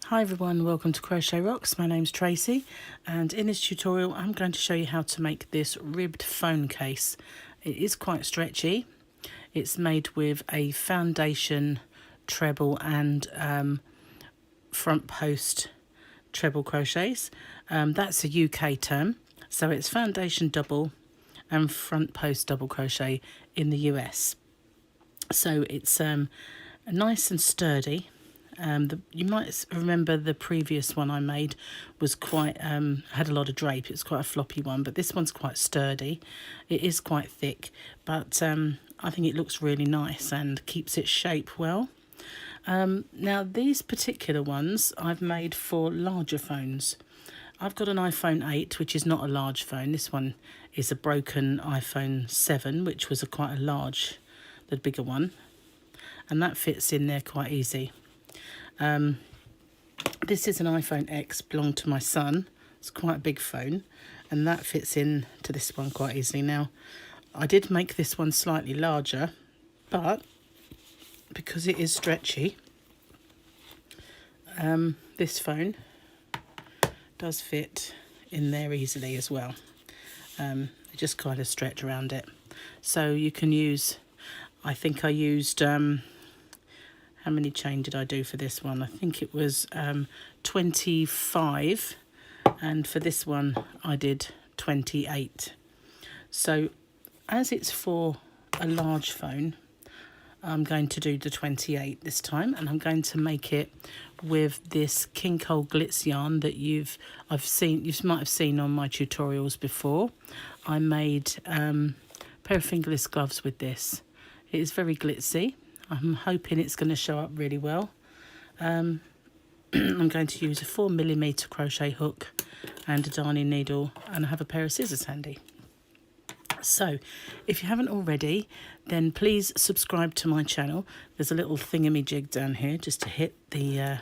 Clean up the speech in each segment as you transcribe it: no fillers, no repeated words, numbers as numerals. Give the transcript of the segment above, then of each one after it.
Hi everyone, welcome to Crochet Rocks. My name's Tracy, and in this tutorial I'm going to show you how to make this ribbed phone case. It is quite stretchy. It's made with a foundation treble and front post treble crochets. That's a UK term, so it's foundation double and front post double crochet in the US. So it's nice and sturdy. You might remember the previous one I made was quite had a lot of drape. It's quite a floppy one, but this one's quite sturdy. It is quite thick, but I think it looks really nice and keeps its shape well. Now these particular ones I've made for larger phones. I've got an iPhone 8, which is not a large phone. This one is a broken iPhone 7, which was quite a large, the bigger one, and that fits in there quite easy. This is an iPhone X, belonged to my son. It's quite a big phone, and that fits in to this one quite easily. Now, I did make this one slightly larger, but because it is stretchy, this phone does fit in there easily as well. It just kind of stretch around it. So you can use, I think I used, how many chain did I do for this one? I think it was 25, and for this one I did 28. So as it's for a large phone, I'm going to do the 28 this time, and I'm going to make it with this King Cole Glitz yarn that you might have seen on my tutorials before. I made a pair of fingerless gloves with this. It is very glitzy. I'm hoping it's going to show up really well. I'm going to use a 4mm crochet hook and a darning needle, and I have a pair of scissors handy. So if you haven't already, then please subscribe to my channel. There's a little thingamajig down here just to hit the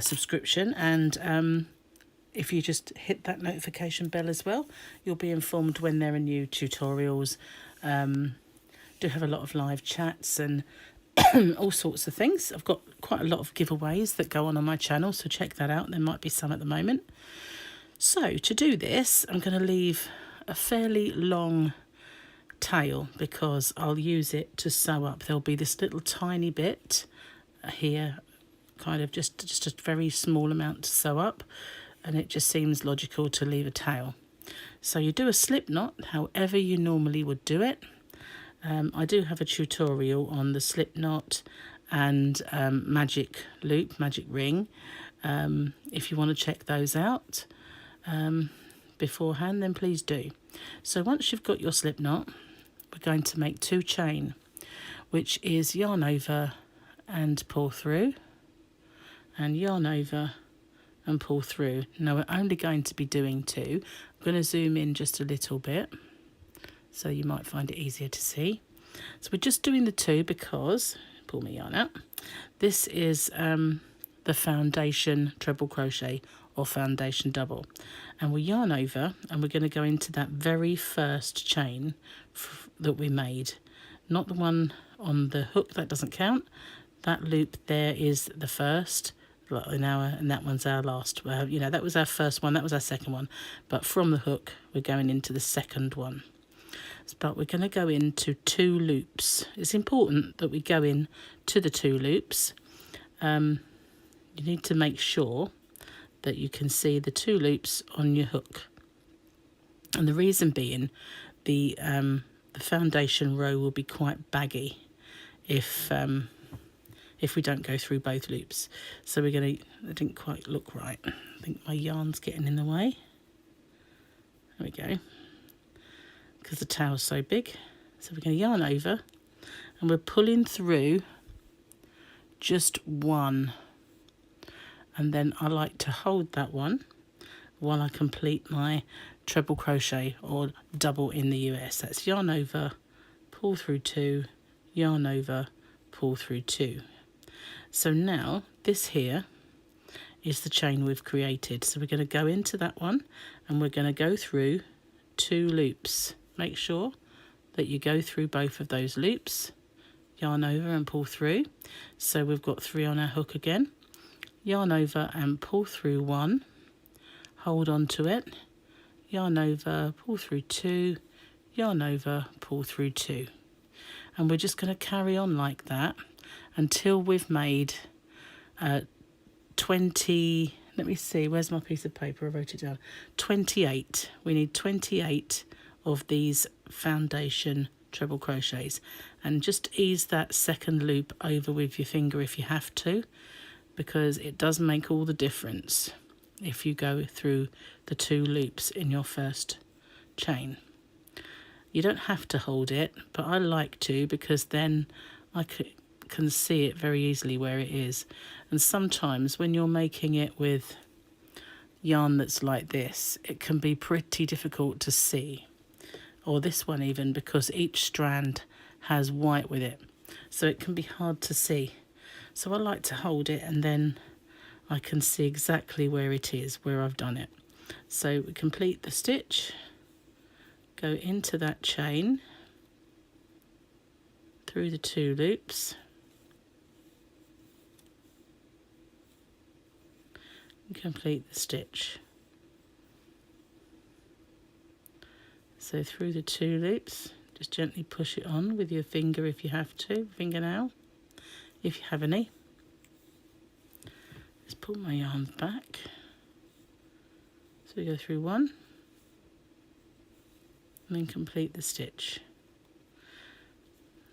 subscription, and if you just hit that notification bell as well, you'll be informed when there are new tutorials. Do have a lot of live chats and all sorts of things. I've got quite a lot of giveaways that go on my channel, so check that out. There might be some at the moment. So to do this, I'm going to leave a fairly long tail because I'll use it to sew up. There'll be this little tiny bit here, kind of just a very small amount to sew up, and it just seems logical to leave a tail. So you do a slip knot however you normally would do it. I do have a tutorial on the slip knot and magic loop, magic ring. If you want to check those out beforehand, then please do. So once you've got your slip knot, we're going to make 2 chain, which is yarn over and pull through, and yarn over and pull through. Now we're only going to be doing 2. I'm going to zoom in just a little bit, so you might find it easier to see. So we're just doing the 2 because, pull my yarn out, this is the foundation treble crochet or foundation double, and we yarn over and we're going to go into that very first chain that we made, not the one on the hook, that doesn't count. That loop there is the first, and that one's our last. Well, you know, that was our first one, that was our second one, but from the hook we're going into the second one. But we're going to go into 2 loops. It's important that we go in to the 2 loops. You need to make sure that you can see the 2 loops on your hook, and the reason being the foundation row will be quite baggy if we don't go through both loops. So we're going to, it didn't quite look right. I think my yarn's getting in the way. There we go, because the tail's so big. So we're going to yarn over and we're pulling through just 1, and then I like to hold that one while I complete my treble crochet or double in the US. That's yarn over, pull through 2, yarn over, pull through 2. So now this here is the chain we've created. So we're going to go into that one and we're going to go through 2 loops. Make sure that you go through both of those loops, yarn over and pull through. So we've got 3 on our hook again, yarn over and pull through 1, hold on to it, yarn over, pull through 2, yarn over, pull through 2. And we're just going to carry on like that until we've made 20, let me see, where's my piece of paper? I wrote it down. 28. We need 28 of these foundation treble crochets, and just ease that second loop over with your finger if you have to, because it does make all the difference if you go through the 2 loops in your first chain. You don't have to hold it, but I like to, because then I can see it very easily where it is. And sometimes when you're making it with yarn that's like this, it can be pretty difficult to see, or this one even, because each strand has white with it, so it can be hard to see. So I like to hold it, and then I can see exactly where it is, where I've done it. So we complete the stitch, go into that chain through the 2 loops, and complete the stitch. So through the 2 loops, just gently push it on with your finger if you have to, fingernail, if you have any. Just pull my yarn back. So we go through 1, and then complete the stitch.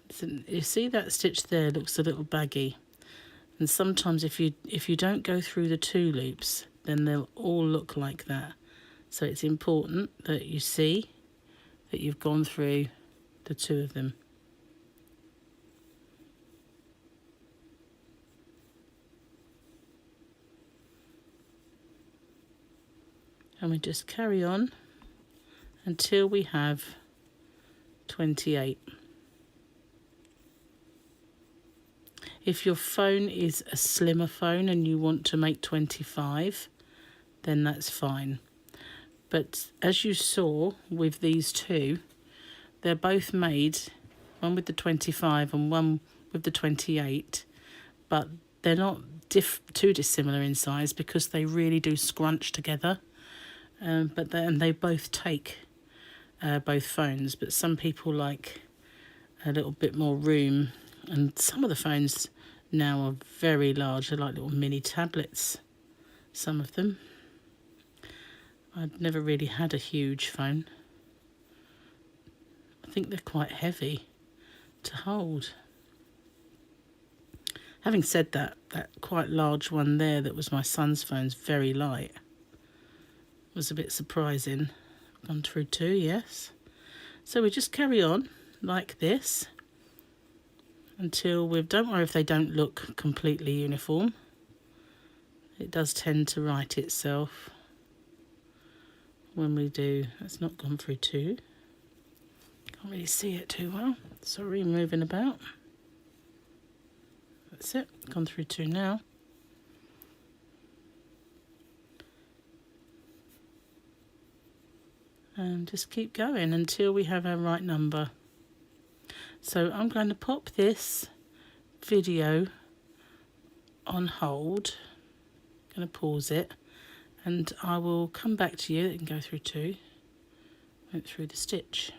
So you see that stitch there looks a little baggy, and sometimes if you don't go through the 2 loops, then they'll all look like that. So it's important that you see that you've gone through the 2 of them. And we just carry on until we have 28. If your phone is a slimmer phone and you want to make 25, then that's fine. But as you saw with these 2, they're both made, one with the 25 and one with the 28, but they're not too dissimilar in size, because they really do scrunch together. But they both take both phones, but some people like a little bit more room, and some of the phones now are very large. They're like little mini tablets, some of them. I've never really had a huge phone. I think they're quite heavy to hold. Having said that, that quite large one there that was my son's phone's very light. Was a bit surprising. Gone through 2, yes. So we just carry on like this until don't worry if they don't look completely uniform. It does tend to right itself when we do. It's not gone through 2. Can't really see it too well. Sorry, moving about. That's it, gone through 2 now. And just keep going until we have our right number. So I'm going to pop this video on hold. I'm going to pause it, and I will come back to you. It can go through 2, went through the stitch,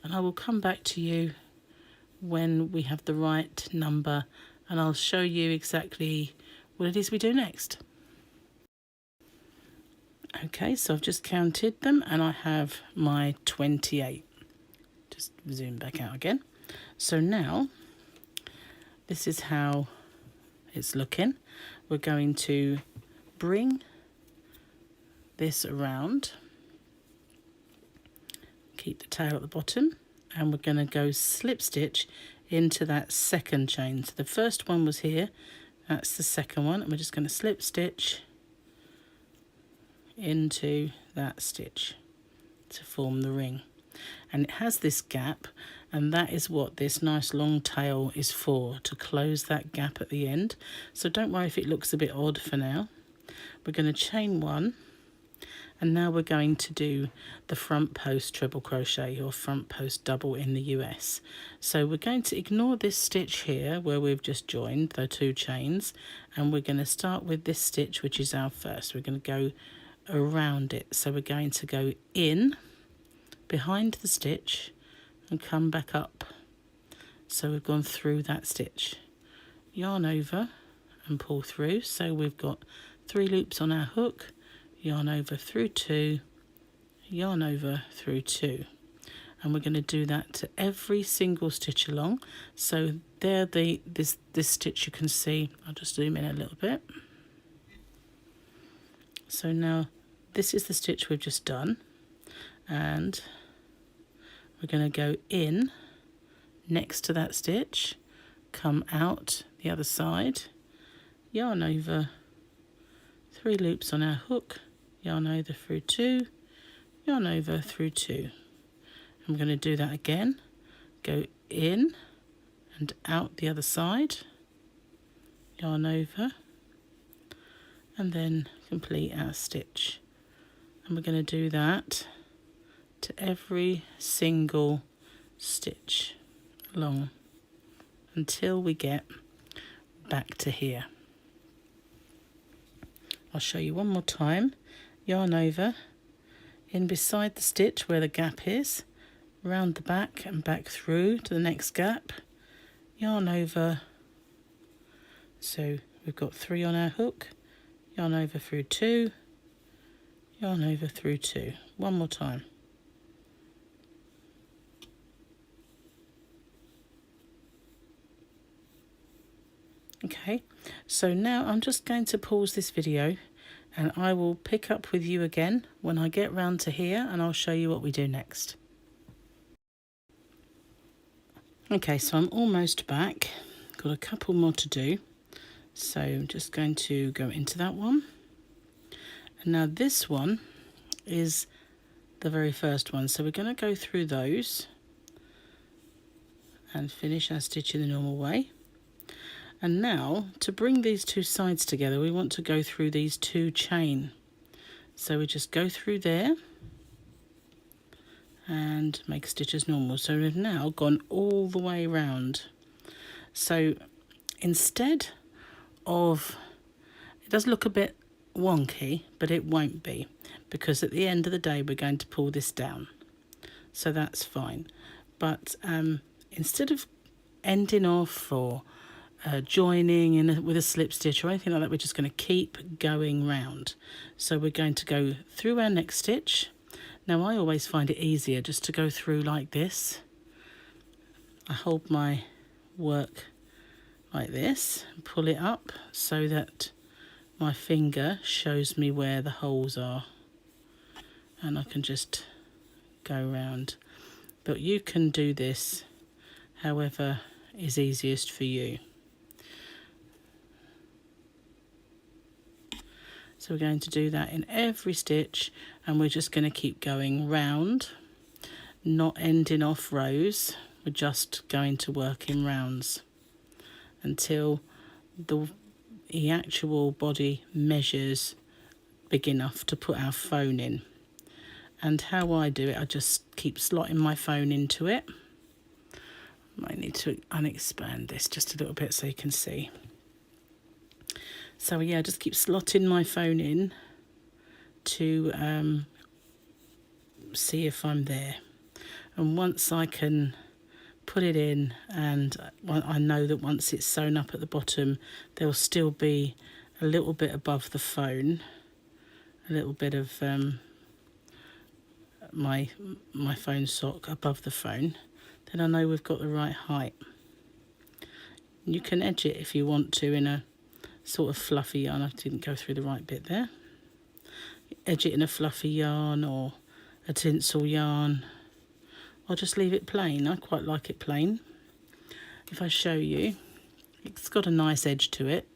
and I will come back to you when we have the right number, and I'll show you exactly what it is we do next. Okay, so I've just counted them and I have my 28. Just zoom back out again. So now, this is how it's looking. We're going to bring this around, keep the tail at the bottom, and we're going to go slip stitch into that second chain. So the first one was here, that's the second one, and we're just going to slip stitch into that stitch to form the ring. And it has this gap, and that is what this nice long tail is for, to close that gap at the end. So don't worry if it looks a bit odd for now. We're going to chain 1, And now we're going to do the front post treble crochet or front post double in the US. So we're going to ignore this stitch here where we've just joined the 2 chains, and we're going to start with this stitch, which is our first. We're going to go around it. So we're going to go in behind the stitch and come back up. So we've gone through that stitch, yarn over and pull through. So we've got 3 loops on our hook, yarn over through 2, yarn over through 2, and we're going to do that to every single stitch along. So there, this stitch you can see. I'll just zoom in a little bit. So now this is the stitch we've just done, and we're going to go in next to that stitch, come out the other side, yarn over, 3 loops on our hook, yarn over through 2, yarn over through 2. I'm going to do that again, go in and out the other side, yarn over, and then complete our stitch. And we're going to do that to every single stitch along until we get back to here. I'll show you one more time. Yarn over, in beside the stitch where the gap is, round the back and back through to the next gap, yarn over. So we've got 3 on our hook, yarn over through 2, yarn over through 2. One more time. Okay, so now I'm just going to pause this video and I will pick up with you again when I get round to here, and I'll show you what we do next. Okay, so I'm almost back. Got a couple more to do. So I'm just going to go into that one. And now this one is the very first one. So we're going to go through those and finish our stitch in the normal way. And now, to bring these 2 sides together, we want to go through these 2 chain. So we just go through there and make a stitch as normal. So we've now gone all the way around. So instead of, it does look a bit wonky, but it won't be, because at the end of the day we're going to pull this down. So that's fine. But instead of ending off or joining in with a slip stitch or anything like that, we're just going to keep going round. So we're going to go through our next stitch. Now I always find it easier just to go through like this. I hold my work like this and pull it up so that my finger shows me where the holes are, and I can just go round. But you can do this however is easiest for you. So we're going to do that in every stitch, and we're just going to keep going round, not ending off rows. We're just going to work in rounds until the actual body measures big enough to put our phone in. And how I do it, I just keep slotting my phone into it. I might need to unexpand this just a little bit so you can see. So yeah, just keep slotting my phone in to see if I'm there. And once I can put it in, and I know that once it's sewn up at the bottom, there'll still be a little bit above the phone, a little bit of my phone sock above the phone, then I know we've got the right height. You can edge it if you want to in a sort of fluffy yarn. I didn't go through the right bit there. Edge it in a fluffy yarn or a tinsel yarn, or just leave it plain. I quite like it plain. If I show you, it's got a nice edge to it.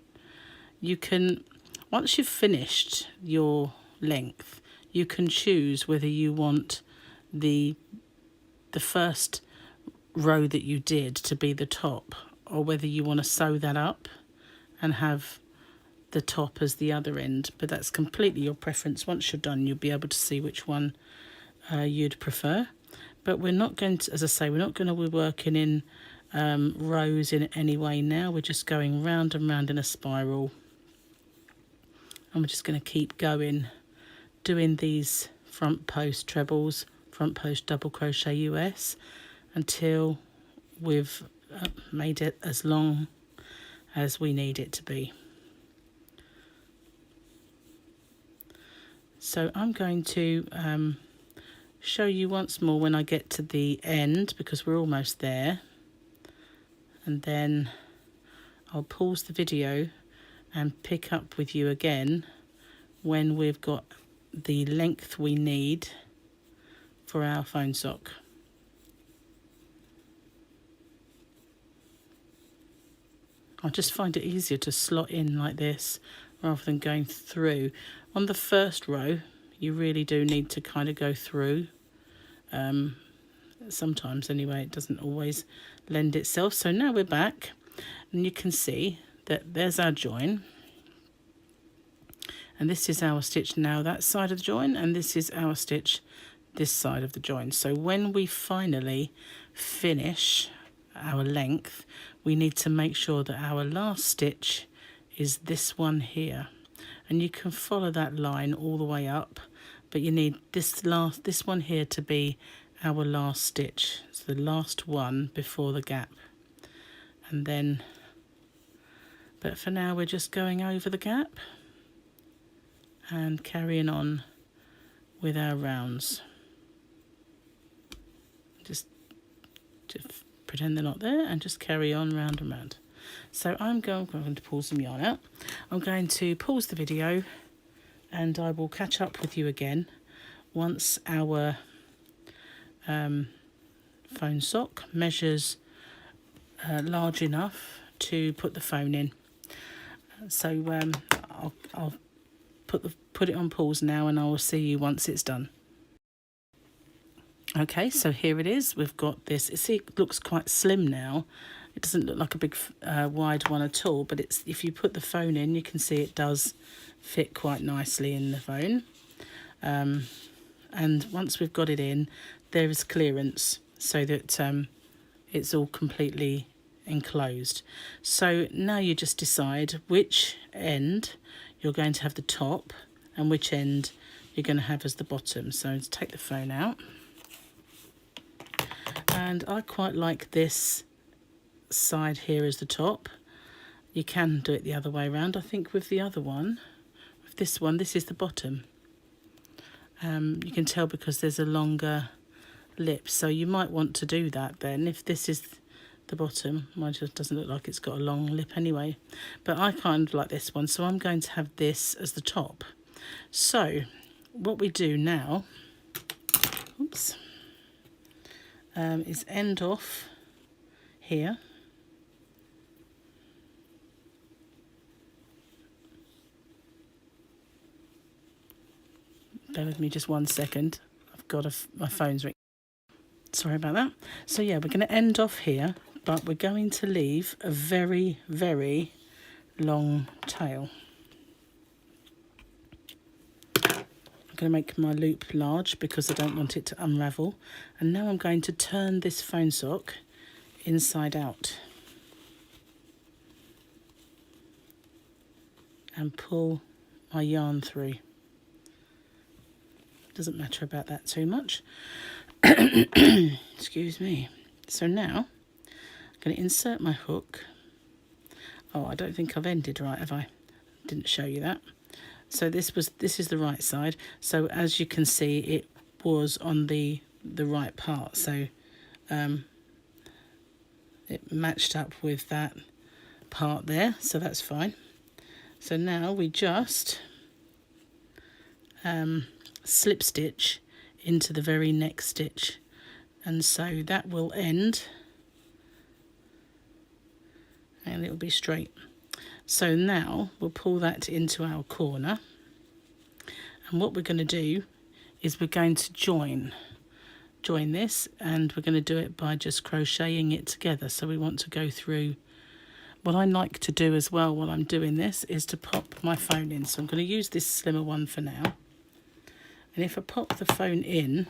You can, once you've finished your length, you can choose whether you want the first row that you did to be the top, or whether you want to sew that up and have the top as the other end, but that's completely your preference. Once you're done, you'll be able to see which one you'd prefer. But we're not going to, as I say, we're not going to be working in rows in any way now. We're just going round and round in a spiral, and we're just going to keep going, doing these front post trebles, front post double crochet US, until we've made it as long as we need it to be. So I'm going to show you once more when I get to the end, because we're almost there, and then I'll pause the video and pick up with you again when we've got the length we need for our phone sock. I just find it easier to slot in like this rather than going through. On the first row, you really do need to kind of go through. Sometimes anyway, it doesn't always lend itself. So now we're back, and you can see that there's our join. And this is our stitch now, that side of the join, and this is our stitch this side of the join. So when we finally finish our length, we need to make sure that our last stitch is this one here, and you can follow that line all the way up, but you need this one here to be our last stitch. It's the last one before the gap. And then, but for now we're just going over the gap and carrying on with our rounds. Just pretend they're not there and just carry on round and round. So I'm going to pull some yarn out. I'm going to pause the video, and I will catch up with you again once our phone sock measures large enough to put the phone in. So I'll put it on pause now, and I will see you once it's done. Okay, so here it is. We've got this. See, it looks quite slim now. It doesn't look like a big wide one at all, but it's, if you put the phone in, you can see it does fit quite nicely in the phone. And once we've got it in, there is clearance so that it's all completely enclosed. So now you just decide which end you're going to have the top and which end you're going to have as the bottom. So let's take the phone out. And I quite like this side here as the top. You can do it the other way around. I think with the other one, with this one, this is the bottom. You can tell because there's a longer lip, so you might want to do that then. If this is the bottom, mine just doesn't look like it's got a long lip anyway, but I kind of like this one, so I'm going to have this as the top. So what we do now, oops, is end off here. Bear with me just 1 second. I've got my phone's ringing. Sorry about that. So yeah, we're going to end off here, but we're going to leave a very, very long tail. I'm going to make my loop large because I don't want it to unravel. And now I'm going to turn this phone sock inside out and pull my yarn through. Doesn't matter about that too much. Excuse me. So now I'm going to insert my hook. Oh, I don't think I've ended right, have I? Didn't show you that. So this is the right side. So as you can see, it was on the right part. So it matched up with that part there. So that's fine. So now we just slip stitch into the very next stitch, and so that will end and it will be straight. So now we'll pull that into our corner, and what we're going to do is we're going to join this, and we're going to do it by just crocheting it together. So we want to go through what I like to do as well while I'm doing this is to pop my phone in. So I'm going to use this slimmer one for now. And if I pop the phone in,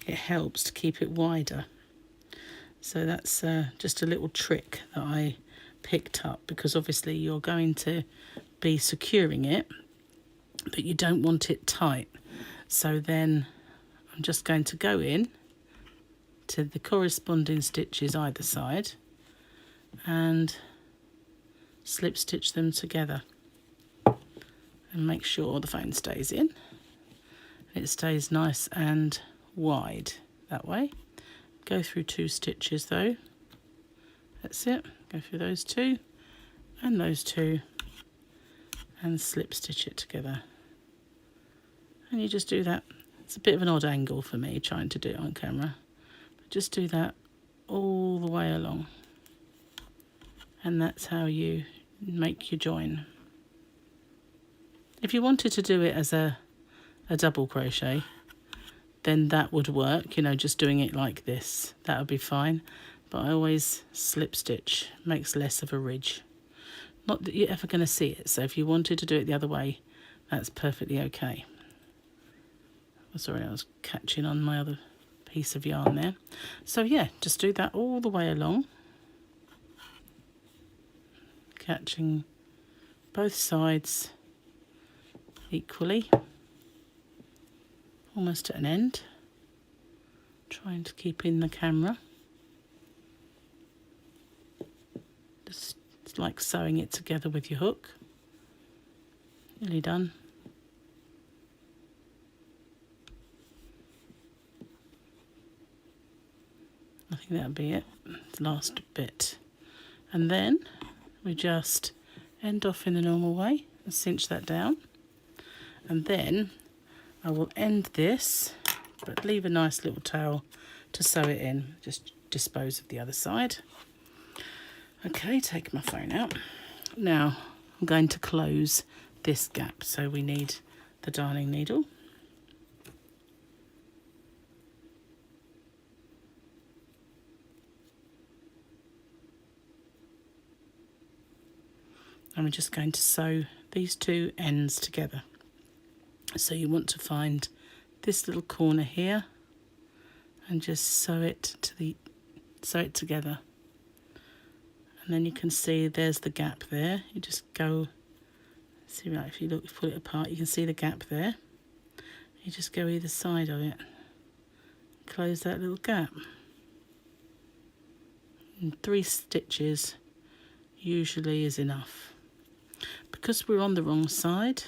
it helps to keep it wider. So that's just a little trick that I picked up, because obviously you're going to be securing it, but you don't want it tight. So then I'm just going to go in to the corresponding stitches either side and slip stitch them together, and make sure the phone stays in. It stays nice and wide that way. Go through 2 stitches though. That's it. Go through those 2 and those 2 and slip stitch it together. And you just do that. It's a bit of an odd angle for me trying to do it on camera, but just do that all the way along. And that's how you make your join. If you wanted to do it as a double crochet, then that would work, you know, just doing it like this, that would be fine. But I always slip stitch, makes less of a ridge. Not that you're ever going to see it, so if you wanted to do it the other way, that's perfectly okay. Oh, sorry, I was catching on my other piece of yarn there. So yeah, just do that all the way along, catching both sides equally, almost at an end, trying to keep in the camera. Just it's like sewing it together with your hook. Nearly done. I think that'll be it, the last bit. And then we just end off in the normal way and cinch that down. And then I will end this, but leave a nice little tail to sew it in. Just dispose of the other side. Okay, take my phone out. Now I'm going to close this gap, so we need the darning needle. And we're just going to sew these 2 ends together. So you want to find this little corner here and just sew it together. And then you can see there's the gap there. You just go, see, right, if you look, pull it apart, you can see the gap there. You just go either side of it, close that little gap. And 3 stitches usually is enough. Because we're on the wrong side,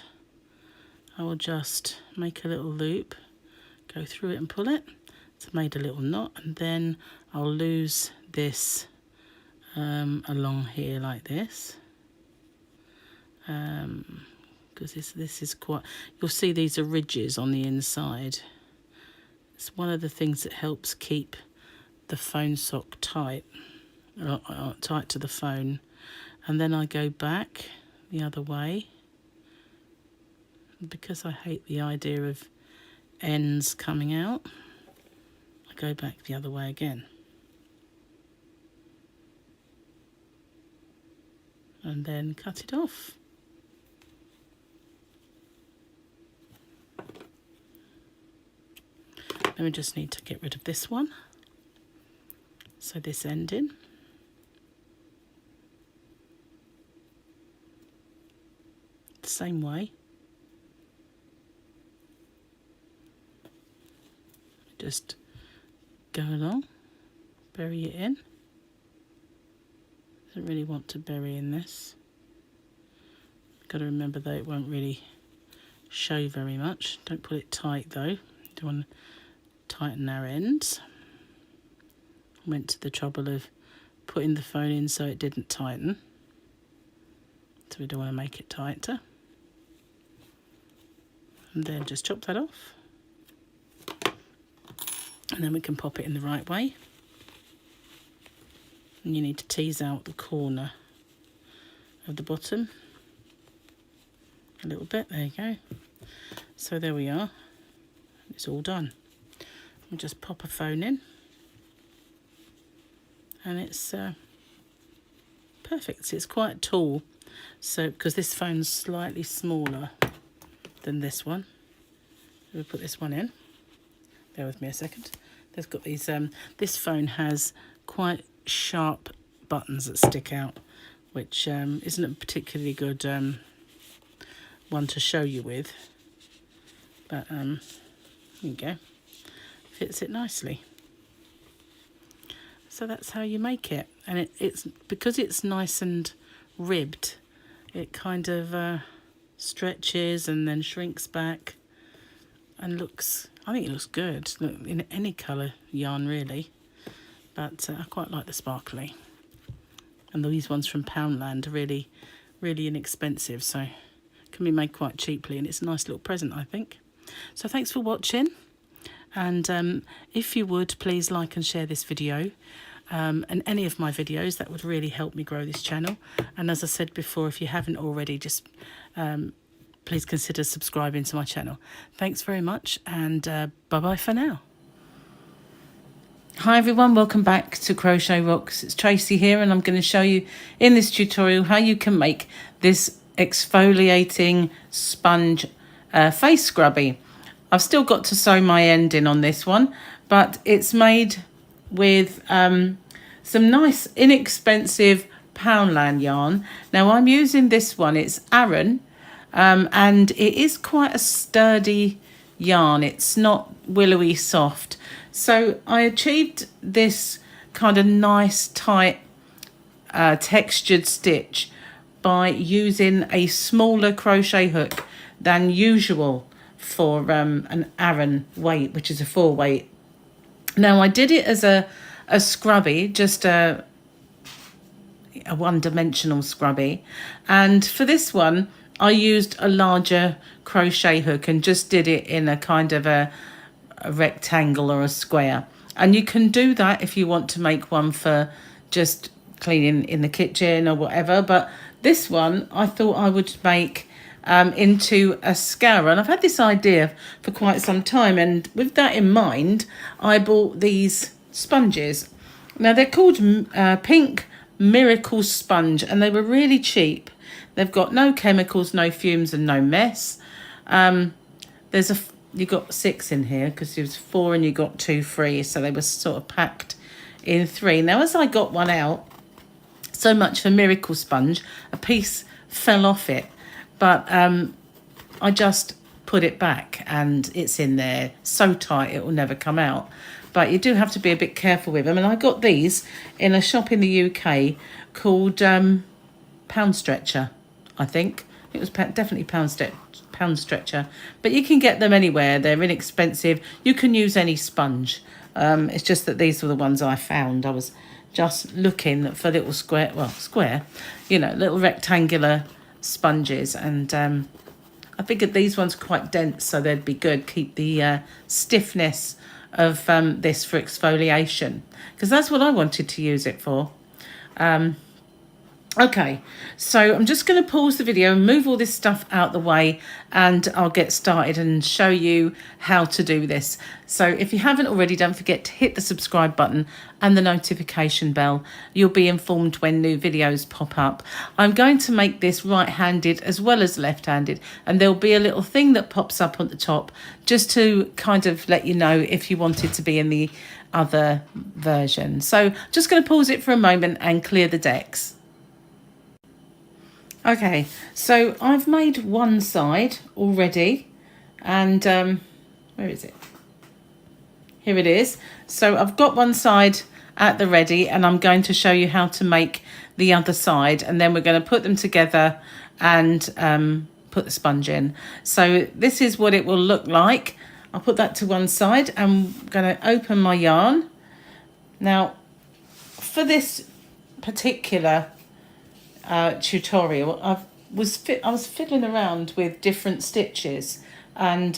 I will just make a little loop, go through it and pull it. It's made a little knot, and then I'll lose this along here like this. Because this is quite, you'll see these are ridges on the inside. It's one of the things that helps keep the phone sock tight, tight to the phone. And then I go back the other way, because I hate the idea of ends coming out. I go back the other way again, and then cut it off. Then we just need to get rid of this one, so this ending. Same way, just go along, bury it in. Don't really want to bury in this. Got to remember though, it won't really show very much. Don't pull it tight though. Don't want to tighten our ends. Went to the trouble of putting the phone in so it didn't tighten, so we don't want to make it tighter. And then just chop that off, and then we can pop it in the right way. And you need to tease out the corner of the bottom a little bit. There you go. So there we are, it's all done. We'll just pop a phone in, and it's perfect. It's quite tall, so because this phone's slightly smaller than this one. We'll put this one in. Bear with me a second. They've got these, this phone has quite sharp buttons that stick out, which isn't a particularly good one to show you with. But there you go. Fits it nicely. So that's how you make it. And it's because it's nice and ribbed, it kind of stretches and then shrinks back and looks, I think it looks good in any colour yarn really, but I quite like the sparkly. And these ones from Poundland are really, really inexpensive, so can be made quite cheaply, and it's a nice little present, I think. So thanks for watching, and if you would please like and share this video and any of my videos. That would really help me grow this channel. And as I said before, if you haven't already, just please consider subscribing to my channel. Thanks very much, and bye bye for now. Hi everyone, welcome back to Crochet Rocks. It's Tracy here, and I'm going to show you in this tutorial how you can make this exfoliating sponge face scrubby. I've still got to sew my ending on this one, but it's made with some nice inexpensive Poundland yarn. Now I'm using this one, it's Aran, and it is quite a sturdy yarn. It's not willowy soft. So I achieved this kind of nice tight textured stitch by using a smaller crochet hook than usual for an Aran weight, which is a 4 weight. Now I did it as a scrubby, just a one-dimensional scrubby, and for this one I used a larger crochet hook and just did it in a kind of a rectangle or a square. And you can do that if you want to make one for just cleaning in the kitchen or whatever, but this one I thought I would make into a scourer, and I've had this idea for quite some time, and with that in mind I bought these sponges. Now they're called Pink Miracle Sponge, and they were really cheap. They've got no chemicals, no fumes, and no mess. You got 6 in here because there was 4 and you got 2 free, so they were sort of packed in 3. Now as I got one out, so much for Miracle Sponge, a piece fell off it, but I just put it back and it's in there so tight it will never come out. But you do have to be a bit careful with them. And I got these in a shop in the UK called Pound Stretcher, I think. It was definitely Pound Stretcher. But you can get them anywhere. They're inexpensive. You can use any sponge. It's just that these were the ones I found. I was just looking for little square, you know, little rectangular sponges. And I figured these ones are quite dense, so they'd be good. Keep the stiffness of this for exfoliation, because that's what I wanted to use it for. Okay, so I'm just going to pause the video and move all this stuff out the way, and I'll get started and show you how to do this. So if you haven't already, don't forget to hit the subscribe button and the notification bell. You'll be informed when new videos pop up. I'm going to make this right-handed as well as left-handed, and there'll be a little thing that pops up on the top just to kind of let you know if you wanted to be in the other version. So just going to pause it for a moment and clear the decks. Okay, so I've made one side already, and where is it? Here it is. So I've got one side at the ready, and I'm going to show you how to make the other side, and then we're going to put them together and put the sponge in. So this is what it will look like. I'll put that to one side. I'm going to open my yarn. Now, for this particular tutorial, I was fiddling around with different stitches, and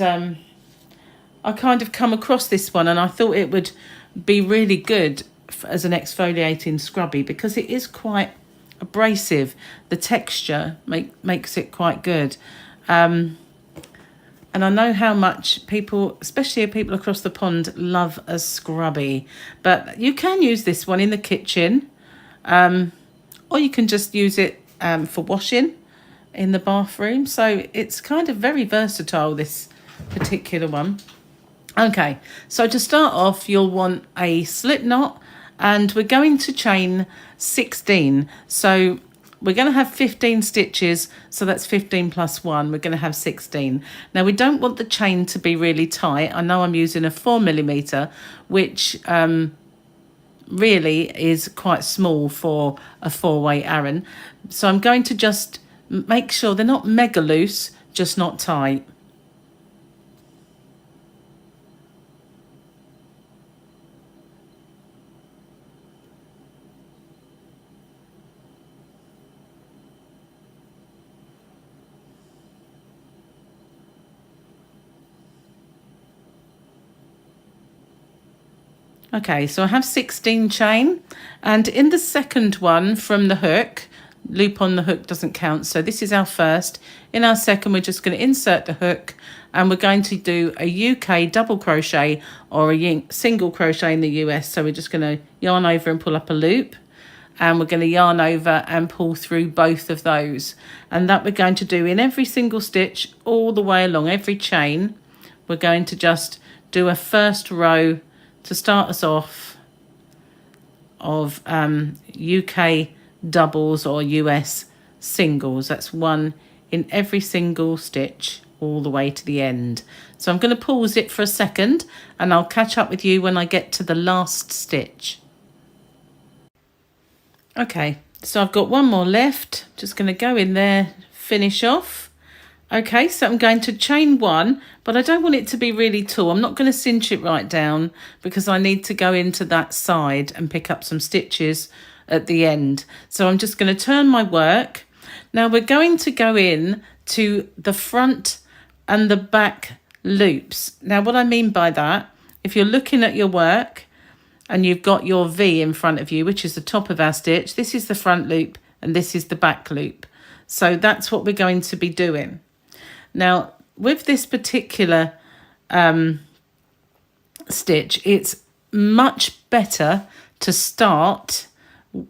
I kind of come across this one, and I thought it would be really good as an exfoliating scrubby because it is quite abrasive. The texture makes it quite good, and I know how much people, especially people across the pond, love a scrubby. But you can use this one in the kitchen, or you can just use it for washing in the bathroom. So it's kind of very versatile, this particular one. Okay, so to start off, you'll want a slip knot, and we're going to chain 16. So we're going to have 15 stitches, so that's 15 plus 1. We're going to have 16. Now, we don't want the chain to be really tight. I know I'm using a 4mm, which really is quite small for a 4-way Aran. So I'm going to just make sure they're not mega loose, just not tight. Okay, so I have 16 chain, and in the second one from the hook, loop on the hook doesn't count, so this is our first. In our second, we're just going to insert the hook, and we're going to do a UK double crochet or a single crochet in the US. So we're just going to yarn over and pull up a loop, and we're going to yarn over and pull through both of those, and that we're going to do in every single stitch all the way along every chain. We're going to just do a first row to start us off of UK doubles or US singles. That's one in every single stitch all the way to the end. So I'm going to pause it for a second, and I'll catch up with you when I get to the last stitch. Okay, so I've got one more left. Just going to go in there, finish off. Okay, so I'm going to chain 1, but I don't want it to be really tall. I'm not going to cinch it right down because I need to go into that side and pick up some stitches at the end. So I'm just going to turn my work. Now we're going to go in to the front and the back loops. Now what I mean by that, if you're looking at your work and you've got your V in front of you, which is the top of our stitch, this is the front loop and this is the back loop. So that's what we're going to be doing. Now, with this particular stitch, it's much better to start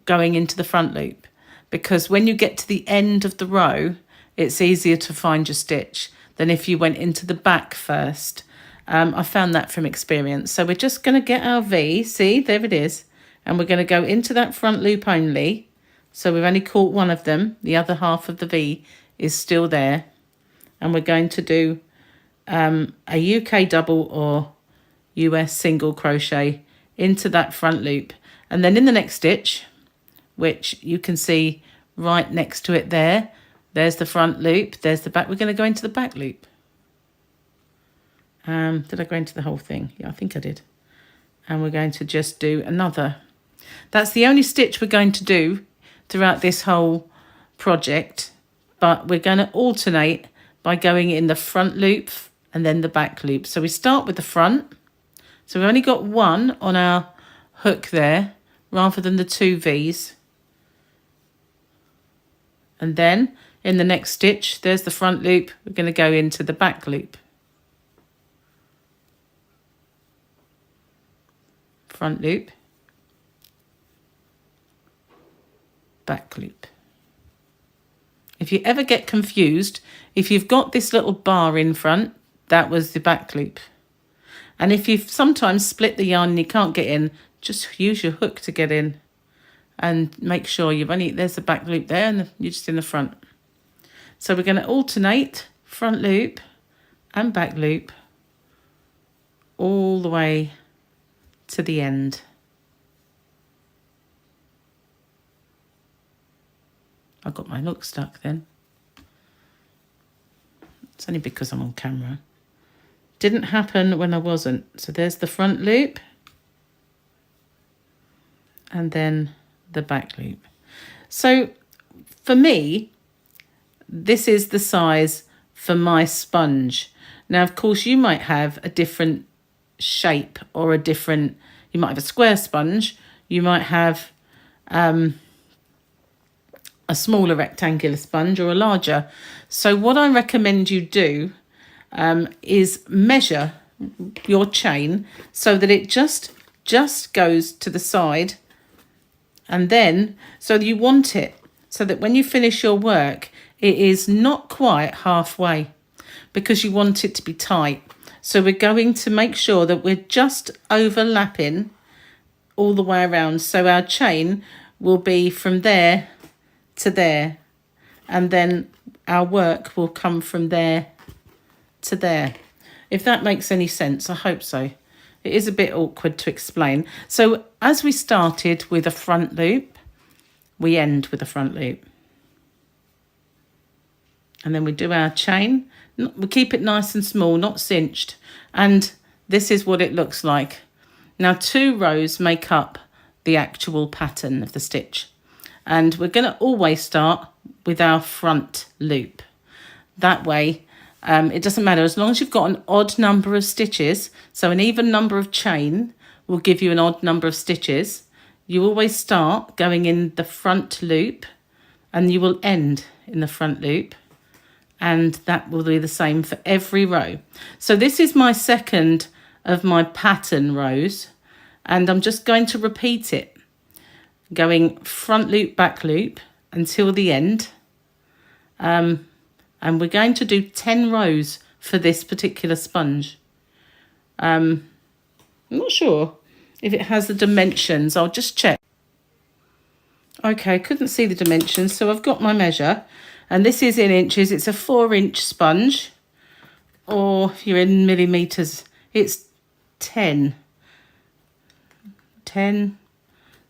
going into the front loop, because when you get to the end of the row, it's easier to find your stitch than if you went into the back first. I found that from experience. So we're just going to get our V, see, there it is, and we're going to go into that front loop only. So we've only caught one of them, the other half of the V is still there. And we're going to do a UK double or US single crochet into that front loop. And then in the next stitch, which you can see right next to it there, there's the front loop, there's the back. We're going to go into the back loop. Did I go into the whole thing? Yeah, I think I did. And we're going to just do another. That's the only stitch we're going to do throughout this whole project, but we're going to alternate by going in the front loop and then the back loop. So we start with the front. So we've only got one on our hook there rather than the 2 V's. And then in the next stitch, there's the front loop. We're going to go into the back loop. Front loop. Back loop. If you ever get confused, if you've got this little bar in front, that was the back loop. And if you've sometimes split the yarn and you can't get in, just use your hook to get in. And make sure there's the back loop there and you're just in the front. So we're going to alternate front loop and back loop all the way to the end. I got my look stuck then. It's only because I'm on camera. Didn't happen when I wasn't. So there's the front loop. And then the back loop. So for me, this is the size for my sponge. Now, of course, you might have a different shape or you might have a square sponge. You might have a smaller rectangular sponge or a larger. So what I recommend you do is measure your chain so that it just goes to the side And then, so you want it so that when you finish your work, it is not quite halfway, because you want it to be tight. So we're going to make sure that we're just overlapping all the way around. So our chain will be from there to there, and then our work will come from there to there. If that makes any sense, I hope so. It is a bit awkward to explain. So as we started with a front loop, we end with a front loop. And then we do our chain. We keep it nice and small, not cinched. And this is what it looks like. Now 2 rows make up the actual pattern of the stitch. And we're going to always start with our front loop. That way, it doesn't matter, as long as you've got an odd number of stitches, so an even number of chain will give you an odd number of stitches. You always start going in the front loop and you will end in the front loop, and that will be the same for every row. So this is my second of my pattern rows, and I'm just going to repeat it, going front loop, back loop until the end. And we're going to do 10 rows for this particular sponge. I'm not sure if it has the dimensions. I'll just check. Okay, couldn't see the dimensions, so I've got my measure. And this is in inches. It's a 4-inch sponge. Or if you're in millimetres, it's 10. 10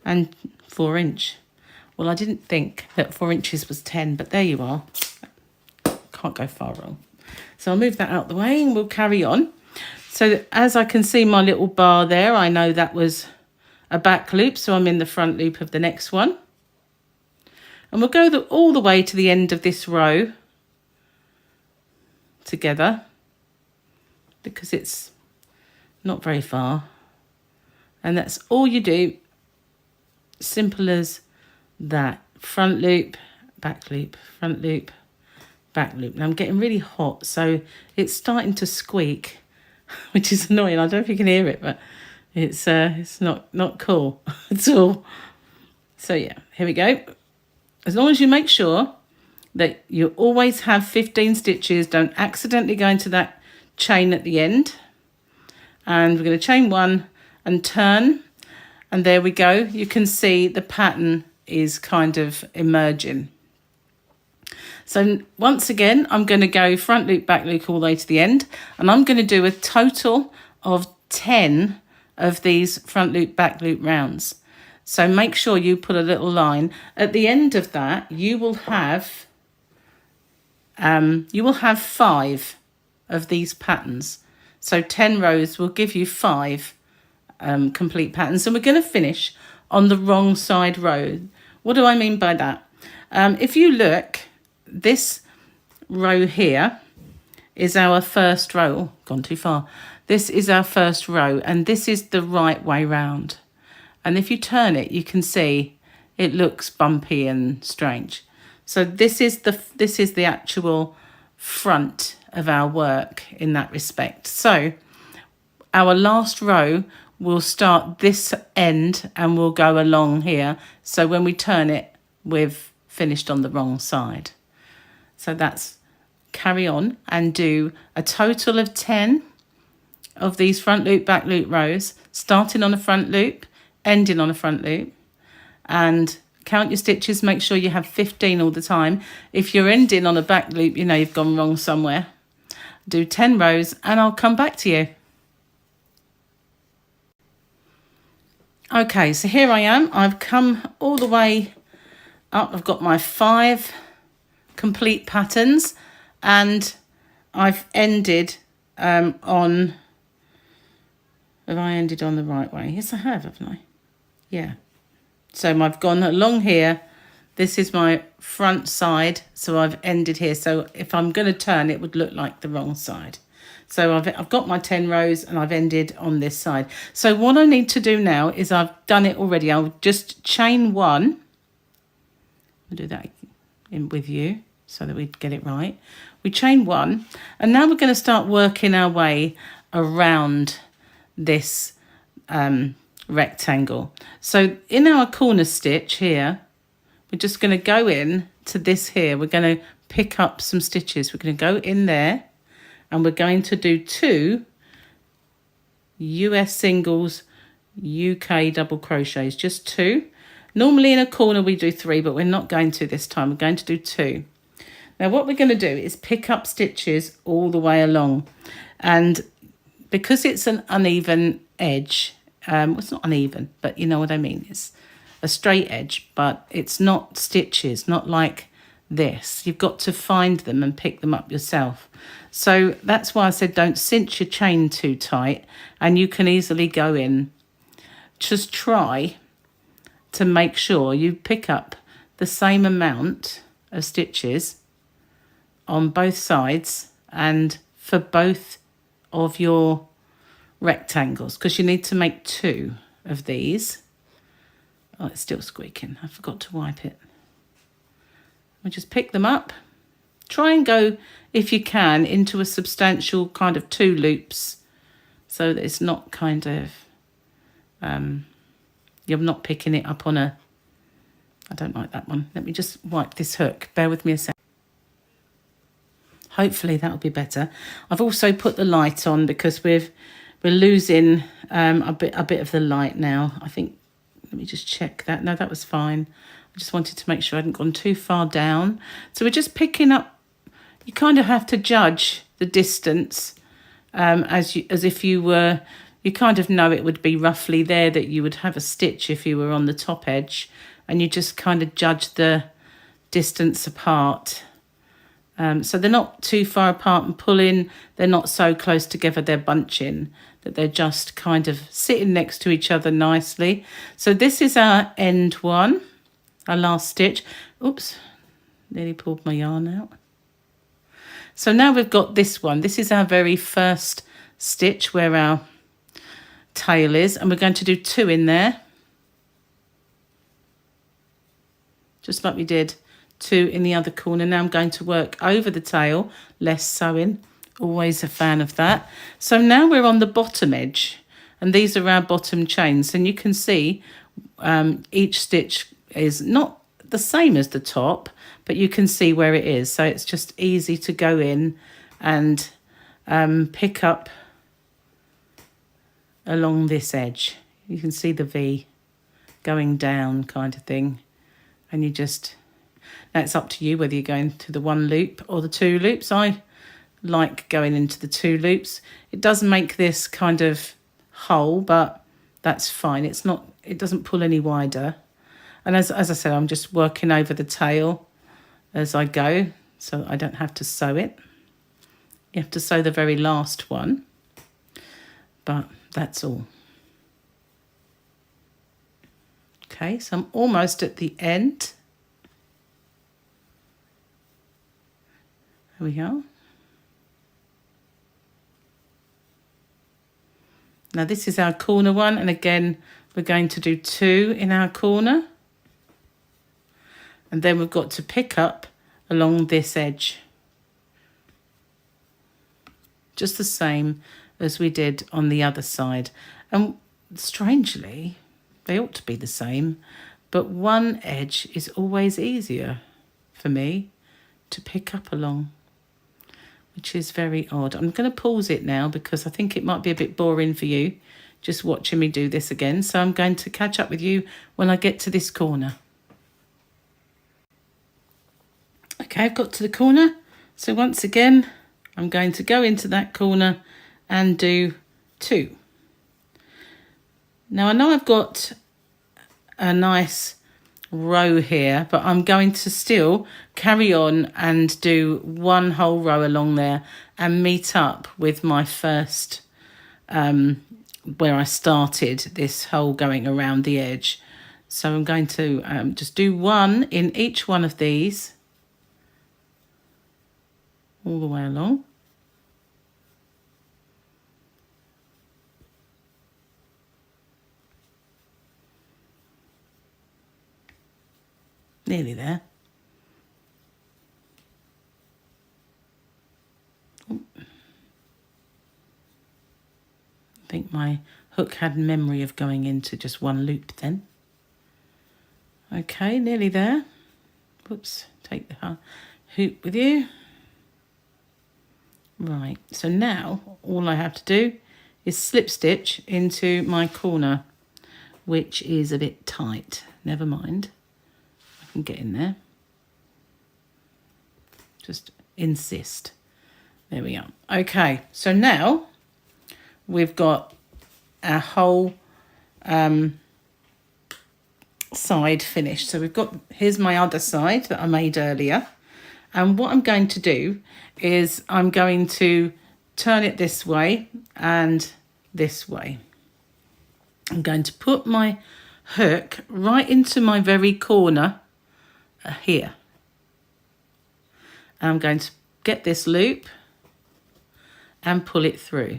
and 4-inch. Well, I didn't think that 4 inches was 10, but there you are. Can't go far wrong. So I'll move that out the way and we'll carry on. So as I can see my little bar there, I know that was a back loop, so I'm in the front loop of the next one. And we'll go all the way to the end of this row together, because it's not very far. And that's all you do. Simple as that. Front loop, back loop, front loop, back loop. Now I'm getting really hot, so it's starting to squeak, which is annoying. I don't know if you can hear it, but it's not cool at all. So yeah, here we go. As long as you make sure that you always have 15 stitches, don't accidentally go into that chain at the end. And we're going to chain 1 and turn, and there we go. You can see the pattern is kind of emerging. So once again, I'm going to go front loop, back loop all the way to the end, and I'm going to do a total of 10 of these front loop, back loop rounds. So make sure you put a little line. At the end of that, you will have 5 of these patterns. So 10 rows will give you 5 complete patterns, and we're going to finish on the wrong side row. What do I mean by that? If you look, this row here is our first row. Oh, gone too far. This is our first row, and this is the right way round. And if you turn it, you can see it looks bumpy and strange. So this is the actual front of our work in that respect. So our last row will start this end and we'll go along here. So when we turn it, we've finished on the wrong side. So that's carry on and do a total of 10 of these front loop, back loop rows, starting on a front loop, ending on a front loop, and count your stitches. Make sure you have 15 all the time. If you're ending on a back loop, you know you've gone wrong somewhere. Do 10 rows and I'll come back to you. Okay, so here I am. I've come all the way up. I've got my 5 complete patterns, and I've ended on... Have I ended on the right way? Yes, I have, haven't I? Yeah. So I've gone along here. This is my front side, so I've ended here. So if I'm going to turn, it would look like the wrong side. So I've got my 10 rows and I've ended on this side. So what I need to do now is I've done it already. I'll just chain 1. I'll do that in with you so that we get it right. We chain 1, and now we're going to start working our way around this rectangle. So in our corner stitch here, we're just going to go in to this here. We're going to pick up some stitches. We're going to go in there and we're going to do 2 US singles, UK double crochets, just 2. Normally in a corner we do 3, but we're not going to this time. We're going to do 2. Now what we're going to do is pick up stitches all the way along, and because it's an uneven edge, it's not uneven, but you know what I mean, it's a straight edge, but it's not stitches, not like this. You've got to find them and pick them up yourself. So that's why I said don't cinch your chain too tight, and you can easily go in. Just try to make sure you pick up the same amount of stitches on both sides and for both of your rectangles, because you need to make 2 of these. Oh, it's still squeaking. I forgot to wipe it. We just pick them up. Try and go, if you can, into a substantial kind of 2 loops, so that it's not kind of, you're not picking it up on a, I don't like that one. Let me just wipe this hook. Bear with me a second. Hopefully that'll be better. I've also put the light on because we're losing a bit of the light now. I think, let me just check that. No, that was fine. I just wanted to make sure I hadn't gone too far down. So we're just picking up. You kind of have to judge the distance as if you were, you kind of know it would be roughly there that you would have a stitch if you were on the top edge, and you just kind of judge the distance apart. So they're not too far apart and pulling. They're not so close together they're bunching, that they're just kind of sitting next to each other nicely. So this is our end one, our last stitch. Oops, nearly pulled my yarn out. So now we've got this one. This is our very first stitch where our tail is, and we're going to do 2 in there, just like we did 2 in the other corner. Now I'm going to work over the tail, less sewing, always a fan of that. So now we're on the bottom edge, and these are our bottom chains, and you can see each stitch is not the same as the top, but you can see where it is. So it's just easy to go in and pick up along this edge. You can see the V going down kind of thing, and you just, now it's up to you whether you're going to the 1 loop or the 2 loops. I like going into the 2 loops. It does make this kind of hole, but that's fine. It's not, it doesn't pull any wider. And as I said, I'm just working over the tail as I go, so I don't have to sew it. You have to sew the very last one, but that's all. Okay, so I'm almost at the end. There we go. Now this is our corner one, and again we're going to do 2 in our corner, and then we've got to pick up along this edge, just the same as we did on the other side. And strangely, they ought to be the same, but one edge is always easier for me to pick up along, which is very odd. I'm going to pause it now because I think it might be a bit boring for you just watching me do this again. So I'm going to catch up with you when I get to this corner. Okay, I've got to the corner. So once again, I'm going to go into that corner and do 2. Now I know I've got a nice row here, but I'm going to still carry on and do 1 whole row along there and meet up with my first where I started this hole going around the edge. So I'm going to just do 1 in each one of these all the way along. Nearly there. think my hook had memory of going into just one loop then. Okay, nearly there. Whoops, take the hoop with you. Right, so now all I have to do is slip stitch into my corner, which is a bit tight. Never mind, I can get in there. Just insist. There we are. Okay, so now we've got our whole side finished. So we've got, here's my other side that I made earlier. And what I'm going to do is I'm going to turn it this way and this way. I'm going to put my hook right into my very corner here. And I'm going to get this loop and pull it through.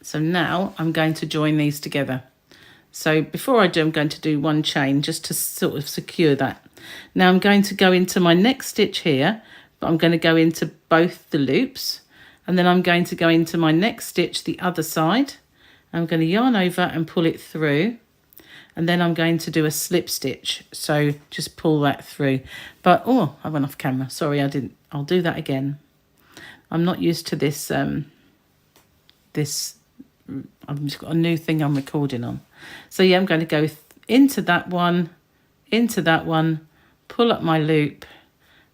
So now I'm going to join these together. So before I do, I'm going to do one chain just to sort of secure that. Now I'm going to go into my next stitch here, but I'm going to go into both the loops, and then I'm going to go into my next stitch the other side. I'm going to yarn over and pull it through, and then I'm going to do a slip stitch. So just pull that through. But oh, I went off camera. Sorry, I didn't. I'll do that again. I'm not used to this. I've just got a new thing I'm recording on. So yeah, I'm going to go into that one, pull up my loop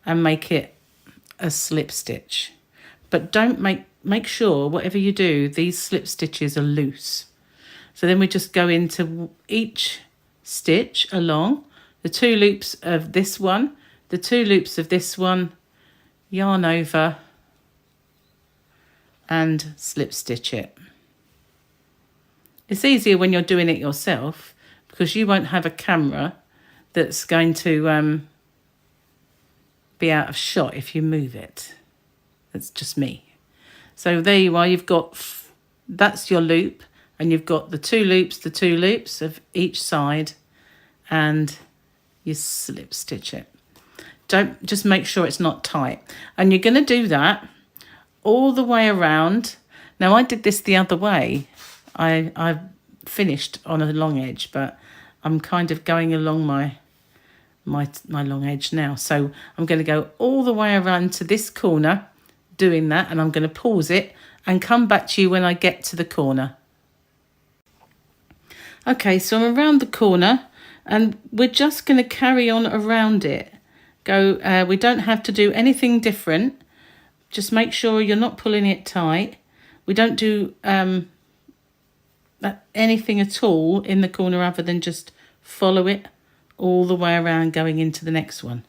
and make it a slip stitch. But don't make sure whatever you do, these slip stitches are loose. So then we just go into each stitch along the 2 loops of this one, the 2 loops of this one, yarn over and slip stitch it. It's easier when you're doing it yourself because you won't have a camera that's going to be out of shot if you move it. That's just me. So there you are. You've got, that's your loop, and you've got the 2 loops of each side, and you slip stitch it. Don't, just make sure it's not tight. And you're going to do that all the way around. Now I did this the other way. I finished on a long edge, but I'm kind of going along my long edge now. So I'm going to go all the way around to this corner doing that, and I'm going to pause it and come back to you when I get to the corner. Okay, so I'm around the corner and we're just going to carry on around it. We don't have to do anything different. Just make sure you're not pulling it tight. We don't do anything at all in the corner other than just follow it all the way around going into the next one.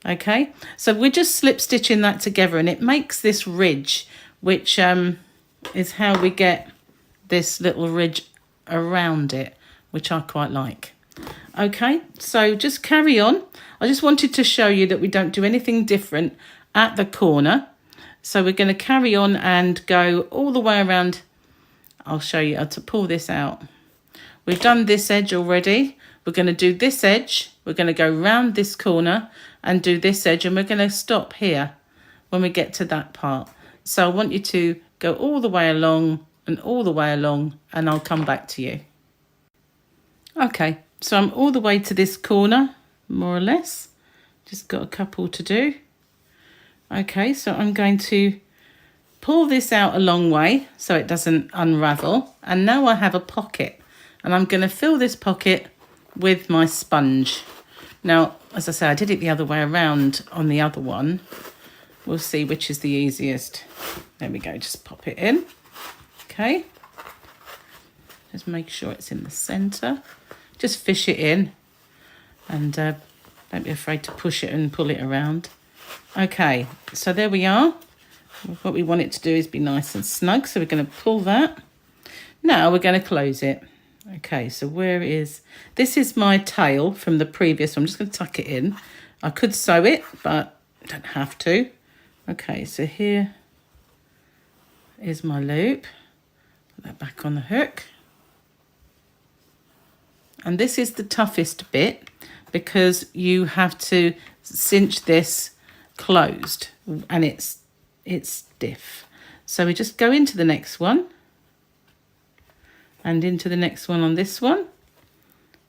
Okay, so we're just slip stitching that together, and it makes this ridge, which is how we get this little ridge around it, which I quite like. Okay, so just carry on. I just wanted to show you that we don't do anything different at the corner. So we're going to carry on and go all the way around. I'll show you how to pull this out. We've done this edge already. We're going to do this edge. We're going to go round this corner and do this edge, and we're going to stop here when we get to that part. So I want you to go all the way along and all the way along, and I'll come back to you. Okay, so I'm all the way to this corner, more or less. Just got a couple to do. Okay, so I'm going to pull this out a long way so it doesn't unravel. And now I have a pocket, and I'm going to fill this pocket with my sponge. Now, as I say, I did it the other way around on the other one. We'll see which is the easiest. There we go, just pop it in. Okay. Just make sure it's in the centre. Just fish it in, and don't be afraid to push it and pull it around. Okay, so there we are. What we want it to do is be nice and snug, so we're going to pull that. Now we're going to close it. Okay, so this is my tail from the previous one. I'm just going to tuck it in. I could sew it, but I don't have to. Okay, so here is my loop. Put that back on the hook. And this is the toughest bit because you have to cinch this closed, and it's stiff. So we just go into the next one and into the next one on this one,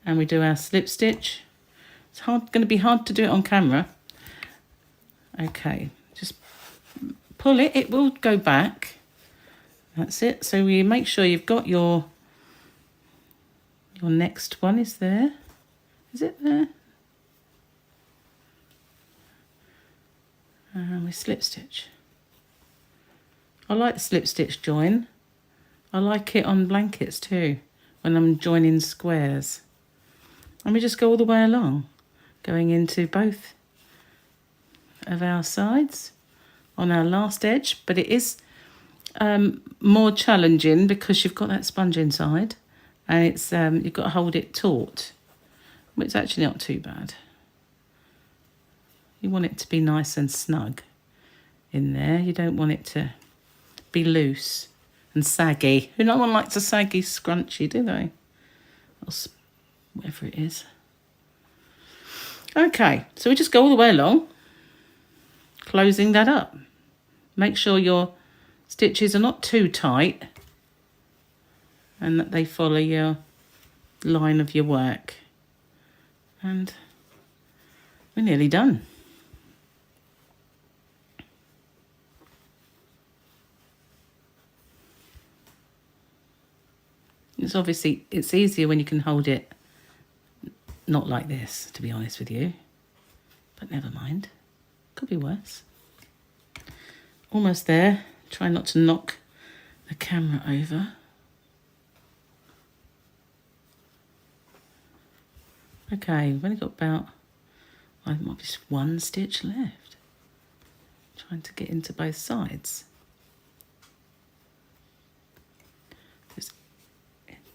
and we do our slip stitch. It's going to be hard to do it on camera. Okay, just pull it, it will go back. That's it. So we make sure you've got your next one is there. Is it there? And we slip stitch. I like the slip stitch join. I like it on blankets too, when I'm joining squares. And we just go all the way along, going into both of our sides on our last edge, but it is more challenging because you've got that sponge inside, and it's you've got to hold it taut. But it's actually not too bad. You want it to be nice and snug in there. You don't want it to be loose and saggy. No one likes a saggy scrunchie, do they? Or whatever it is. Okay, so we just go all the way along, closing that up. Make sure your stitches are not too tight and that they follow your line of your work. And we're nearly done. It's easier when you can hold it not like this, to be honest with you. But never mind. Could be worse. Almost there. Try not to knock the camera over. Okay, we've only got about, there might be just one stitch left. Trying to get into both sides. Just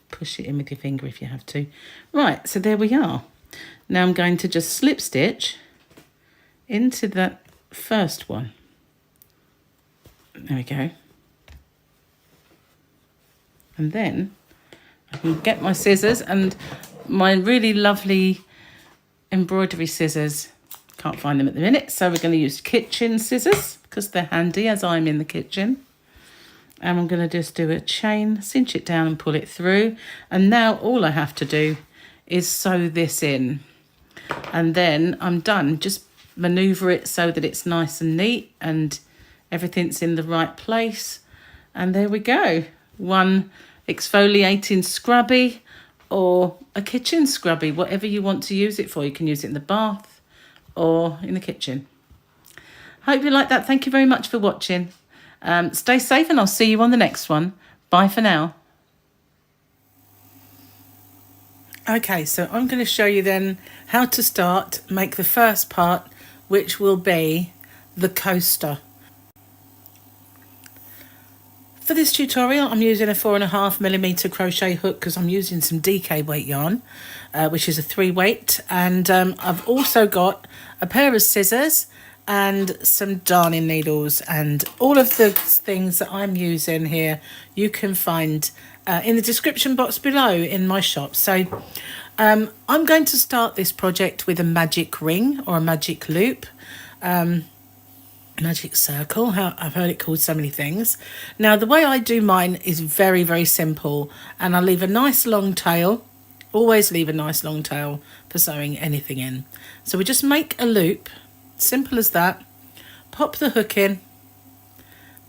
push it in with your finger if you have to. Right, so there we are. Now I'm going to just slip stitch into that first one. There we go. And then I can get my scissors and my really lovely embroidery scissors. Can't find them at the minute, so we're going to use kitchen scissors because they're handy as I'm in the kitchen. And I'm going to just do a chain, cinch it down and pull it through. And now all I have to do is sew this in. And then I'm done. Just manoeuvre it so that it's nice and neat and everything's in the right place. And there we go. One exfoliating scrubby or a kitchen scrubby, whatever you want to use it for. You can use it in the bath or in the kitchen. Hope you like that. Thank you very much for watching. Stay safe and I'll see you on the next one. Bye for now. Okay, so I'm going to show you then how to make the first part, which will be the coaster. For this tutorial, I'm using a 4.5mm crochet hook because I'm using some DK weight yarn, which is a 3 weight. And I've also got a pair of scissors and some darning needles, and all of the things that I'm using here you can find in the description box below in my shop. So I'm going to start this project with a magic ring or a magic loop, magic circle. I've heard it called so many things. Now the way I do mine is very, very simple, and I leave a nice long tail. Always leave a nice long tail for sewing anything in. So we just make a loop, simple as that. Pop the hook in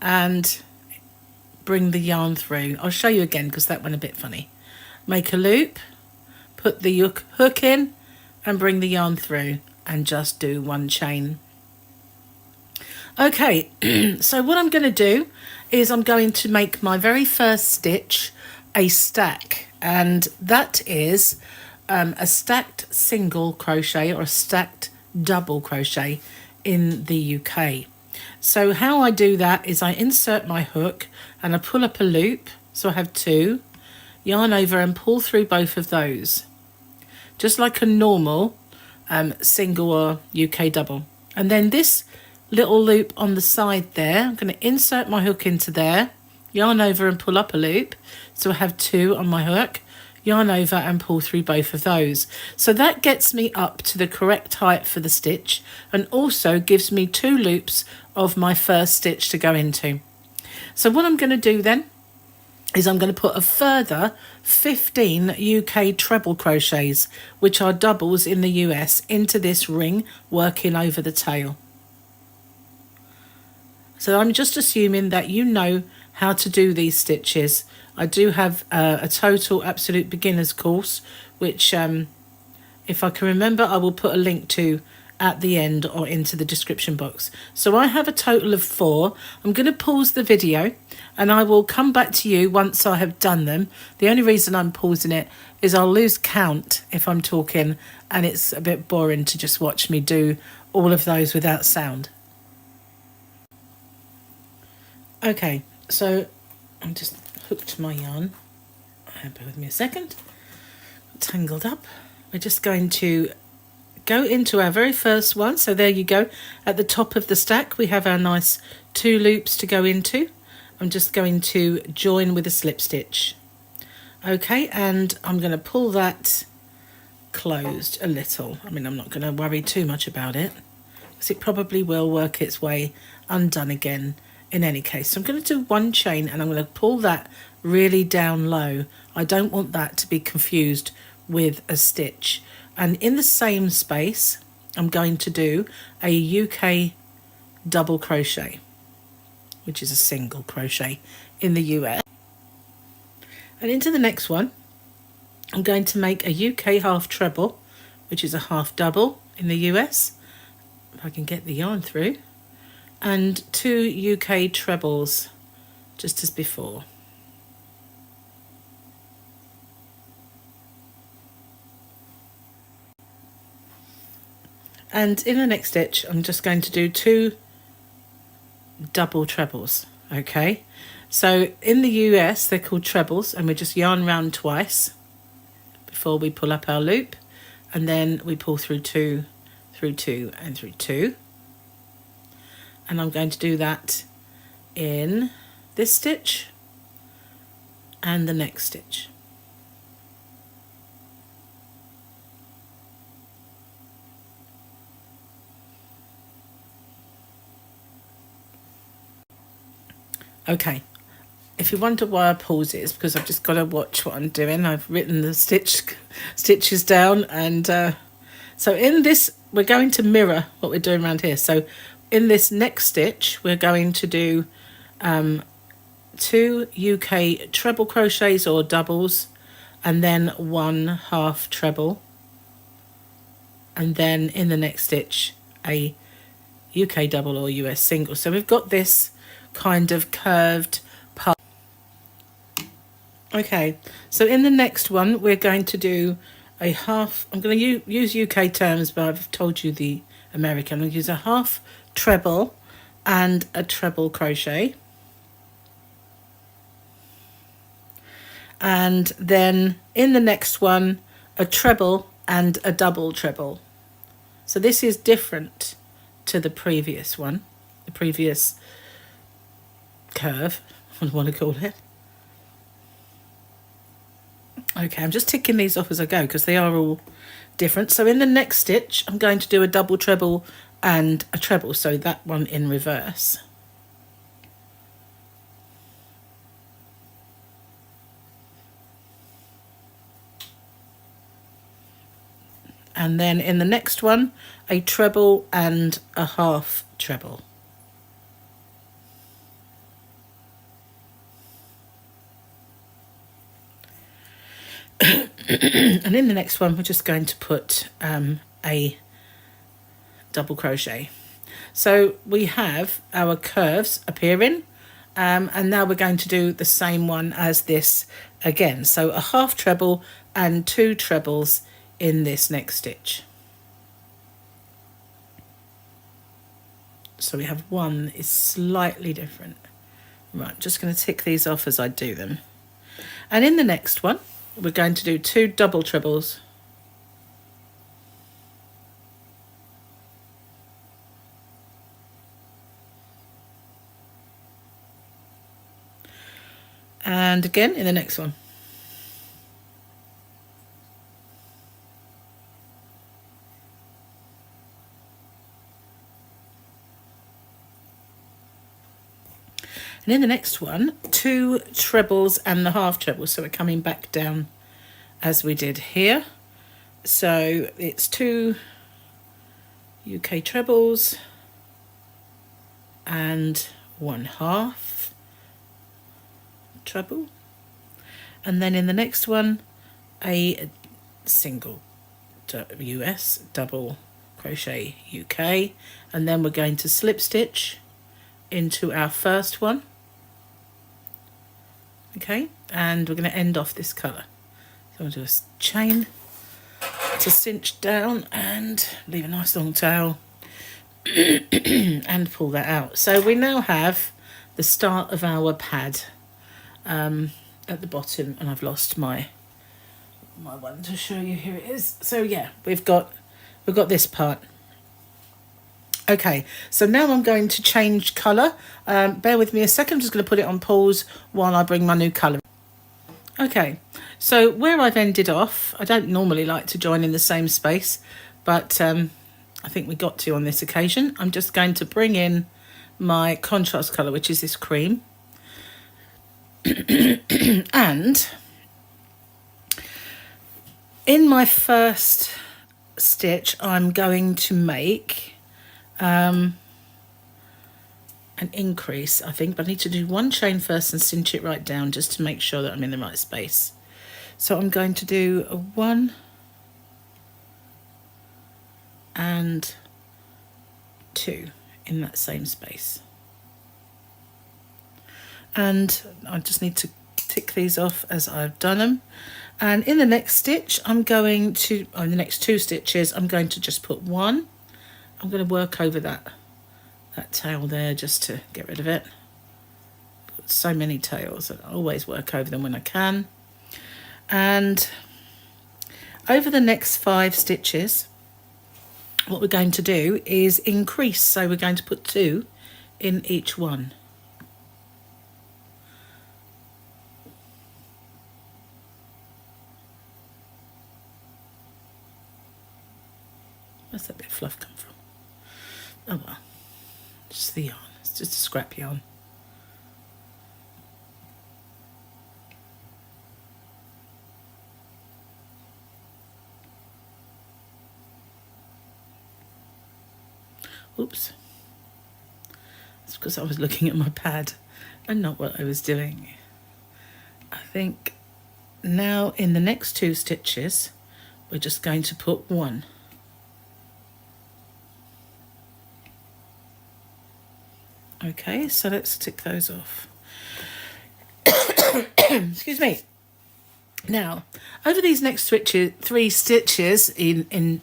and bring the yarn through. I'll show you again because that went a bit funny. Make a loop, put the hook in and bring the yarn through and just do one chain. Okay, so what I'm going to do is I'm going to make my very first stitch a stack, and that is a stacked single crochet or a stacked double crochet in the UK. So how I do that is I insert my hook and I pull up a loop, so I have 2, yarn over and pull through both of those, just like a normal single or UK double. And then this little loop on the side there, I'm going to insert my hook into there, yarn over and pull up a loop, so I have 2 on my hook, yarn over and pull through both of those. So that gets me up to the correct height for the stitch and also gives me 2 loops of my first stitch to go into. So what I'm going to do then is I'm going to put a further 15 UK treble crochets, which are doubles in the US, into this ring, working over the tail. So I'm just assuming that you know how to do these stitches. I do have a total absolute beginners course, which if I can remember, I will put a link to at the end or into the description box. So I have a total of 4. I'm going to pause the video and I will come back to you once I have done them. The only reason I'm pausing it is I'll lose count if I'm talking, and it's a bit boring to just watch me do all of those without sound. Okay, so I'm just hooked my yarn. Bear with me a second. Tangled up. We're just going to go into our very first one. So there you go. At the top of the stack we have our nice 2 loops to go into. I'm just going to join with a slip stitch. Okay, and I'm going to pull that closed a little. I mean, I'm not going to worry too much about it, because it probably will work its way undone again in any case. So I'm going to do 1 chain and I'm going to pull that really down low. I don't want that to be confused with a stitch. And in the same space I'm going to do a UK double crochet, which is a single crochet in the US. And into the next one I'm going to make a UK half treble, which is a half double in the US, if I can get the yarn through, and 2 UK trebles just as before. And in the next stitch I'm just going to do 2 double trebles. Okay, so in the US they're called trebles, and we just yarn round twice before we pull up our loop, and then we pull through 2, through 2 and through 2. And I'm going to do that in this stitch and the next stitch. Okay, if you wonder why I pause it, it's because I've just got to watch what I'm doing. I've written the stitches down, and so in this we're going to mirror what we're doing around here. So in this next stitch we're going to do 2 UK treble crochets or doubles, and then 1 half treble, and then in the next stitch a UK double or US single. So we've got this kind of curved part. Okay, so in the next one we're going to do a half, I'm going to use UK terms, but I've told you the American. I'm going to use a half treble and a treble crochet, and then in the next one a treble and a double treble. So this is different to the previous one, the previous curve, what I want to call it. Okay, I'm just ticking these off as I go because they are all different. So in the next stitch I'm going to do a double treble and a treble, so that one in reverse. And then in the next one a treble and a half treble. And in the next one we're just going to put a double crochet. So we have our curves appearing, and now we're going to do the same one as this again. So a half treble and 2 trebles in this next stitch. So we have one is slightly different. Right, just going to tick these off as I do them. And in the next one we're going to do 2 double trebles, and again in the next one. And in the next one, 2 trebles and the half treble. So we're coming back down as we did here. So it's 2 UK trebles and 1/2 treble. And then in the next one, a single US double crochet UK, and then we're going to slip stitch into our first one. Okay, and we're going to end off this colour. So I'll do a chain to cinch down and leave a nice long tail and pull that out. So we now have the start of our pad at the bottom, and I've lost my one to show you. Here it is. So yeah, we've got this part. Okay, so now I'm going to change colour. Bear with me a second. I'm just going to put it on pause while I bring my new colour. Okay, so where I've ended off, I don't normally like to join in the same space, but I think we got to on this occasion. I'm just going to bring in my contrast colour, which is this cream. And in my first stitch, I'm going to make an increase, I think, but I need to do 1 chain first and cinch it right down just to make sure that I'm in the right space. So I'm going to do a 1 and 2 in that same space. And I just need to tick these off as I've done them. And in the next stitch, I'm going to, in the next 2 stitches, I'm going to just put 1. I'm going to work over that tail there just to get rid of it. Got so many tails, I always work over them when I can. And over the next 5 stitches, what we're going to do is increase. So we're going to put 2 in each one. Where's that bit of fluff come from? Oh well, just the yarn. It's just a scrap yarn. Oops. That's because I was looking at my pad and not what I was doing. I think now in the next 2 stitches, we're just going to put 1. Okay, so let's tick those off. Excuse me. Now, over these next 3 stitches, in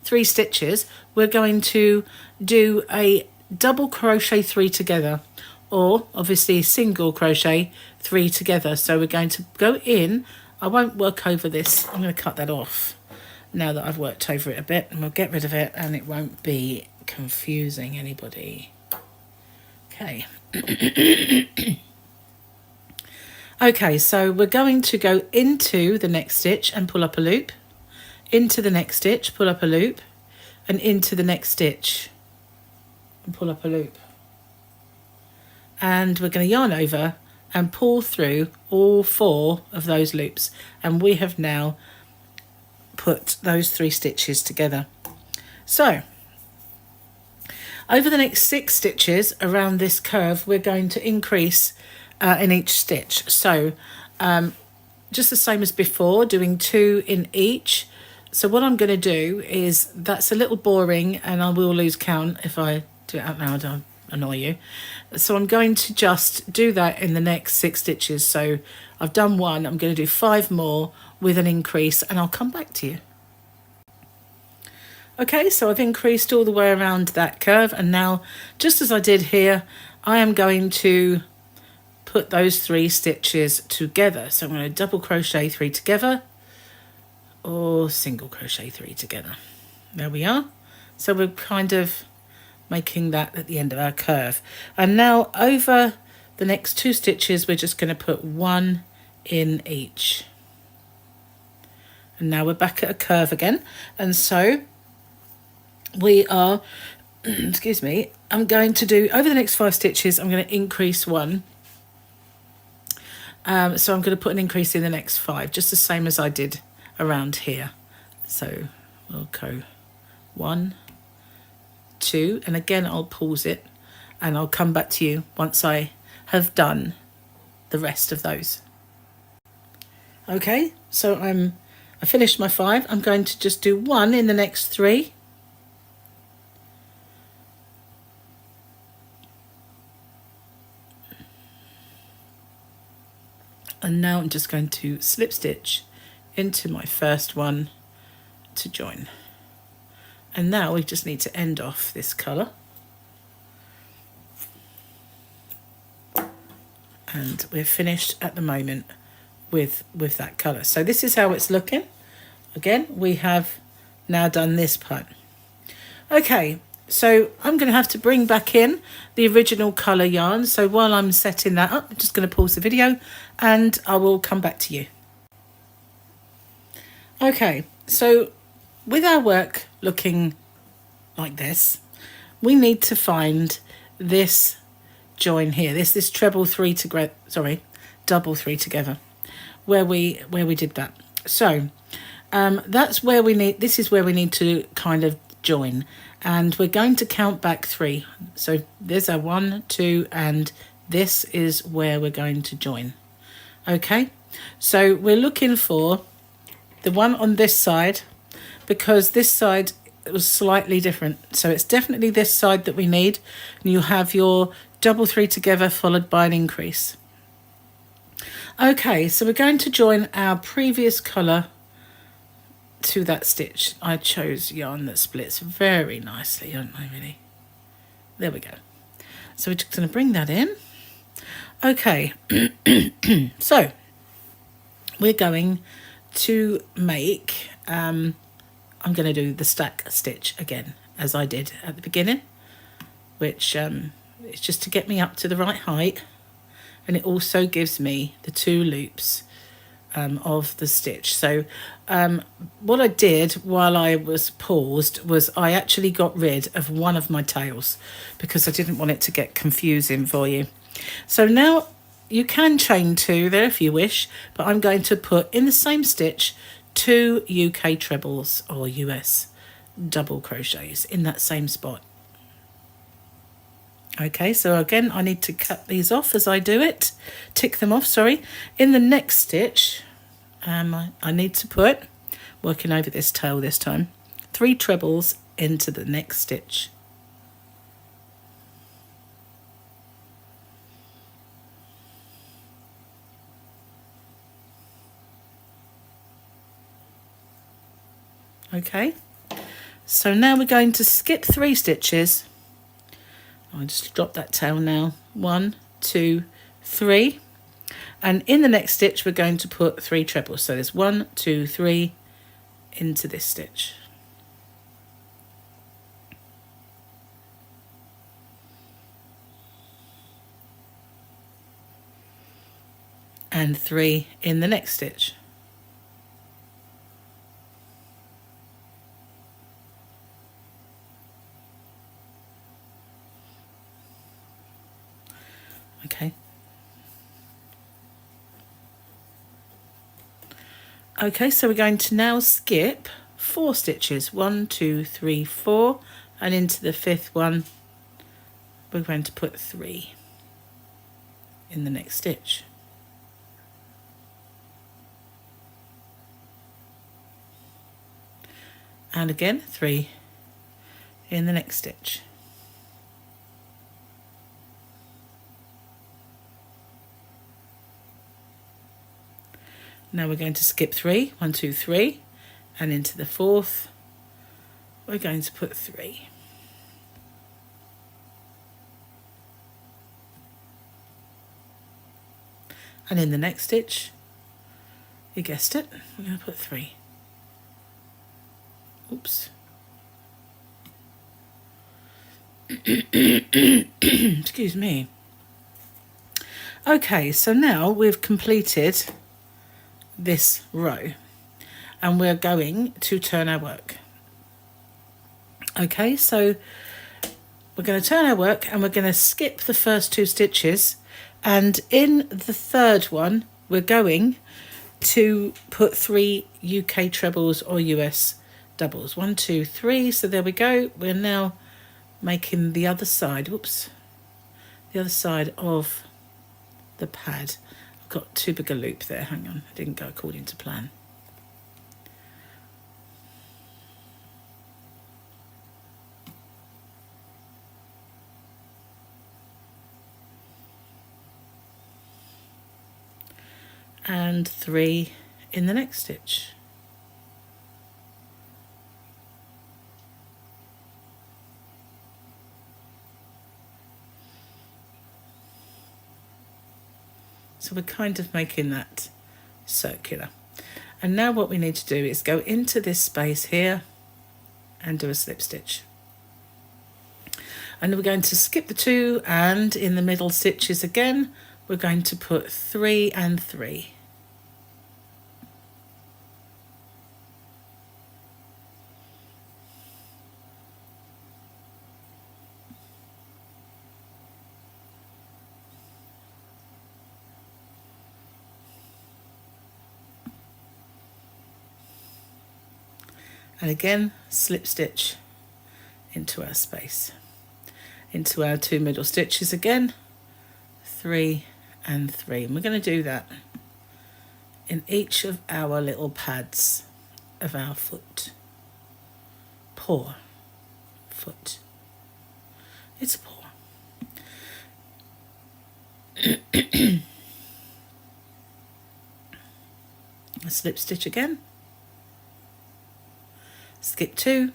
3 stitches, we're going to do a double crochet 3 together, or obviously single crochet 3 together. So we're going to go in. I won't work over this. I'm going to cut that off now that I've worked over it a bit, and we'll get rid of it and it won't be confusing anybody. Okay. Okay, so we're going to go into the next stitch and pull up a loop, into the next stitch, pull up a loop, and into the next stitch and pull up a loop. And we're going to yarn over and pull through all 4 of those loops, and we have now put those 3 stitches together. So over the next 6 stitches around this curve, we're going to increase in each stitch. So just the same as before, doing 2 in each. So what I'm going to do is, that's a little boring and I will lose count if I do it out loud, I'll annoy you. So I'm going to just do that in the next 6 stitches. So I've done 1, I'm going to do 5 more with an increase, and I'll come back to you. Okay, so I've increased all the way around that curve, and now, just as I did here, I am going to put those 3 stitches together. So I'm going to double crochet 3 together, or single crochet 3 together. There we are. So we're kind of making that at the end of our curve. And now over the next 2 stitches, we're just going to put 1 in each. And now we're back at a curve again. And so we are excuse me, I'm going to do, over the next 5 stitches, I'm going to increase 1. So I'm going to put an increase in the next 5, just the same as I did around here. So we'll go 1, 2, and again I'll pause it and I'll come back to you once I have done the rest of those. Okay, so I finished my 5. I'm going to just do 1 in the next 3. And now I'm just going to slip stitch into my first one to join. And now we just need to end off this colour. And we're finished at the moment with that colour. So this is how it's looking. Again, we have now done this part. Okay, so I'm going to have to bring back in the original colour yarn. So while I'm setting that up, I'm just going to pause the video and I will come back to you. Okay, so with our work looking like this, we need to find this join here, this treble 3 together, sorry, double 3 together, where we did that. So that's where we need, this is where we need to kind of join, and we're going to count back 3. So there's our 1, 2, and this is where we're going to join. Okay, so we're looking for the one on this side, because this side was slightly different, so it's definitely this side that we need. And you have your double 3 together followed by an increase. Okay, so we're going to join our previous colour to that stitch. I chose yarn that splits very nicely, don't I, really? There we go. So we're just going to bring that in. Okay, so we're going to make, I'm going to do the stack stitch again, as I did at the beginning, which it's just to get me up to the right height, and it also gives me the 2 loops of the stitch. So what I did while I was paused was I actually got rid of one of my tails because I didn't want it to get confusing for you. So now you can chain 2 there if you wish, but I'm going to put in the same stitch 2 UK trebles or US double crochets in that same spot. Okay, so again I need to cut these off as I do it, tick them off, sorry. In the next stitch I need to put, working over this tail this time, 3 trebles into the next stitch. Okay, so now we're going to skip 3 stitches. I'll just drop that tail now. 1, 2, 3. And in the next stitch, we're going to put 3 trebles. So there's 1, 2, 3 into this stitch. And 3 in the next stitch. Okay. Okay, so we're going to now skip 4 stitches. 1, 2, 3, 4, and into the 5th one we're going to put 3 in the next stitch. And again 3 in the next stitch. Now we're going to skip 3, 1, 2, 3, and into the 4th we're going to put 3. And in the next stitch, you guessed it, we're going to put 3. Oops. Excuse me. Okay, so now we've completed this row and we're going to turn our work. Okay, so we're going to turn our work and we're going to skip the first 2 stitches, and in the third one we're going to put 3 UK trebles or US doubles. 1, 2, 3. So there we go. We're now making the other side. Whoops. The other side of the pad. I've got too big a loop there. Hang on. I didn't go according to plan. And 3 in the next stitch. So we're kind of making that circular. And now what we need to do is go into this space here and do a slip stitch. And we're going to skip the 2, and in the middle stitches again, we're going to put 3 and 3. And again, slip stitch into our space, into our 2 middle stitches again, 3 and 3. And we're going to do that in each of our little pads of our foot. Paw, foot. It's a paw. A slip stitch again. Skip 2,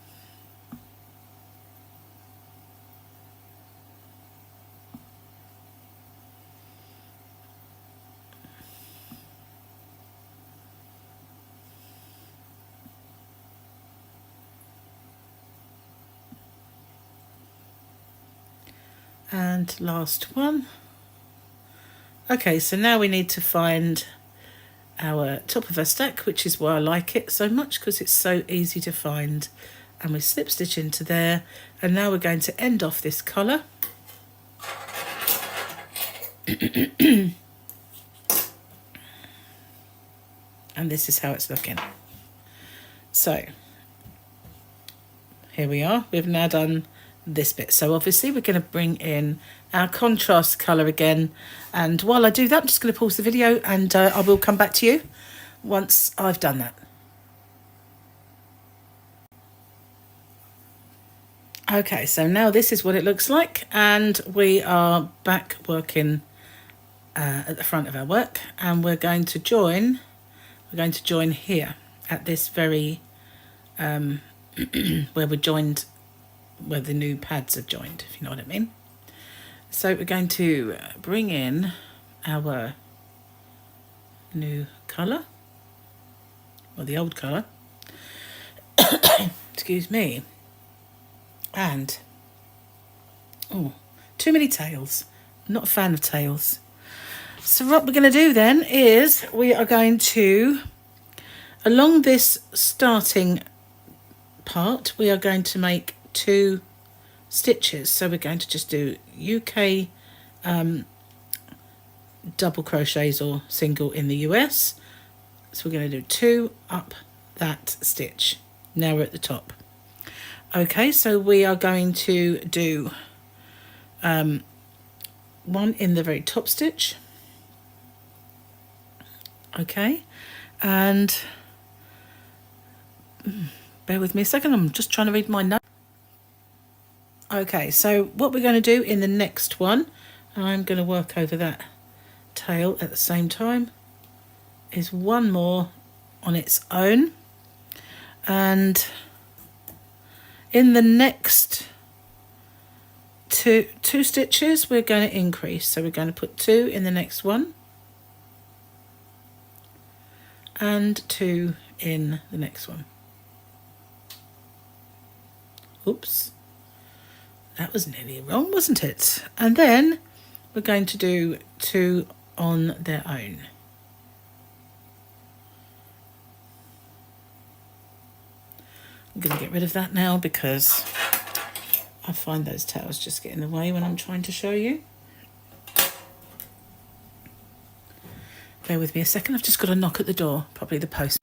and last one. Okay, so now we need to find our top of our stack, which is why I like it so much, because it's so easy to find. And we slip stitch into there, and now we're going to end off this collar. And this is how it's looking. So here we are. We've now done this bit. So obviously we're going to bring in our contrast colour again, and while I do that, I'm just going to pause the video, and I will come back to you once I've done that. Okay, so now this is what it looks like, and we are back working at the front of our work, and we're going to join here at this very where we're joined, where the new pads are joined, if you know what I mean. So we're going to bring in our new colour, or the old colour, excuse me, and, oh, too many tails. I'm not a fan of tails. So what we're going to do then is we are going to, along this starting part, we are going to make 2 stitches. So we're going to just do UK double crochets or single in the US. So we're going to do 2 up that stitch. Now we're at the top. Okay, so we are going to do 1 in the very top stitch. Okay, and bear with me a second, I'm just trying to read my notes. Okay, so what we're going to do in the next one, and I'm going to work over that tail at the same time, is 1 more on its own, and in the next two stitches we're going to increase. So we're going to put 2 in the next one and 2 in the next one. Oops, that was nearly wrong, wasn't it? And then we're going to do 2 on their own. I'm going to get rid of that now because I find those tails just get in the way when I'm trying to show you. Bear with me a second, I've just got a knock at the door, probably the post.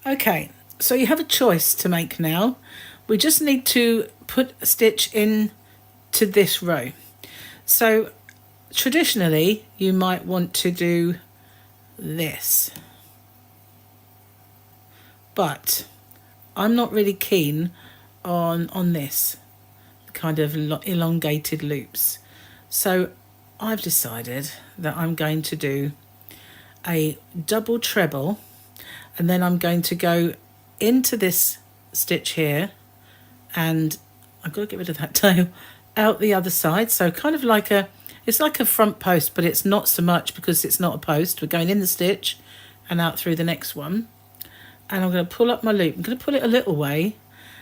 Okay, so you have a choice to make now. We just need to put a stitch in to this row. So traditionally you might want to do this, but I'm not really keen on this kind of elongated loops. So I've decided that I'm going to do a double treble, and then I'm going to go into this stitch here, and I've got to get rid of that tail, out the other side. So kind of like it's like a front post, but it's not so much because it's not a post. We're going in the stitch and out through the next one, and I'm going to pull up my loop. I'm going to pull it a little way,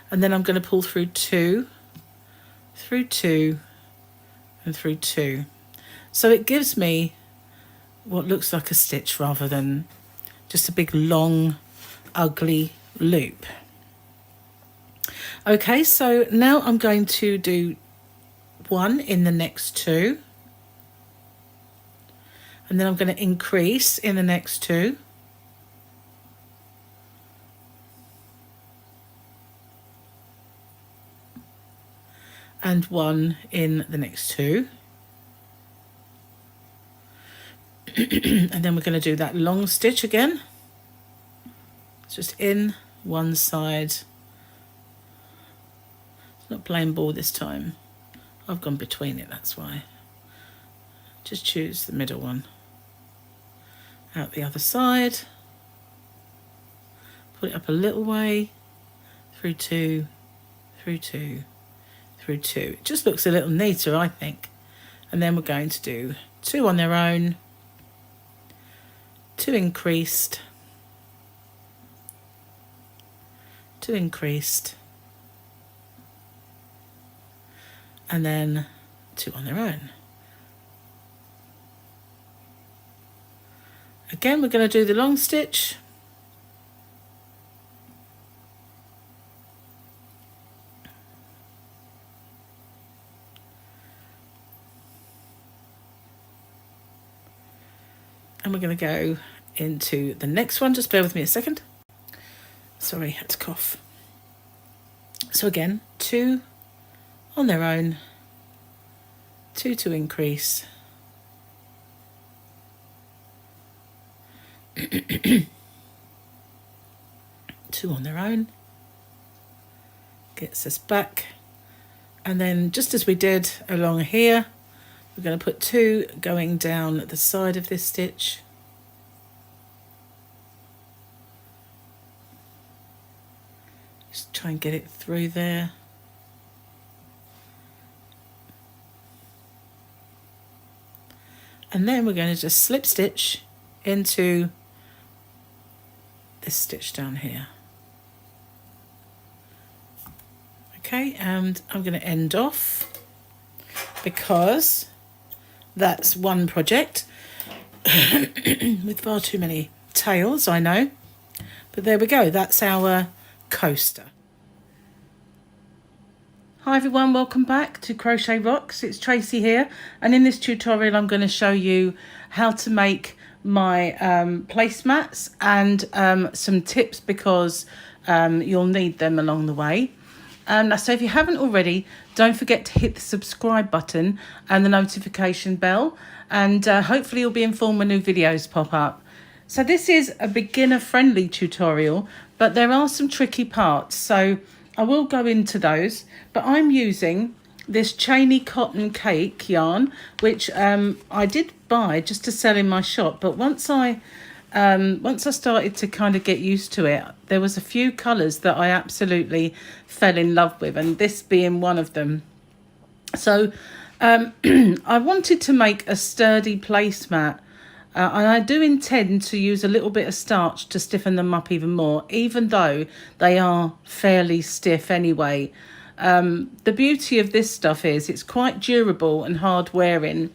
and then I'm going to pull through two, through two, and through two. So it gives me what looks like a stitch rather than just a big long ugly loop. Okay, so now I'm going to do one in the next two, and then I'm going to increase in the next two, and one in the next two. And then we're going to do that long stitch again. It's just in one side. It's not plain ball this time. I've gone between it, that's why. Just choose the middle one. Out the other side. Pull it up a little way. Through two, through two, through two. It just looks a little neater, I think. And then we're going to do two on their own, two increased, two increased, and then two on their own. Again, we're going to do the long stitch, and we're going to go into the next one. Just bear with me a second. Sorry, I had to cough. So again, two on their own, two to increase, two on their own, gets us back, and then just as we did along here, we're going to put two going down the side of this stitch, just try and get it through there. And then we're going to just slip stitch into this stitch down here. Okay, and I'm going to end off because that's one project with far too many tails, I know. But there we go, that's our coaster. Hi everyone, welcome back to Crochet Rocks. It's Tracy here, and in this tutorial I'm going to show you how to make my placemats and some tips because you'll need them along the way. So if you haven't already, don't forget to hit the subscribe button and the notification bell, and hopefully you'll be informed when new videos pop up. So this is a beginner friendly tutorial, but there are some tricky parts, so I will go into those. But I'm using this chainy cotton cake yarn, which I did buy just to sell in my shop, but once I started to kind of get used to it, there was a few colours that I absolutely fell in love with, and this being one of them. So I wanted to make a sturdy placemat, and I do intend to use a little bit of starch to stiffen them up even more, even though they are fairly stiff anyway. The beauty of this stuff is it's quite durable and hard wearing,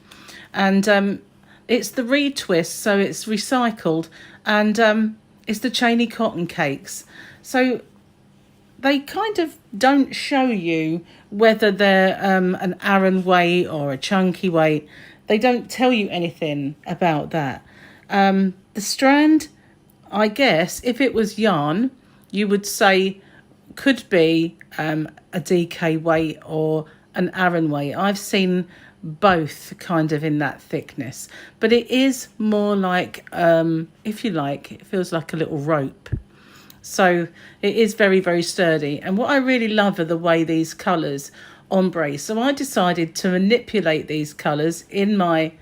and it's the retwist, so it's recycled, and it's the chainy cotton cakes. So they kind of don't show you whether they're an Aran weight or a chunky weight. They don't tell you anything about that. The strand, I guess, if it was yarn, you would say could be a DK weight or an Aran weight. I've seen both kind of in that thickness, but it is more like, if you like, it feels like a little rope. So it is very, very sturdy. And what I really love are the way these colours ombre. So I decided to manipulate these colours in my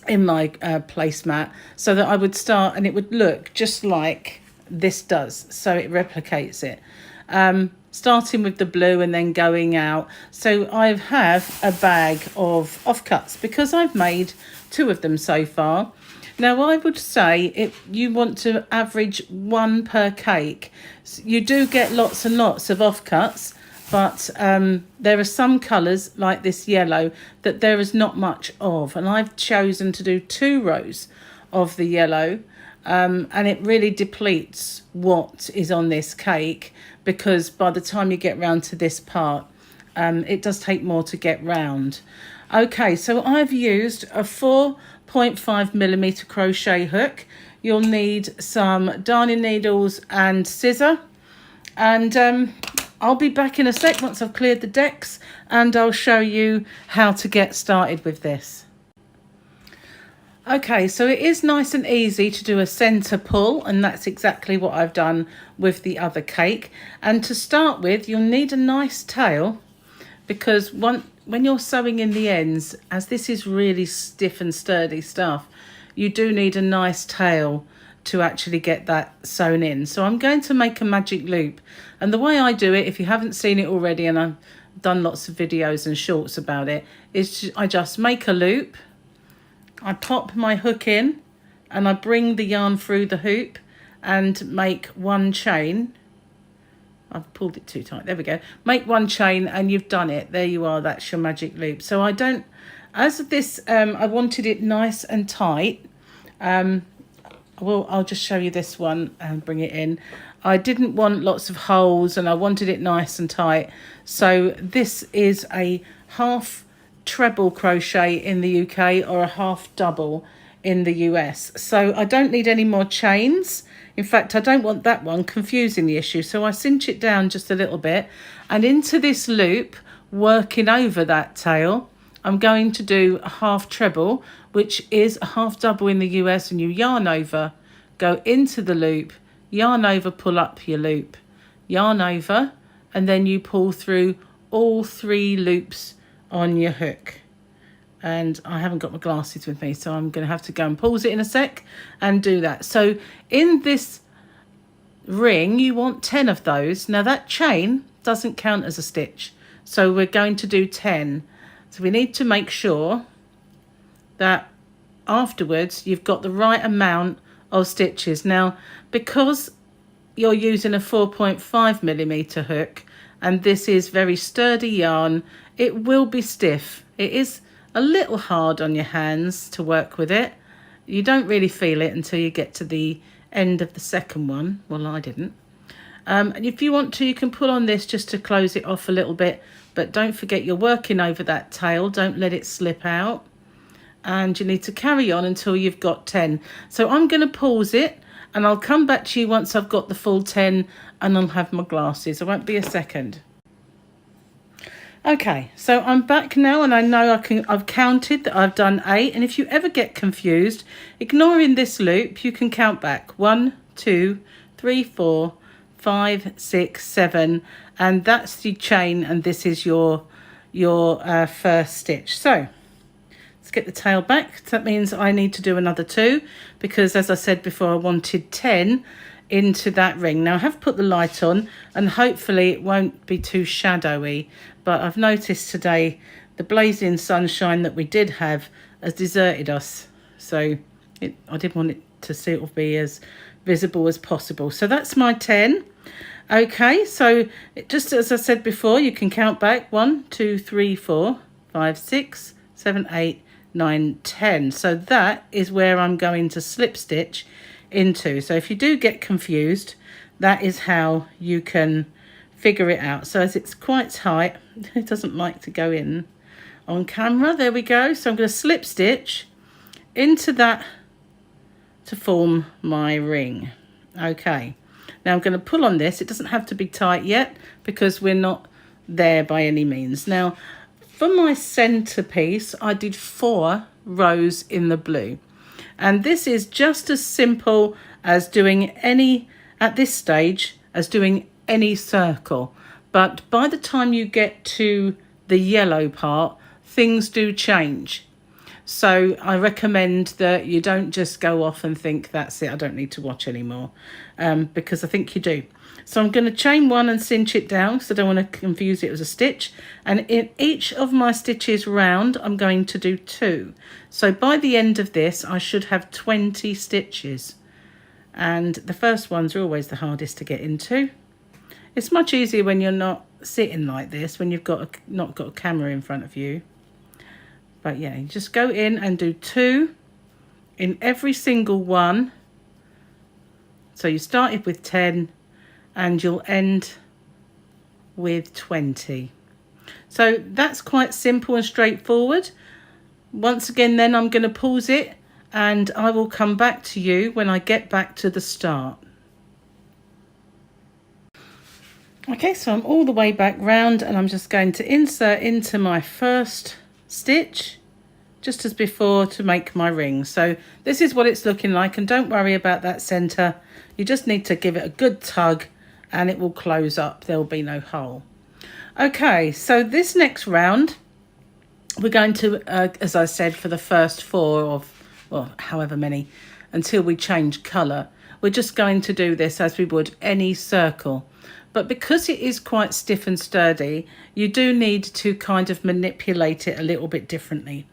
placemat so that I would start and it would look just like this does. So it replicates it. Starting with the blue and then going out. So I have a bag of offcuts because I've made 2 of them so far. Now I would say you want to average 1 per cake. You do get lots and lots of offcuts, but there are some colours like this yellow that there is not much of, and I've chosen to do 2 rows of the yellow, and it really depletes what is on this cake, because by the time you get round to this part, it does take more to get round. Okay, so I've used a 4.5mm crochet hook. You'll need some darning needles and scissor, and I'll be back in a sec once I've cleared the decks, and I'll show you how to get started with this. Okay, so it is nice and easy to do a centre pull, and that's exactly what I've done with the other cake. And to start with, you'll need a nice tail, because when you're sewing in the ends, as this is really stiff and sturdy stuff, you do need a nice tail to actually get that sewn in. So I'm going to make a magic loop, and the way I do it, if you haven't seen it already, and I've done lots of videos and shorts about it, is I just make a loop, I pop my hook in, and I bring the yarn through the hoop and make 1 chain. I've pulled it too tight. There we go. Make 1 chain and you've done it. There you are. That's your magic loop. So I don't, as of this, I wanted it nice and tight. Well, I'll just show you this one and bring it in. I didn't want lots of holes and I wanted it nice and tight. So this is a half treble crochet in the UK or a half double in the US. So I don't need any more chains. In fact, I don't want that one confusing the issue. So I cinch it down just a little bit, and into this loop, working over that tail, I'm going to do a half treble, which is a half double in the US, and you yarn over, go into the loop, yarn over, pull up your loop, yarn over, and then you pull through all 3 loops on your hook. And I haven't got my glasses with me, so I'm going to have to go and pause it in a sec and do that. So in this ring, you want 10 of those. Now that chain doesn't count as a stitch, so we're going to do 10. So we need to make sure that afterwards you've got the right amount of stitches. Now, because you're using a 4.5mm hook, and this is very sturdy yarn, it will be stiff. It is a little hard on your hands to work with it. You don't really feel it until you get to the end of the second one. Well, I didn't. And if you want to, you can pull on this just to close it off a little bit, but don't forget you're working over that tail. Don't let it slip out, and you need to carry on until you've got 10. So I'm going to pause it, and I'll come back to you once I've got the full 10, and I'll have my glasses. I won't be a second. Okay, so I'm back now, and I know I've counted that I've done 8, and if you ever get confused, ignoring this loop, you can count back 1, 2, 3, 4, 5, 6, 7, and that's the chain, and this is your first stitch. So let's get the tail back. That means I need to do another 2, because as I said before, I wanted 10 into that ring. Now I have put the light on, and hopefully it won't be too shadowy, but I've noticed today the blazing sunshine that we did have has deserted us, so I did want it to sort of be as visible as possible. So that's my 10. Okay, so just as I said before, you can count back 1, 2, 3, 4, 5, 6, 7, 8, 9, 10. So that is where I'm going to slip stitch into. So if you do get confused, that is how you can figure it out. So as it's quite tight, it doesn't like to go in on camera. There we go. So I'm going to slip stitch into that to form my ring. Okay, now I'm going to pull on this. It doesn't have to be tight yet because we're not there by any means. Now for my centerpiece, I did 4 rows in the blue, and this is just as simple as doing any, at this stage, as doing any circle. But by the time you get to the yellow part, things do change. So I recommend that you don't just go off and think, that's it, I don't need to watch anymore, because I think you do. So I'm going to chain 1 and cinch it down because I don't want to confuse it as a stitch. And in each of my stitches round, I'm going to do 2. So by the end of this, I should have 20 stitches. And the first ones are always the hardest to get into. It's much easier when you're not sitting like this, when you've got not got a camera in front of you. But yeah, you just go in and do 2 in every single one. So you started with 10 and you'll end with 20. So that's quite simple and straightforward. Once again, then I'm going to pause it and I will come back to you when I get back to the start. Okay, so I'm all the way back round and I'm just going to insert into my first stitch just as before to make my ring. So this is what it's looking like, and don't worry about that center. You just need to give it a good tug and it will close up. There'll be no hole. Okay, so this next round we're going to, as I said, for the first 4 of, well, however many, until we change color, we're just going to do this as we would any circle. But because it is quite stiff and sturdy, you do need to kind of manipulate it a little bit differently.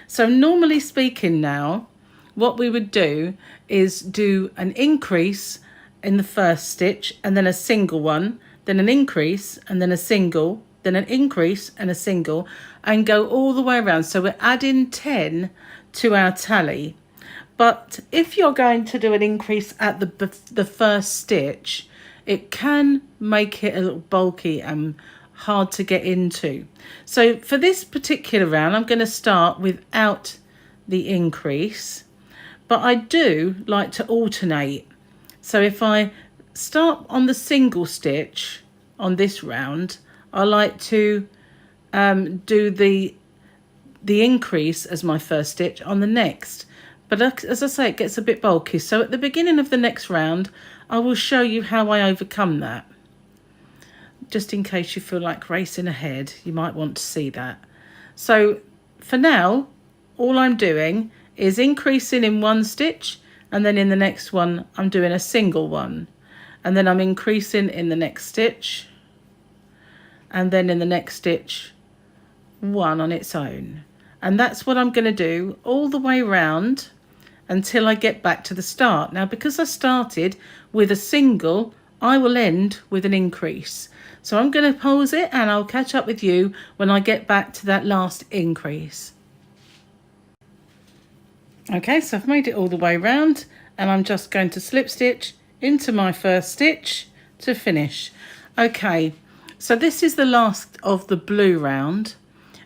So normally speaking now, what we would do is do an increase in the first stitch and then a single one, then an increase and then a single, then an increase and a single, and go all the way around. So we're adding 10 to our tally. But if you're going to do an increase at the first stitch, it can make it a little bulky and hard to get into. So for this particular round, I'm going to start without the increase, but I do like to alternate. So if I start on the single stitch on this round, I like to do the increase as my first stitch on the next. But as I say, it gets a bit bulky. So at the beginning of the next round, I will show you how I overcome that. Just in case you feel like racing ahead, you might want to see that. So for now, all I'm doing is increasing in one stitch, and then in the next one, I'm doing a single one. And then I'm increasing in the next stitch, and then in the next stitch, one on its own. And that's what I'm going to do all the way around until I get back to the start. Now, because I started with a single, I will end with an increase. So I'm going to pause it and I'll catch up with you when I get back to that last increase. Okay, so I've made it all the way around and I'm just going to slip stitch into my first stitch to finish. Okay, so this is the last of the blue round,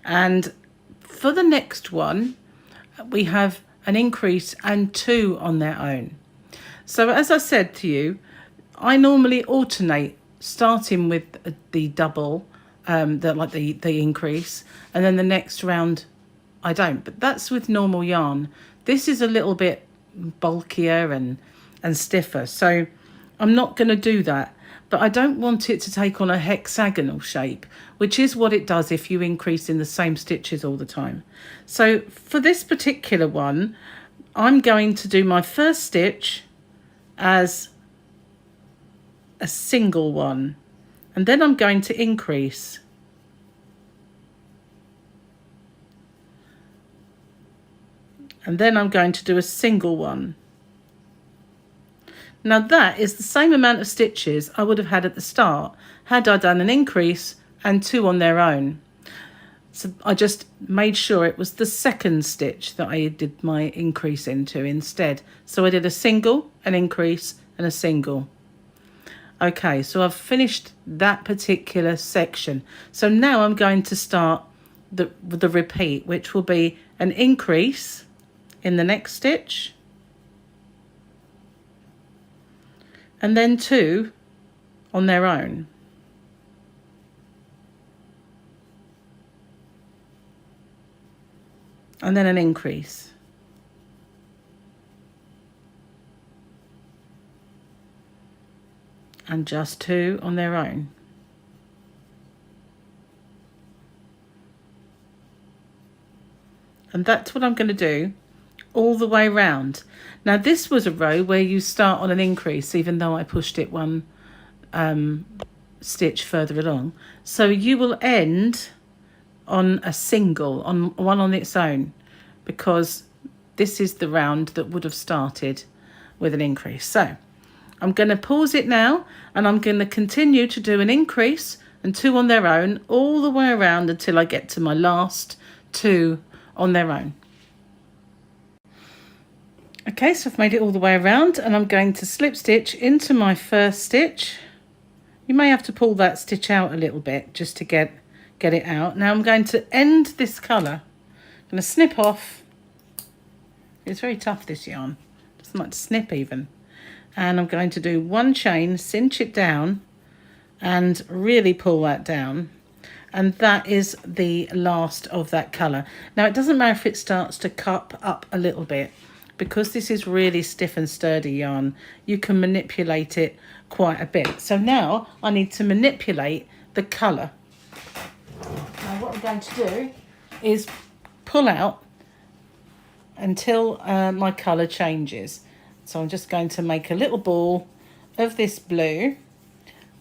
and for the next one we have an increase and 2 on their own. So as I said to you, I normally alternate starting with the double, the increase, and then the next round I don't. But that's with normal yarn. This is a little bit bulkier and stiffer, so I'm not going to do that. But I don't want it to take on a hexagonal shape, which is what it does if you increase in the same stitches all the time. So for this particular one, I'm going to do my first stitch as a single one, and then I'm going to increase. And then I'm going to do a single one. Now that is the same amount of stitches I would have had at the start had I done an increase and 2 on their own. So I just made sure it was the second stitch that I did my increase into instead. So I did a single, an increase and a single. Okay, so I've finished that particular section. So now I'm going to start the repeat, which will be an increase in the next stitch, and then 2 on their own. And then an increase. And just 2 on their own. And that's what I'm going to do all the way around. Now this was a row where you start on an increase, even though I pushed it one stitch further along. So you will end on a single, on one on its own, because this is the round that would have started with an increase. So I'm going to pause it now, and I'm going to continue to do an increase and 2 on their own all the way around until I get to my last 2 on their own. Okay, so I've made it all the way around, and I'm going to slip stitch into my first stitch. You may have to pull that stitch out a little bit just to get it out. Now I'm going to end this colour. I'm going to snip off. It's very tough, this yarn. It doesn't like to snip even. And I'm going to do 1 chain, cinch it down, and really pull that down. And that is the last of that colour. Now it doesn't matter if it starts to cup up a little bit, because this is really stiff and sturdy yarn. You can manipulate it quite a bit. So now I need to manipulate the colour. Now what I'm going to do is pull out until my colour changes. So I'm just going to make a little ball of this blue.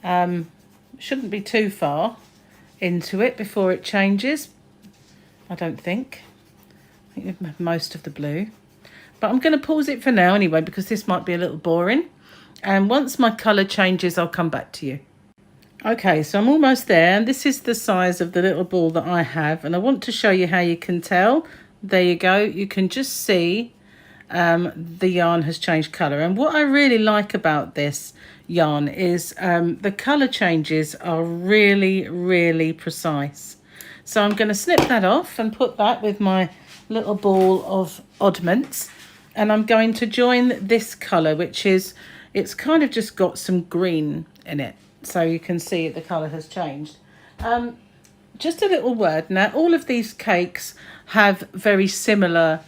Shouldn't be too far into it before it changes, I don't think. I think we've most of the blue. But I'm going to pause it for now anyway, because this might be a little boring. And once my colour changes, I'll come back to you. Okay, so I'm almost there, and this is the size of the little ball that I have, and I want to show you how you can tell. There you go. You can just see the yarn has changed colour. And what I really like about this yarn is the colour changes are really, really precise. So I'm going to snip that off and put that with my little ball of oddments, and I'm going to join this colour, which is, it's kind of just got some green in it. So you can see the colour has changed. Just a little word. Now, all of these cakes have very similar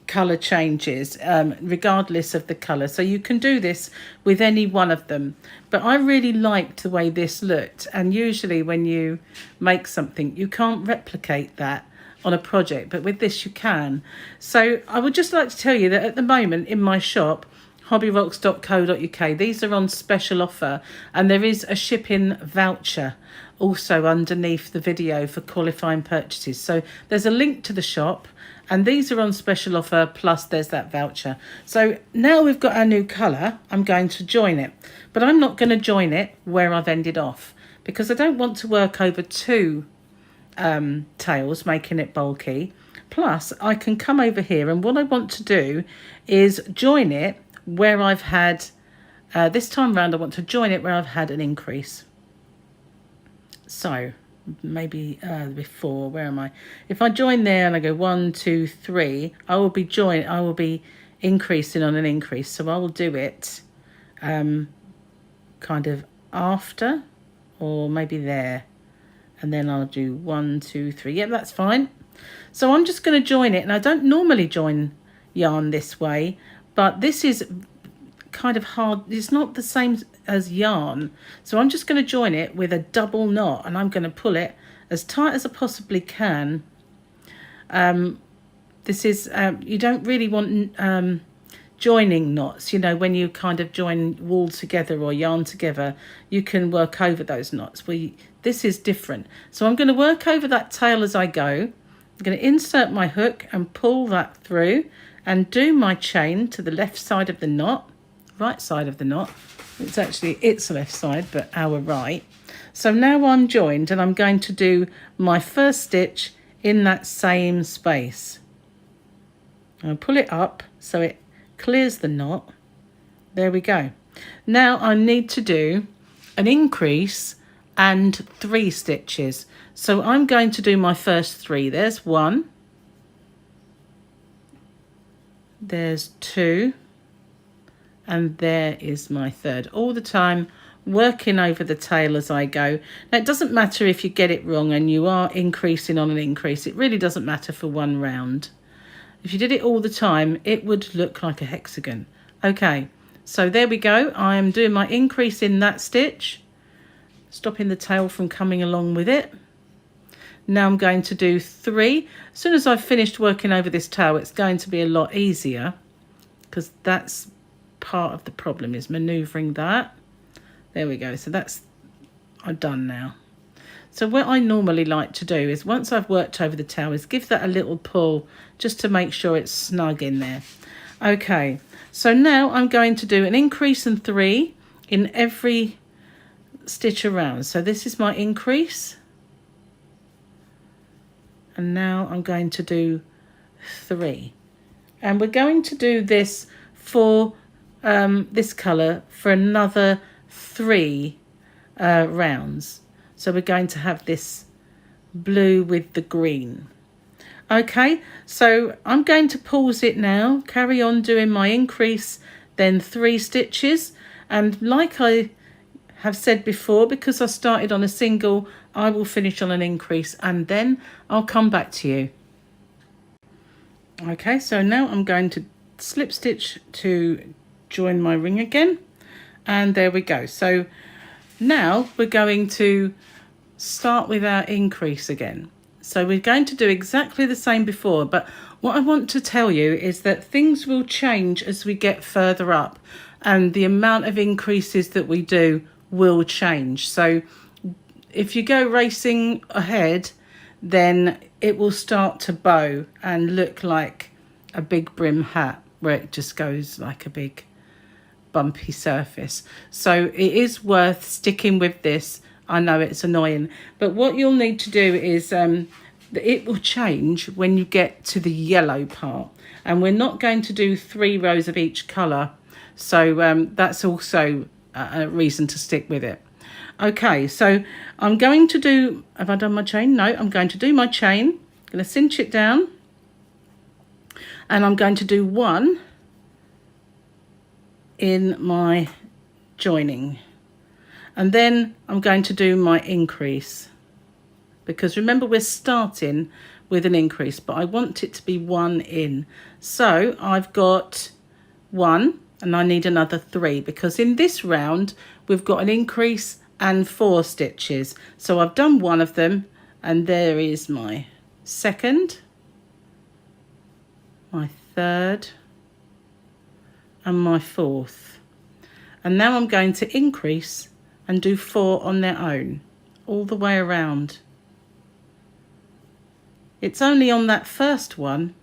colour changes, regardless of the colour. So you can do this with any one of them. But I really liked the way this looked. And usually when you make something, you can't replicate that on a project. But with this, you can. So I would just like to tell you that at the moment in my shop, hobbyrocks.co.uk, these are on special offer, and there is a shipping voucher also underneath the video for qualifying purchases. So there's a link to the shop, and these are on special offer, plus there's that voucher. So now we've got our new colour, I'm going to join it, but I'm not going to join it where I've ended off, because I don't want to work over 2 tails, making it bulky. Plus I can come over here, and what I want to do is join it where I've had, this time round I want to join it where I've had an increase. So maybe before, where am I? If I join there and I go 1, 2, 3, I will be increasing on an increase. So I will do it kind of after, or maybe there, and then I'll do 1, 2, 3. Yep, that's fine. So I'm just going to join it, and I don't normally join yarn this way, but this is kind of hard. It's not the same as yarn. So I'm just going to join it with a double knot, and I'm going to pull it as tight as I possibly can. This is, you don't really want joining knots. You know, when you kind of join wool together or yarn together, you can work over those knots. This is different. So I'm going to work over that tail as I go. I'm going to insert my hook and pull that through, and do my chain to the left side of the knot, right side of the knot. It's actually its left side, but our right. So now I'm joined, and I'm going to do my first stitch in that same space. I'll pull it up so it clears the knot. There we go. Now I need to do an increase and 3 stitches. So I'm going to do my first 3. There's 1, there's 2, and there is my 3rd. All the time working over the tail as I go. Now, it doesn't matter if you get it wrong and you are increasing on an increase. It really doesn't matter for one round. If you did it all the time, it would look like a hexagon. Okay, so there we go. I am doing my increase in that stitch, stopping the tail from coming along with it. Now I'm going to do 3. As soon as I've finished working over this tail, it's going to be a lot easier, because that's part of the problem, is maneuvering that. There we go. So that's, I'm done now. So what I normally like to do is, once I've worked over the tail, is give that a little pull just to make sure it's snug in there. Okay, so now I'm going to do an increase and 3 in every stitch around. So this is my increase. And now I'm going to do 3. And we're going to do this for this colour for another 3 rounds. So we're going to have this blue with the green. Okay, so I'm going to pause it now, carry on doing my increase, then 3 stitches. And like I have said before, because I started on a single, I will finish on an increase and then I'll come back to you. Okay, so now I'm going to slip stitch to join my ring again. And there we go. So now we're going to start with our increase again. So we're going to do exactly the same before, but what I want to tell you is that things will change as we get further up, and the amount of increases that we do will change. So if you go racing ahead, then it will start to bow and look like a big brim hat, where it just goes like a big bumpy surface. So it is worth sticking with this. I know it's annoying, but what you'll need to do is it will change when you get to the yellow part, and we're not going to do 3 rows of each colour, so that's also a reason to stick with it. Okay, so I'm going to do, have I done my chain? No, I'm going to do my chain. I'm going to cinch it down, and I'm going to do 1 in my joining. And then I'm going to do my increase, because remember we're starting with an increase, but I want it to be 1 in. So I've got 1 and I need another 3, because in this round we've got an increase and 4 stitches. So I've done 1 of them, and there is my 2nd, my 3rd and my 4th. And now I'm going to increase and do 4 on their own all the way around. It's only on that first one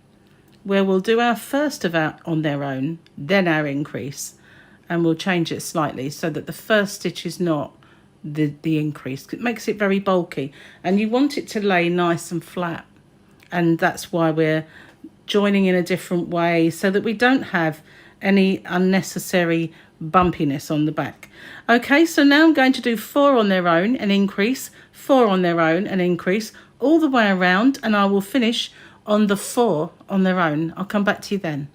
where we'll do our first of our on their own, then our increase, and we'll change it slightly so that the first stitch is not the increase. It makes it very bulky, and you want it to lay nice and flat, and that's why we're joining in a different way, so that we don't have any unnecessary bumpiness on the back. Okay, so now I'm going to do 4 on their own and increase, 4 on their own and increase all the way around, and I will finish on the 4 on their own. I'll come back to you then.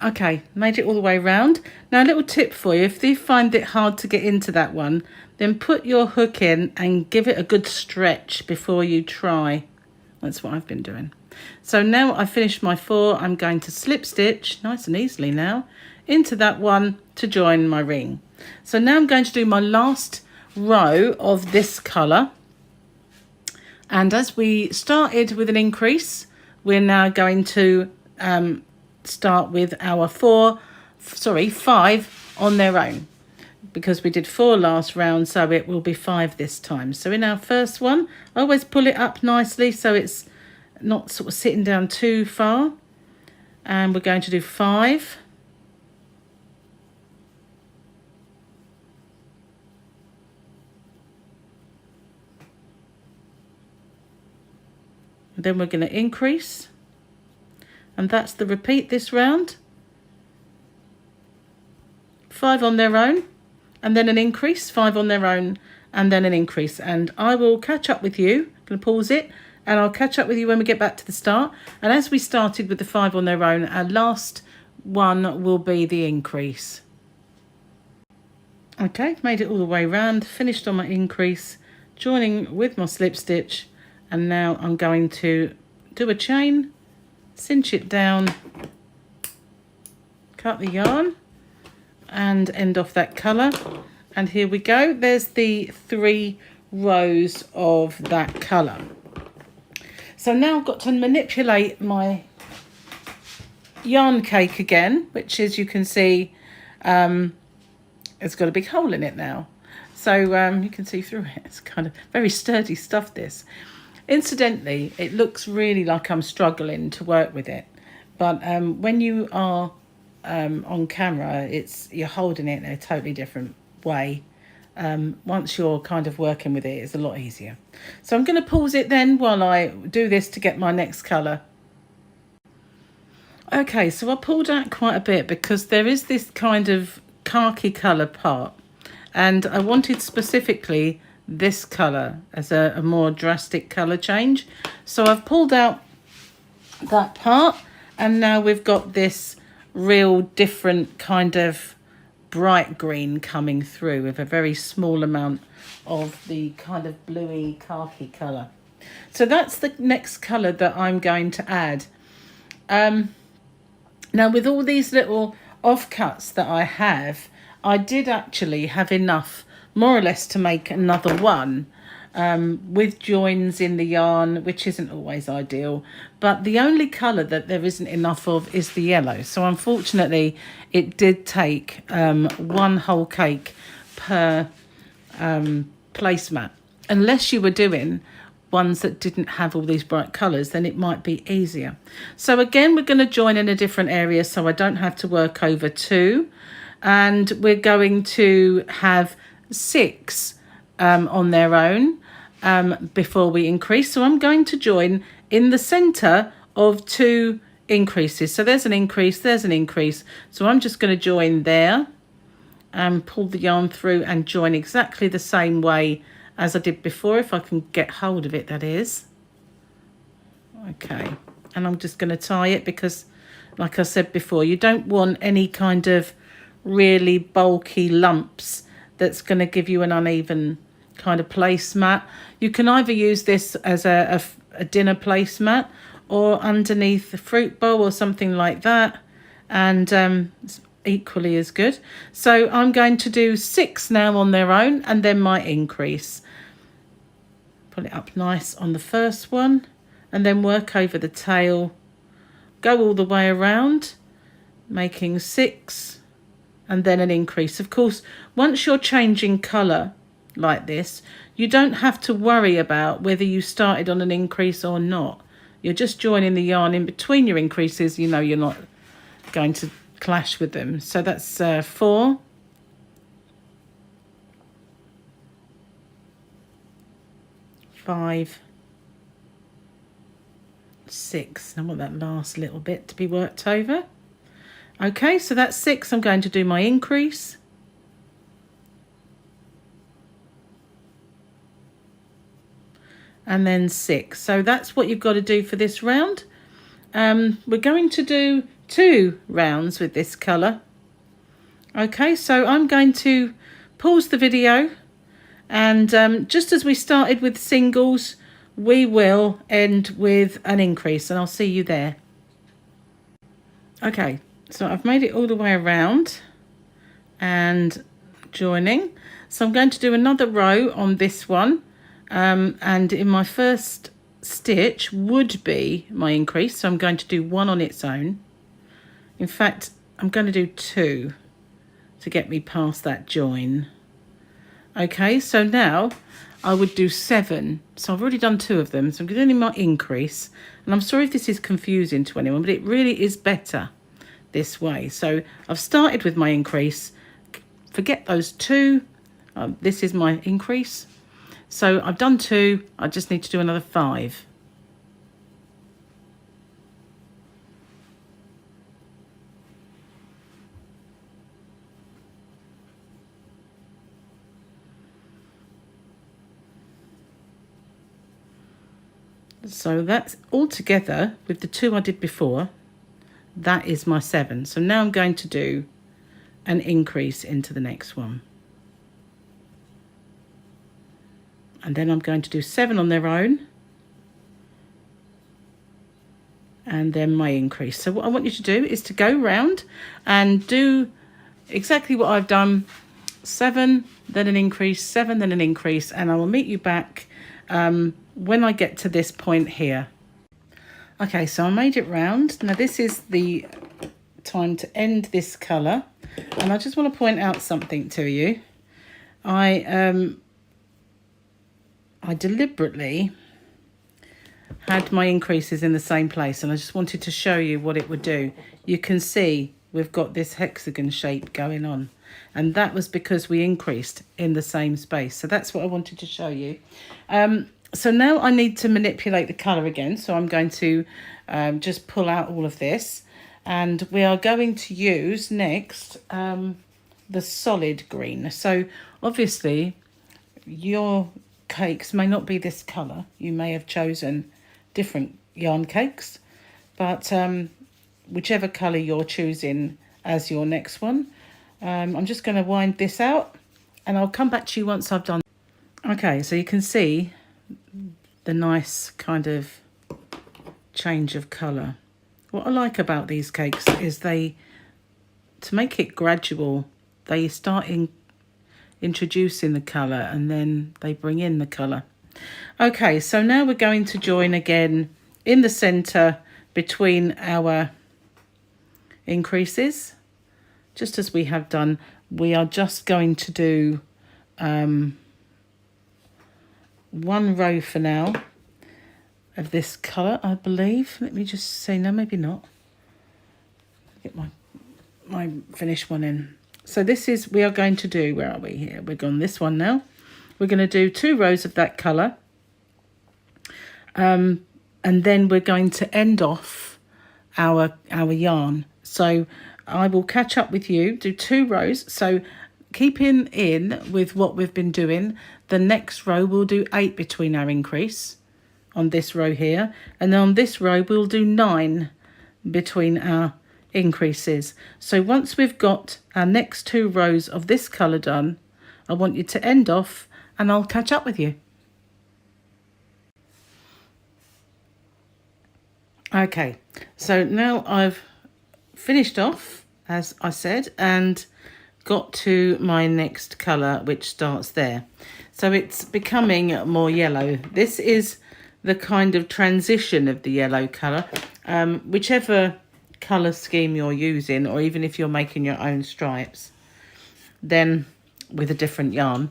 Okay, made it all the way around. Now a little tip for you, if you find it hard to get into that one, then put your hook in and give it a good stretch before you try. That's what I've been doing. So now I've finished my 4, I'm going to slip stitch nice and easily now into that one to join my ring. So now I'm going to do my last row of this colour, and as we started with an increase, we're now going to start with our 5 on their own, because we did 4 last round, so it will be 5 this time. So in our first one, I always pull it up nicely so it's not sort of sitting down too far, and we're going to do 5. And then we're going to increase, and that's the repeat this round. 5 on their own and then an increase, 5 on their own, and then an increase. And I will catch up with you. I'm going to pause it, and I'll catch up with you when we get back to the start. And as we started with the 5 on their own, our last one will be the increase. Okay, made it all the way around, finished on my increase, joining with my slip stitch, and now I'm going to do a chain, cinch it down, cut the yarn, and end off that colour. And here we go, there's the 3 rows of that colour. So now I've got to manipulate my yarn cake again, which, as you can see, it's got a big hole in it now. So you can see through it. It's kind of very sturdy stuff, this. Incidentally, it looks really like I'm struggling to work with it. But when you are on camera, you're holding it in a totally different way. Once you're kind of working with it, it's a lot easier. So I'm going to pause it then while I do this to get my next colour. Okay, so I pulled out quite a bit because there is this kind of khaki colour part, and I wanted specifically this colour as a more drastic colour change. So I've pulled out that part, and now we've got this real different kind of bright green coming through with a very small amount of the kind of bluey khaki colour. So that's the next colour that I'm going to add. Now with all these little offcuts that I have, I did actually have enough more or less to make another one with joins in the yarn, which isn't always ideal. But the only colour that there isn't enough of is the yellow. So unfortunately, it did take 1 whole cake per placemat. Unless you were doing ones that didn't have all these bright colours, then it might be easier. So again, we're going to join in a different area so I don't have to work over 2. And we're going to have 6 on their own before we increase. So I'm going to join in the centre of 2 increases. So there's an increase, there's an increase. So I'm just going to join there and pull the yarn through and join exactly the same way as I did before, if I can get hold of it, that is. Okay, and I'm just going to tie it because, like I said before, you don't want any kind of really bulky lumps that's going to give you an uneven kind of placemat. You can either use this as a dinner placemat or underneath the fruit bowl or something like that, and it's equally as good. So I'm going to do 6 now on their own, and then my increase. Pull it up nice on the first one, and then work over the tail, go all the way around, making 6, and then an increase. Of course, once you're changing colour like this, you don't have to worry about whether you started on an increase or not. You're just joining the yarn in between your increases. You know you're not going to clash with them. So that's 4. 5, 6. I want that last little bit to be worked over. Okay, so that's 6. I'm going to do my increase. And then 6. So that's what you've got to do for this round. We're going to do 2 rounds with this colour. Okay, so I'm going to pause the video. And just as we started with singles, we will end with an increase, and I'll see you there. Okay, so I've made it all the way around and joining. So I'm going to do another row on this one, and in my first stitch would be my increase. So I'm going to do 1 on its own. In fact, I'm going to do 2 to get me past that join. Okay, so now I would do 7. So I've already done 2 of them. So I'm doing my increase. And I'm sorry if this is confusing to anyone, but it really is better this way. So I've started with my increase. Forget those 2. This is my increase. So I've done 2. I just need to do another 5. So that's all together with the 2 I did before, that is my 7. So now I'm going to do an increase into the next one. And then I'm going to do 7 on their own. And then my increase. So what I want you to do is to go round and do exactly what I've done. 7, then an increase, 7, then an increase. And I will meet you back when I get to this point here. Okay, so I made it round. Now this is the time to end this colour. And I just want to point out something to you. I deliberately had my increases in the same place, and I just wanted to show you what it would do. You can see we've got this hexagon shape going on, and that was because we increased in the same space. So that's what I wanted to show you. So now I need to manipulate the colour again, so I'm going to just pull out all of this, and we are going to use next the solid green. So obviously your cakes may not be this colour. You may have chosen different yarn cakes, but whichever colour you're choosing as your next one. I'm just going to wind this out and I'll come back to you once I've done. Okay, so you can see the nice kind of change of colour. What I like about these cakes is to make it gradual, they start introducing the colour and then they bring in the colour. Okay, so now we're going to join again in the centre between our increases, just as we have done. We are just going to do 1 row for now of this colour, I believe. Let me just say, no, maybe not. Get my finished one in. So this is, we are going to do, where are we here? We're on this one now. We're going to do 2 rows of that colour. And then we're going to end off our yarn. So I will catch up with you, do 2 rows. So keeping in with what we've been doing, the next row we'll do 8 between our increase on this row here. And then on this row we'll do 9 between our increases. So once we've got our next 2 rows of this colour done, I want you to end off and I'll catch up with you. Okay, so now I've finished off, as I said, and got to my next colour, which starts there. So it's becoming more yellow. This is the kind of transition of the yellow colour. Whichever colour scheme you're using, or even if you're making your own stripes, then with a different yarn,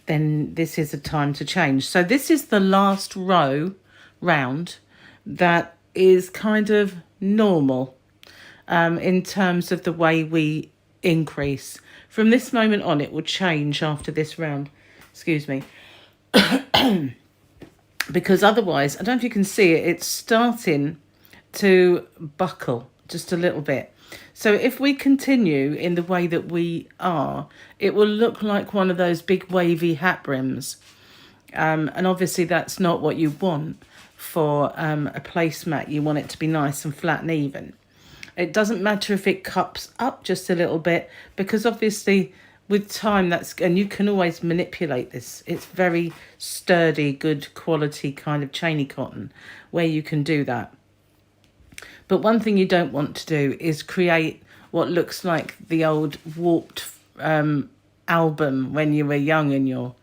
then this is a time to change. So this is the last row round that is kind of normal in terms of the way we increase. From this moment on, it will change after this round. Excuse me. Because otherwise, I don't know if you can see it, it's starting to buckle just a little bit. So if we continue in the way that we are, it will look like one of those big wavy hat brims. And obviously that's not what you want for a placemat. You want it to be nice and flat and even. It doesn't matter if it cups up just a little bit, because obviously with time and you can always manipulate this. It's very sturdy, good quality kind of chainy cotton where you can do that. But one thing you don't want to do is create what looks like the old warped album when you were young and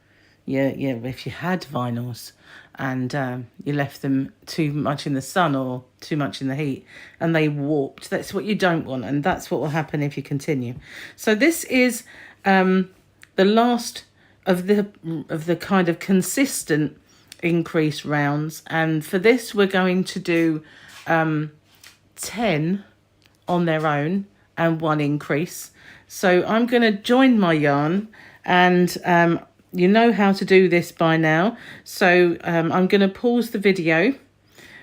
if you had vinyls and you left them too much in the sun or too much in the heat and they warped. That's what you don't want, and that's what will happen if you continue. So this is the last of the kind of consistent increase rounds, and for this we're going to do 10 on their own and 1 increase. So I'm going to join my yarn, and you know how to do this by now. So I'm going to pause the video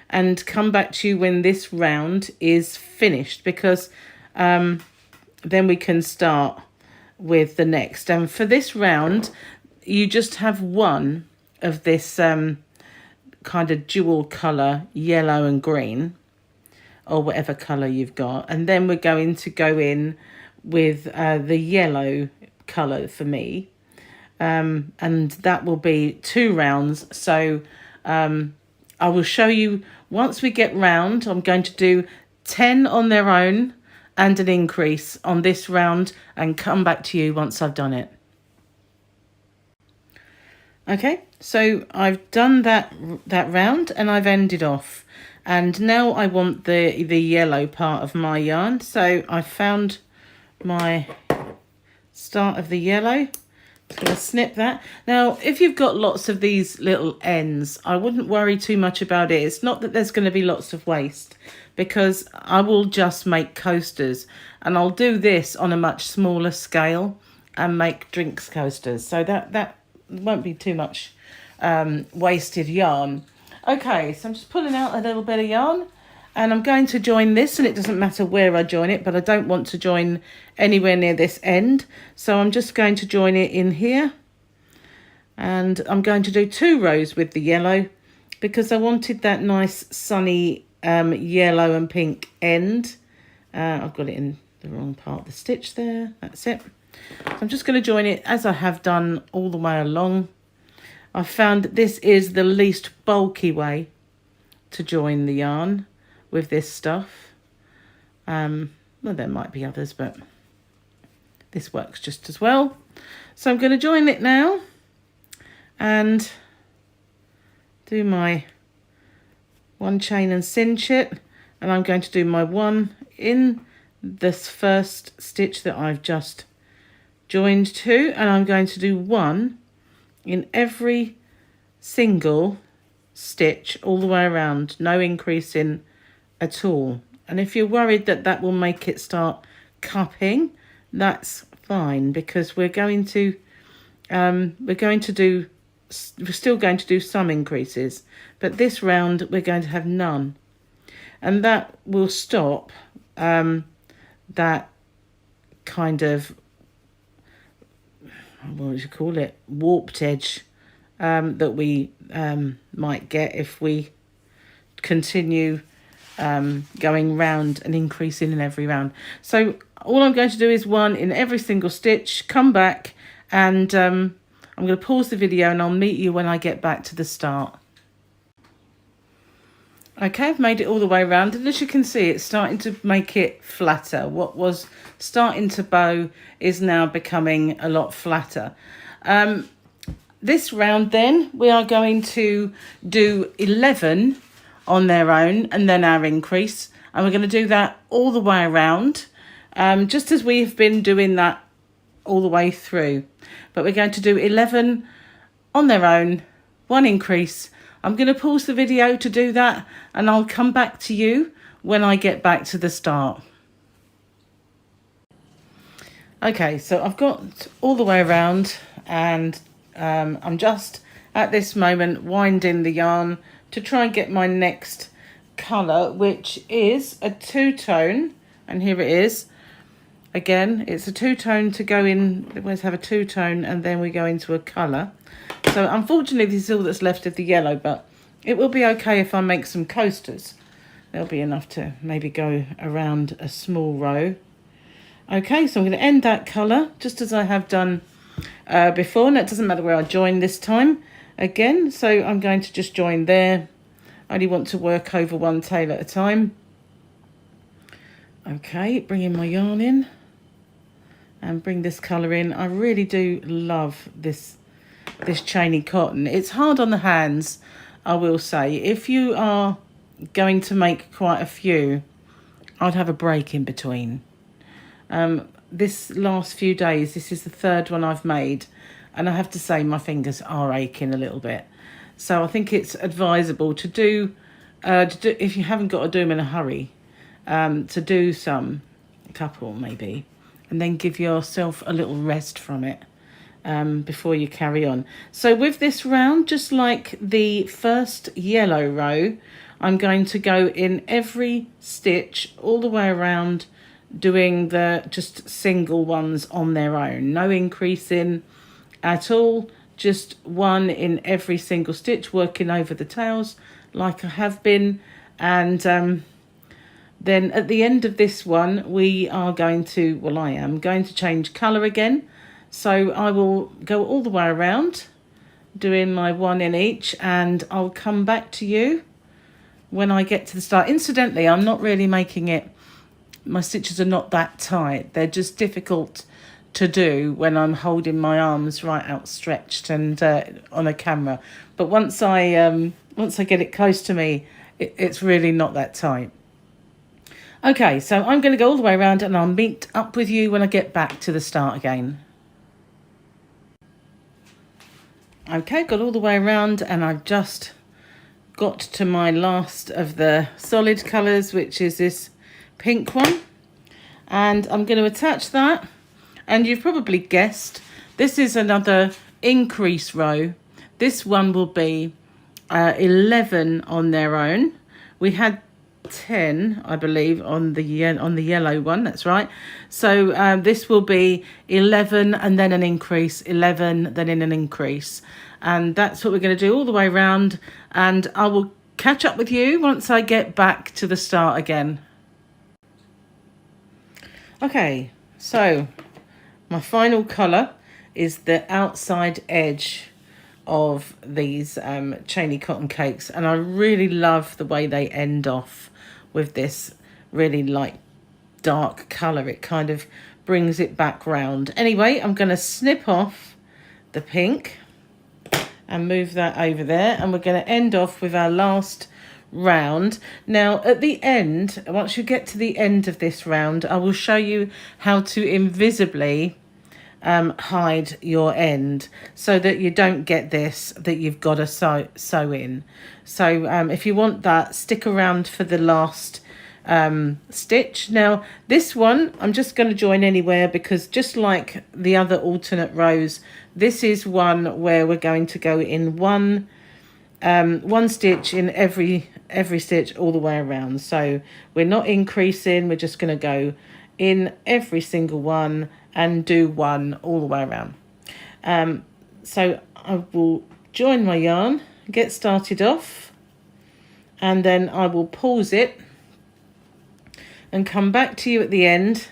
and come back to you when this round is finished, because then we can start with the next. And for this round, you just have 1 of this kind of dual colour, yellow and green, or whatever colour you've got. And then we're going to go in with the yellow colour for me. And that will be 2 rounds. So I will show you once we get round. I'm going to do 10 on their own and an increase on this round and come back to you once I've done it. Okay, so I've done that round and I've ended off, and now I want the yellow part of my yarn. So I found my start of the yellow. I'm going to snip that. Now, if you've got lots of these little ends, I wouldn't worry too much about it. It's not that there's going to be lots of waste, because I will just make coasters, and I'll do this on a much smaller scale and make drinks coasters. So that won't be too much wasted yarn. Okay, so I'm just pulling out a little bit of yarn, and I'm going to join this, and it doesn't matter where I join it, but I don't want to join anywhere near this end. So I'm just going to join it in here, and I'm going to do 2 rows with the yellow because I wanted that nice sunny yellow and pink end. I've got it in the wrong part of the stitch there. That's it. So I'm just going to join it as I have done all the way along. I found this is the least bulky way to join the yarn with this stuff. Well, there might be others, but this works just as well. So I'm going to join it now and do my 1 chain and cinch it, and I'm going to do my 1 in this first stitch that I've just joined to, and I'm going to do 1 in every single stitch all the way around, no increasing at all. And if you're worried that that will make it start cupping, that's fine, because we're still going to do some increases, but this round we're going to have none, and that will stop that kind of, what would you call it, warped edge that we might get if we continue going round and increasing in every round. So all I'm going to do is 1 in every single stitch, come back, and I'm going to pause the video and I'll meet you when I get back to the start. Okay, I've made it all the way around, and as you can see, it's starting to make it flatter. What was starting to bow is now becoming a lot flatter. This round then, we are going to do 11 on their own and then our increase, and we're going to do that all the way around, just as we've been doing that all the way through. But we're going to do 11 on their own, 1 increase. I'm going to pause the video to do that, and I'll come back to you when I get back to the start. Okay, so I've got all the way around, and I'm just at this moment winding the yarn to try and get my next colour, which is a 2-tone, and here it is. Again, it's a 2-tone to go in. Let's have a 2-tone, and then we go into a colour. So unfortunately, this is all that's left of the yellow, but it will be okay if I make some coasters. There'll be enough to maybe go around a small row. Okay, so I'm going to end that colour just as I have done before, and it doesn't matter where I join this time again. So I'm going to just join there. I only want to work over 1 tail at a time. Okay, bringing my yarn in and bring this colour in. I really do love this chainy cotton. It's hard on the hands, I will say. If you are going to make quite a few, I'd have a break in between. This last few days, this is the 3rd one I've made, and I have to say my fingers are aching a little bit. So I think it's advisable to do if you haven't got to do them in a hurry, to do a couple maybe, and then give yourself a little rest from it before you carry on. So with this round, just like the first yellow row, I'm going to go in every stitch all the way around, doing the just single ones on their own, no increasing at all, just one in every single stitch, working over the tails like I have been. And then at the end of this one, we are going to, well, I am going to change colour again. So I will go all the way around doing my one in each, and I'll come back to you when I get to the start. Incidentally, I'm not really making it, my stitches are not that tight. They're just difficult to do when I'm holding my arms right outstretched and on a camera. But once I get it close to me, it's really not that tight. Okay, so I'm going to go all the way around, and I'll meet up with you when I get back to the start again. Okay, got all the way around, and I've just got to my last of the solid colours, which is this pink one. And I'm going to attach that. And you've probably guessed, this is another increase row. This one will be 11 on their own. We had 10, I believe, on the yellow one. That's right. So this will be 11 and then an increase, 11 then in an increase, and that's what we're going to do all the way around. And I will catch up with you once I get back to the start again. Okay, so my final colour is the outside edge of these chainy cotton cakes, and I really love the way they end off with this really light dark colour. It kind of brings it back round. Anyway, I'm going to snip off the pink and move that over there, and we're going to end off with our last round. Now at the end, once you get to the end of this round, I will show you how to invisibly hide your end so that you don't get this that you've got to sew in. So if you want that, stick around for the last stitch. Now this one I'm just going to join anywhere, because just like the other alternate rows, this is one where we're going to go in one stitch in every stitch all the way around. So we're not increasing, we're just going to go in every single one and do one all the way around. So I will join my yarn, get started off, and then I will pause it and come back to you at the end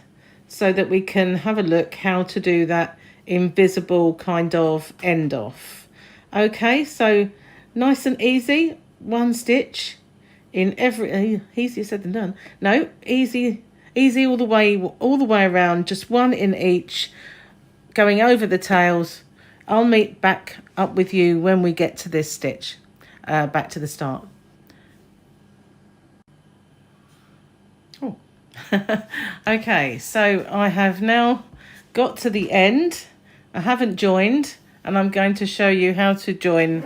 so that we can have a look how to do that invisible kind of end off. Okay, so nice and easy, one stitch in every, easier said than done. No, easy all the way around, just one in each, going over the tails. I'll meet back up with you when we get to this stitch, back to the start. Oh. Okay, so I have now got to the end. I haven't joined, and I'm going to show you how to join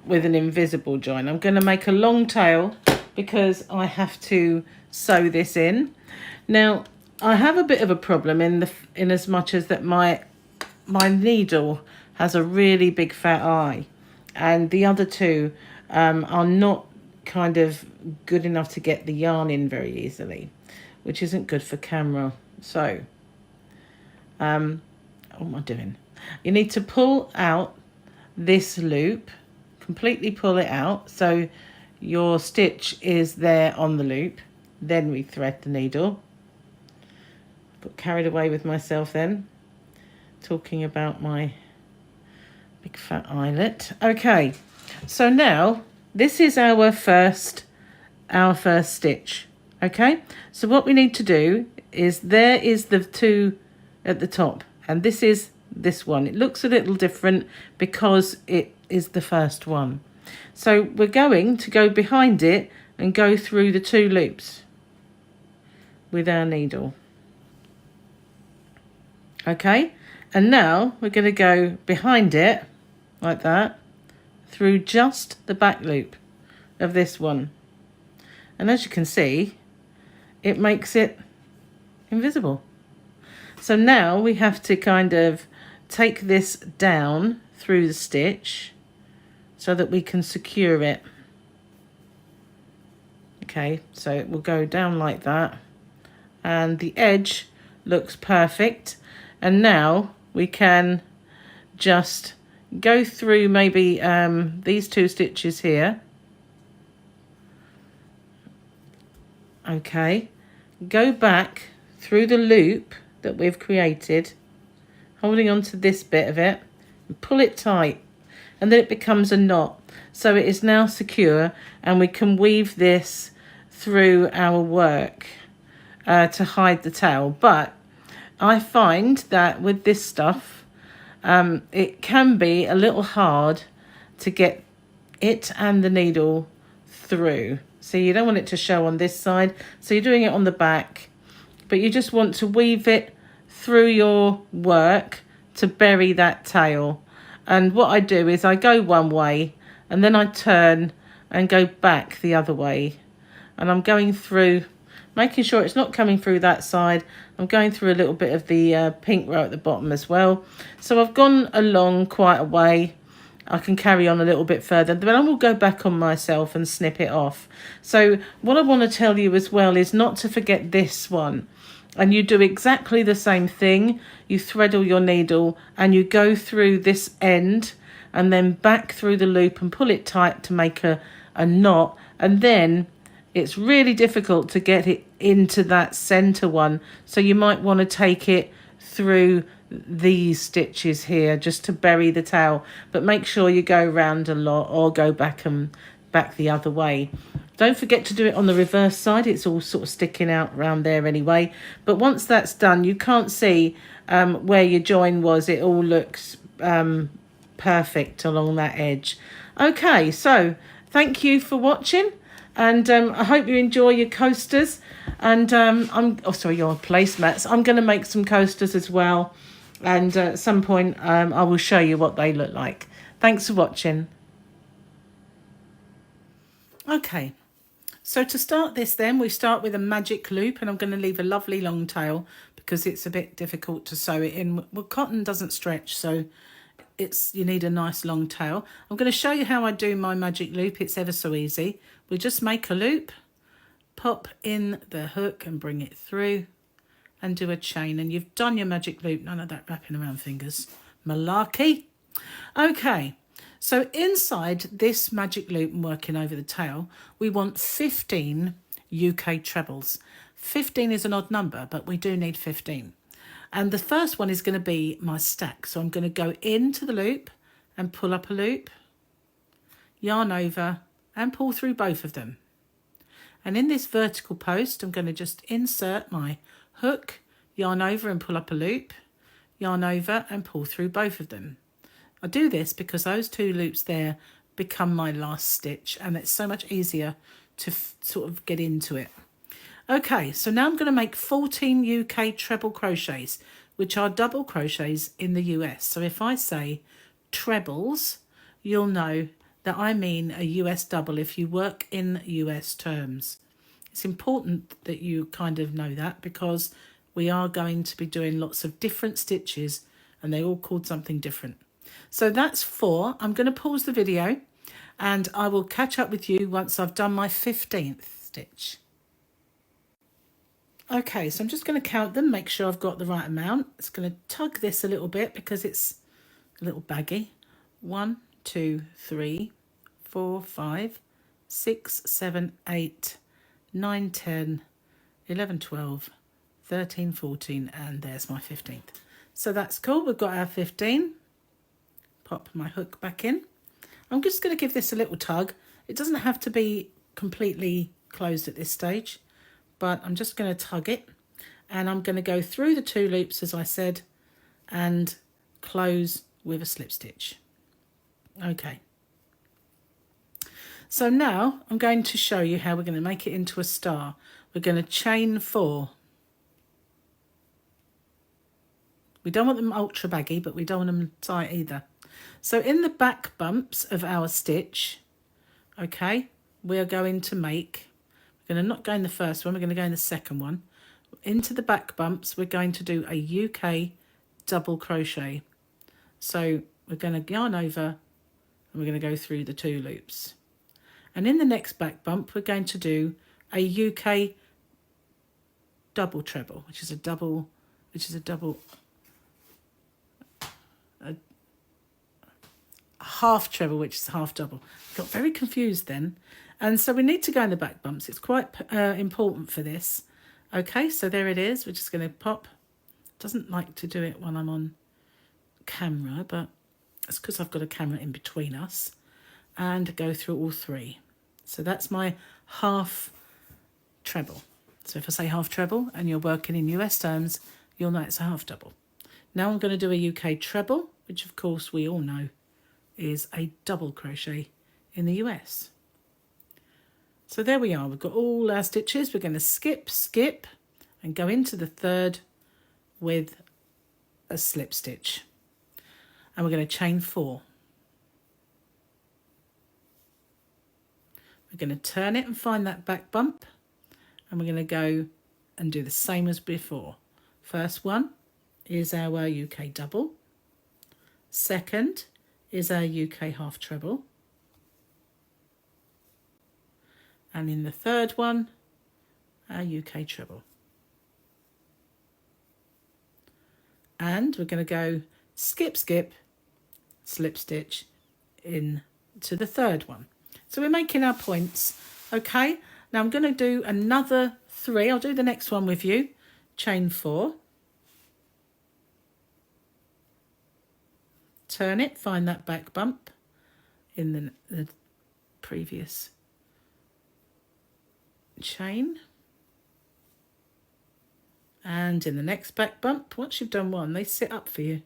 with an invisible join. I'm going to make a long tail because I have to sew this in. Now I have a bit of a problem in as much as that my needle has a really big fat eye, and the other two are not kind of good enough to get the yarn in very easily, which isn't good for camera. So what am I doing? You need to pull out this loop, completely pull it out so your stitch is there on the loop. Then we thread the needle. Got carried away with myself then, talking about my big fat eyelet. Okay, so now this is our first stitch. Okay, so what we need to do is, there is the two at the top, and this is this one. It looks a little different because it is the first one. So we're going to go behind it and go through the two loops with our needle. Okay, and now we're going to go behind it like that through just the back loop of this one, and as you can see, it makes it invisible. So now we have to kind of take this down through the stitch so that we can secure it. Okay, so it will go down like that, and the edge looks perfect. And now we can just go through maybe these 2 stitches here. Okay, go back through the loop that we've created, holding on to this bit of it, and pull it tight, and then it becomes a knot. So it is now secure, and we can weave this through our work to hide the tail. But I find that with this stuff, it can be a little hard to get it and the needle through. So you don't want it to show on this side, so you're doing it on the back, but you just want to weave it through your work to bury that tail. And what I do is I go one way and then I turn and go back the other way, and I'm going through, making sure it's not coming through that side. I'm going through a little bit of the pink row at the bottom as well. So I've gone along quite a way. I can carry on a little bit further, but I will go back on myself and snip it off. So what I want to tell you as well is not to forget this one. And you do exactly the same thing. You threadle your needle and you go through this end and then back through the loop and pull it tight to make a knot. And then it's really difficult to get it into that center one. So you might want to take it through these stitches here just to bury the tail, but make sure you go round a lot or go back and back the other way. Don't forget to do it on the reverse side. It's all sort of sticking out around there anyway, but once that's done, you can't see where your join was. It all looks perfect along that edge. Okay, so thank you for watching, and I hope you enjoy your coasters. And your placemats. I'm going to make some coasters as well, and at some point I will show you what they look like. Thanks for watching. Okay, so to start this then, we start with a magic loop, and I'm going to leave a lovely long tail because it's a bit difficult to sew it in. Well, cotton doesn't stretch, so you need a nice long tail. I'm going to show you how I do my magic loop. It's ever so easy. We just make a loop, pop in the hook and bring it through and do a chain, and you've done your magic loop. None of that wrapping around fingers malarkey. Okay, so inside this magic loop and working over the tail, we want 15 UK trebles. 15 is an odd number, but we do need 15. And the first one is going to be my stack. So I'm going to go into the loop and pull up a loop, yarn over and pull through both of them. And in this vertical post, I'm going to just insert my hook, yarn over and pull up a loop, yarn over and pull through both of them. I do this because those 2 loops there become my last stitch, and it's so much easier to sort of get into it. Okay, so now I'm going to make 14 UK treble crochets, which are double crochets in the US. So if I say trebles, you'll know that I mean a US double if you work in US terms. It's important that you kind of know that, because we are going to be doing lots of different stitches and they're all called something different. So that's 4. I'm going to pause the video and I will catch up with you once I've done my 15th stitch. Okay, so I'm just going to count them, make sure I've got the right amount. It's going to tug this a little bit because it's a little baggy. 1, 2, 3, 4, 5, 6, 7, 8, 9, 10, 11, 12, 13, 14, and there's my 15th. So that's cool. We've got our 15. Pop my hook back in. I'm just going to give this a little tug. It doesn't have to be completely closed at this stage, but I'm just going to tug it, and I'm going to go through the 2 loops as I said and close with a slip stitch. Okay, so now I'm going to show you how we're going to make it into a star. We're going to chain 4. We don't want them ultra baggy, but we don't want them tight either. So in the back bumps of our stitch, okay, we are going to make, we're going to not go in the first one, we're going to go in the second one. Into the back bumps, we're going to do a UK double crochet. So we're going to yarn over and we're going to go through the 2 loops. And in the next back bump, we're going to do a UK double treble, which is a double, half treble, which is half double. Got very confused then. And so we need to go in the back bumps. It's quite important for this. Okay, so there it is. We're just going to pop. Doesn't like to do it when I'm on camera, but it's because I've got a camera in between us. And go through all three. So that's my half treble. So if I say half treble and you're working in US terms, you'll know it's a half double. Now I'm going to do a UK treble, which of course we all know is a double crochet in the US. So there we are. We've got all our stitches. We're going to skip, and go into the third with a slip stitch. And we're going to chain 4. We're going to turn it and find that back bump. And we're going to go and do the same as before. First one is our UK double. Second is our UK half treble. And in the third one, our UK treble. And we're going to go skip, slip stitch into the third one. So we're making our points, okay? Now I'm going to do another 3. I'll do the next one with you. Chain 4. Turn it, find that back bump in the previous chain. And in the next back bump, once you've done one, they sit up for you.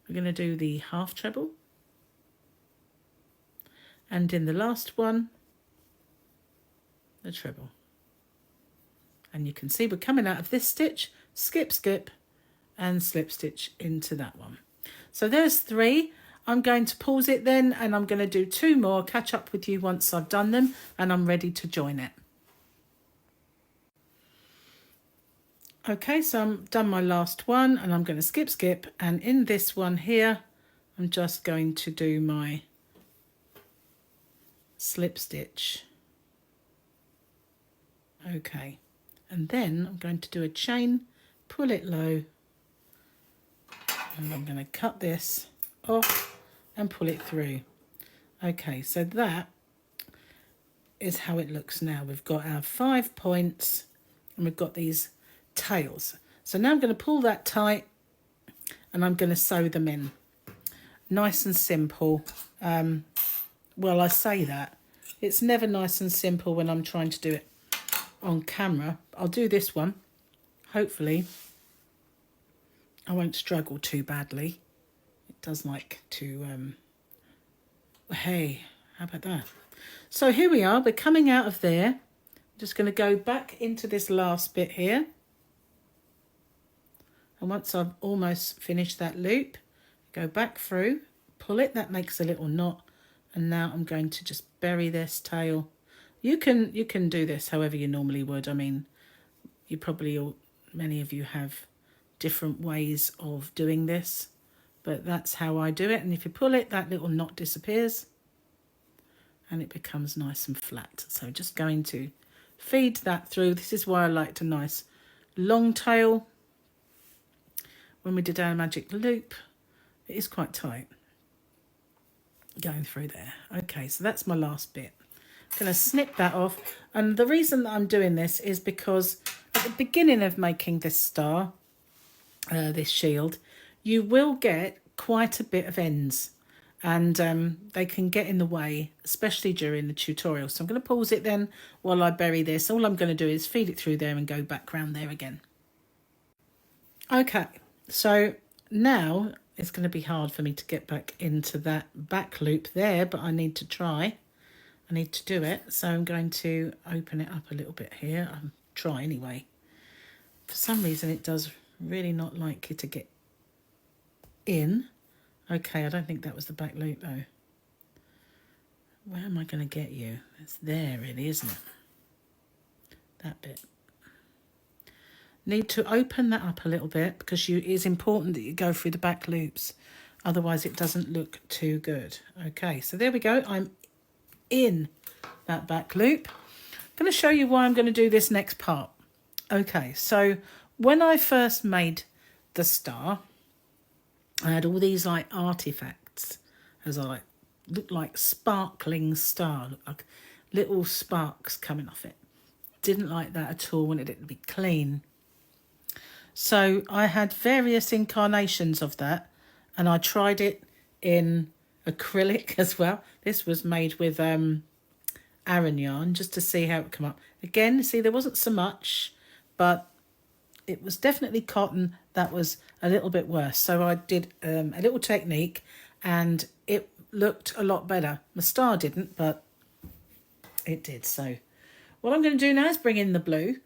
We're going to do the half treble. And in the last one, the treble. And you can see we're coming out of this stitch, skip, and slip stitch into that one. So there's 3. I'm going to pause it then, and I'm going to do 2 more, catch up with you once I've done them, and I'm ready to join it. Okay, so I'm done my last one, and I'm going to skip, and in this one here, I'm just going to do my slip stitch. Okay, and then I'm going to do a chain, pull it low, and I'm going to cut this off and pull it through. Okay, so that is how it looks now. We've got our 5 points and we've got these tails. So now I'm going to pull that tight and I'm going to sew them in. Nice and simple. Well, I say that. It's never nice and simple when I'm trying to do it on camera. I'll do this one. Hopefully I won't struggle too badly. It does like to, hey, how about that? So here we are, we're coming out of there. I'm just going to go back into this last bit here. And once I've almost finished that loop, go back through, pull it, that makes a little knot. And now I'm going to just bury this tail. You can do this however you normally would. I mean, you probably all, many of you have different ways of doing this, but that's how I do it. And if you pull it, that little knot disappears and it becomes nice and flat. So just going to feed that through. This is why I liked a nice long tail. When we did our magic loop, it is quite tight going through there. Okay, so that's my last bit. I'm going to snip that off, and the reason that I'm doing this is because at the beginning of making this star, this shield, you will get quite a bit of ends, and they can get in the way, especially during the tutorial. So I'm going to pause it then while I bury this. All I'm going to do is feed it through there and go back round there again. Okay, so now it's going to be hard for me to get back into that back loop there, but I need to try. I need to do it. So I'm going to open it up a little bit here. I'll try anyway. For some reason, it does really not like you to get in. Okay, I don't think that was the back loop though. Where am I going to get you? It's there really, isn't it? That bit. Need to open that up a little bit because it is important that you go through the back loops. Otherwise it doesn't look too good. Okay, so there we go. I'm in that back loop. I'm going to show you why I'm going to do this next part. Okay, so when I first made the star, I had all these like artifacts as I looked like sparkling star, looked like little sparks coming off it. Didn't like that at all, wanted it to be clean. So I had various incarnations of that, and I tried it in acrylic as well. This was made with Aran yarn, just to see how it would come up. Again, see, there wasn't so much, but it was definitely cotton that was a little bit worse. So I did a little technique, and it looked a lot better. My star didn't, but it did. So what I'm going to do now is bring in the blue.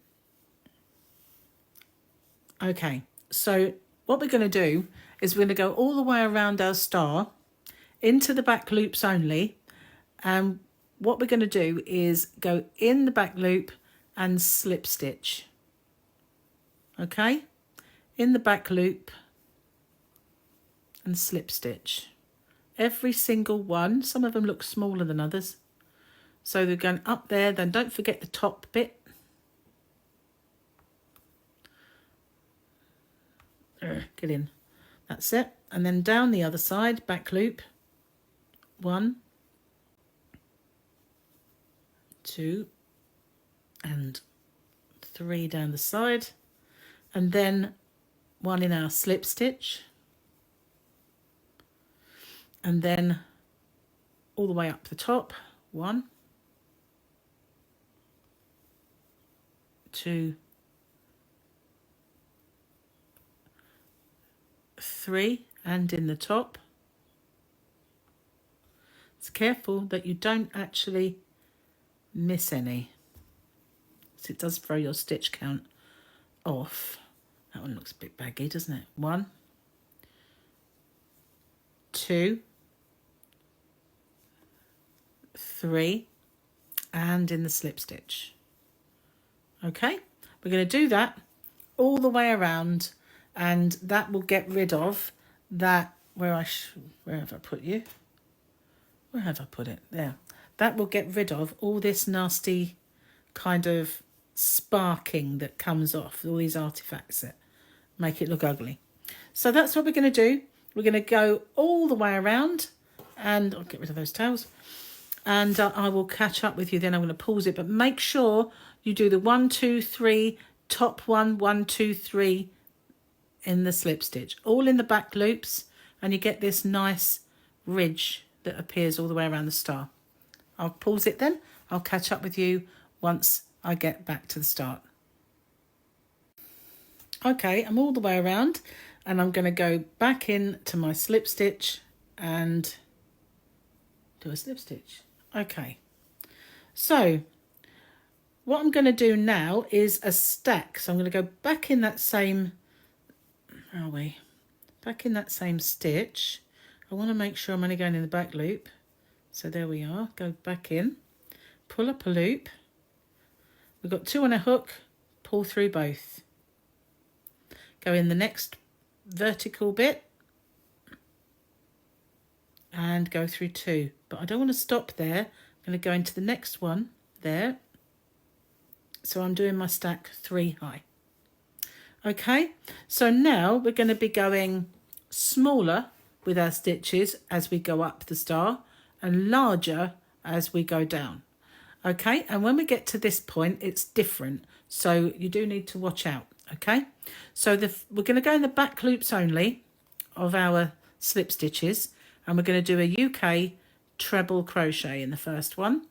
Okay, so what we're going to do is we're going to go all the way around our star into the back loops only, and what we're going to do is go in the back loop and slip stitch. Okay, in the back loop and slip stitch. Every single one. Some of them look smaller than others. So they're going up there, then don't forget the top bit. Get in. That's it. And then down the other side, back loop. 1, 2, and 3 down the side. And then 1 in our slip stitch. And then all the way up the top. 1, 2, 3, and in the top. It's careful that you don't actually miss any, so it does throw your stitch count off. That one looks a bit baggy, doesn't it? 1, 2, 3, and in the slip stitch. Okay, we're going to do that all the way around, and that will get rid of that. Where have I put you? Where have I put it? There. That will get rid of all this nasty kind of sparking that comes off, all these artifacts that make it look ugly. So that's what we're going to do. We're going to go all the way around, and I'll get rid of those tails, and I will catch up with you then. I'm going to pause it, but make sure you do the 1, 2, 3, top 1, 1, 2, 3 in the slip stitch, all in the back loops, and you get this nice ridge that appears all the way around the star. I'll pause it then. I'll catch up with you once I get back to the start. Okay, I'm all the way around, and I'm going to go back in to my slip stitch and do a slip stitch. Okay, so what I'm going to do now is a stack. So I'm going to go back in that same, where are we? Back in that same stitch. I want to make sure I'm only going in the back loop. So there we are. Go back in, pull up a loop. We've got 2 on a hook, pull through both. Go in the next vertical bit and go through 2. But I don't want to stop there. I'm going to go into the next one there. So I'm doing my stack 3 high. Okay, so now we're going to be going smaller with our stitches as we go up the star and larger as we go down. Okay, and when we get to this point, it's different. So you do need to watch out. Okay, so we're going to go in the back loops only of our slip stitches, and we're going to do a UK treble crochet in the first one.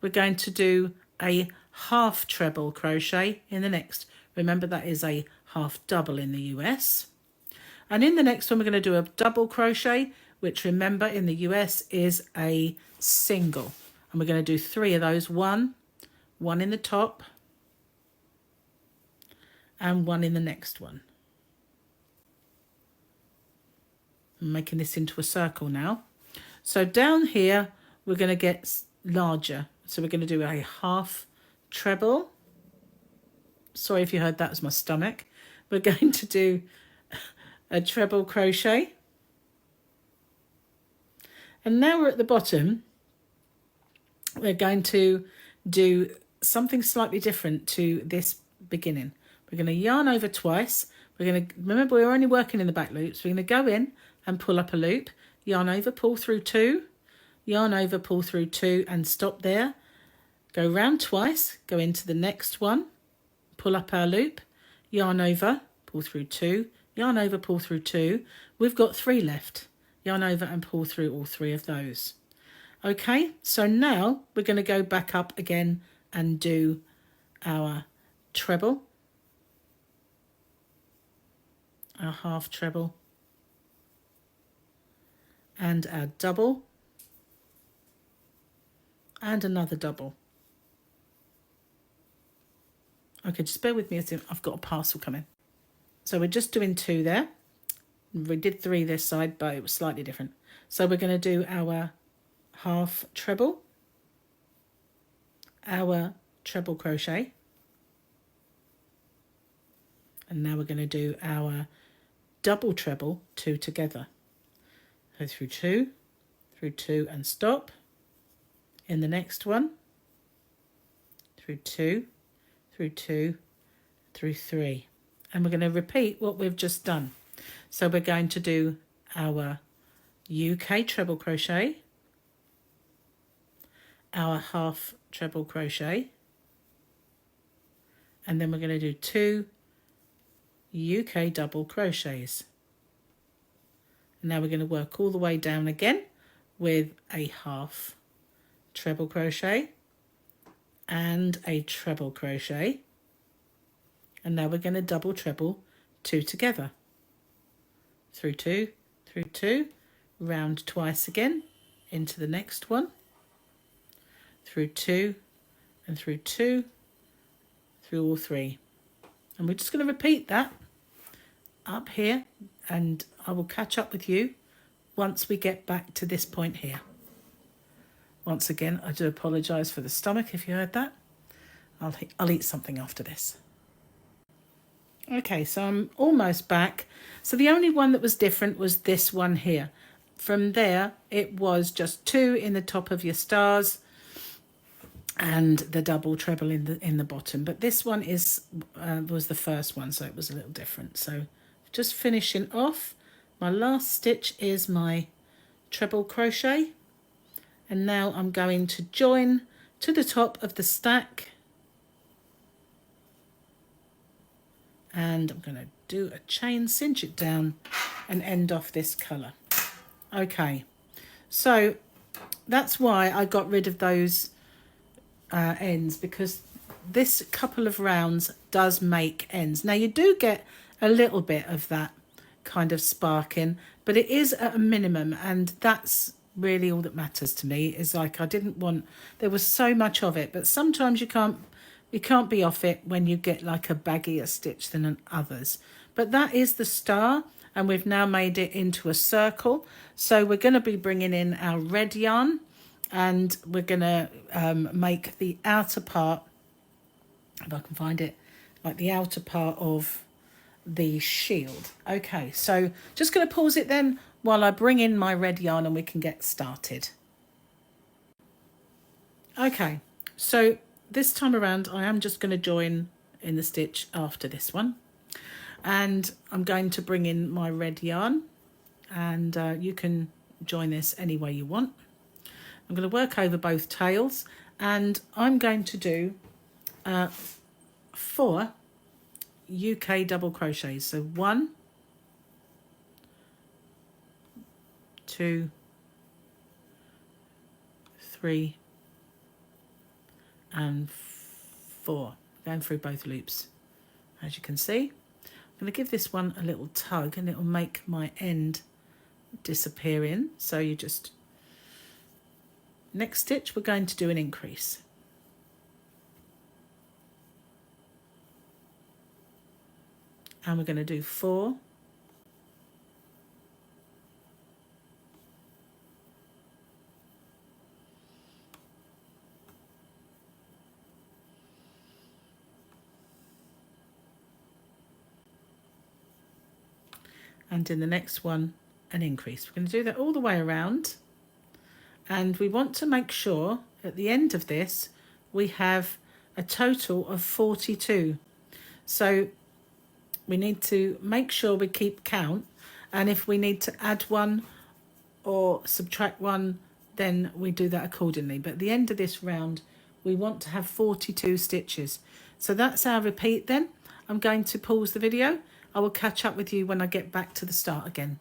We're going to do a half treble crochet in the next. Remember, that is a half double in the US. And in the next one, we're going to do a double crochet, which, remember, in the US is a single. And we're going to do 3 of those. 1 in the top, and 1 in the next one. I'm making this into a circle now. So down here, we're going to get larger. So we're going to do a half treble. Sorry if you heard that was my stomach. We're going to do a treble crochet. And now we're at the bottom. We're going to do something slightly different to this beginning. We're going to yarn over twice. We're going to, remember, we're only working in the back loops. We're going to go in and pull up a loop, yarn over, pull through 2, yarn over, pull through 2 and stop there. Go round twice, go into the next one, pull up our loop, yarn over, pull through 2, yarn over, pull through 2. We've got 3 left. Yarn over and pull through all 3 of those. Okay, so now we're going to go back up again and do our treble, our half treble, and our double, and another double. Okay, just bear with me, I've got a parcel coming. So we're just doing 2 there. We did 3 this side, but it was slightly different. So we're going to do our half treble, our treble crochet, and now we're going to do our double treble 2 together. So through 2 and stop. In the next one, through 2, through 2, through 3. And we're going to repeat what we've just done. So we're going to do our UK treble crochet, our half treble crochet, and then we're going to do 2 UK double crochets. And now we're going to work all the way down again with a half treble crochet and a treble crochet, and now we're going to double treble 2 together, through 2, through 2, round twice again into the next one, through 2 and through 2, through all 3. And we're just going to repeat that up here, and I will catch up with you once we get back to this point here. Once again, I do apologise for the stomach if you heard that. I'll eat something after this. Okay, so I'm almost back. So the only one that was different was this one here. From there, it was just 2 in the top of your stars and the double treble in the bottom. But this one was the first one, so it was a little different. So just finishing off, my last stitch is my treble crochet. And now I'm going to join to the top of the stack. And I'm going to do a chain, cinch it down and end off this colour. Okay, so that's why I got rid of those ends, because this couple of rounds does make ends. Now you do get a little bit of that kind of sparking, but it is at a minimum, and that's really all that matters to me. Is like, I didn't want, there was so much of it, but sometimes you can't be off it when you get like a baggier stitch than others. But that is the star, and we've now made it into a circle. So we're going to be bringing in our red yarn, and we're going to make the outer part, if I can find it, like the outer part of the shield. Okay, so just going to pause it then while I bring in my red yarn and we can get started. Okay, so this time around I am just going to join in the stitch after this one, and I'm going to bring in my red yarn, and you can join this any way you want. I'm going to work over both tails, and I'm going to do 4 UK double crochets. So 1, 2, 3 and 4, going through both loops. As you can see, I'm going to give this one a little tug and it will make my end disappear in. So you just, next stitch we're going to do an increase. And we're going to do 4, and in the next one an increase. We're going to do that all the way around, and we want to make sure at the end of this we have a total of 42. So we need to make sure we keep count, and if we need to add one or subtract 1, then we do that accordingly. But at the end of this round, we want to have 42 stitches. So that's our repeat then. I'm going to pause the video. I will catch up with you when I get back to the start again.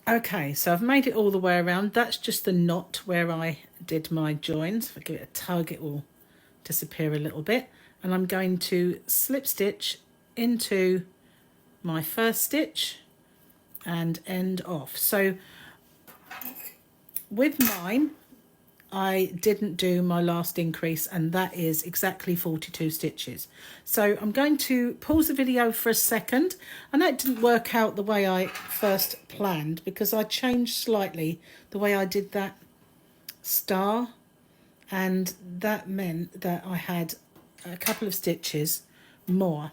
Okay, so I've made it all the way around. That's just the knot where I did my joins. If I give it a tug, it will disappear a little bit. And I'm going to slip stitch into my first stitch and end off. So with mine, I didn't do my last increase, and that is exactly 42 stitches. So I'm going to pause the video for a second. I know it didn't work out the way I first planned because I changed slightly the way I did that star, and that meant that I had a couple of stitches more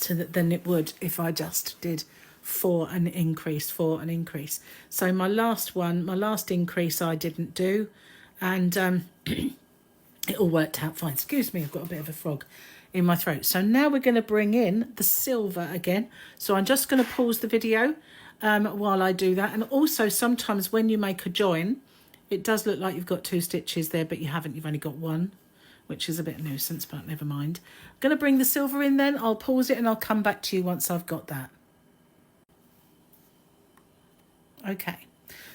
than it would if I just did 4 and increase, 4 and increase. So my last increase I didn't do, and it all worked out fine. Excuse me, I've got a bit of a frog in my throat. So now we're going to bring in the silver again. So I'm just going to pause the video while I do that. And also sometimes when you make a join, it does look like you've got 2 stitches there, but you haven't, you've only got 1, which is a bit nuisance, but never mind. I'm going to bring the silver in then. I'll pause it and I'll come back to you once I've got that. Okay,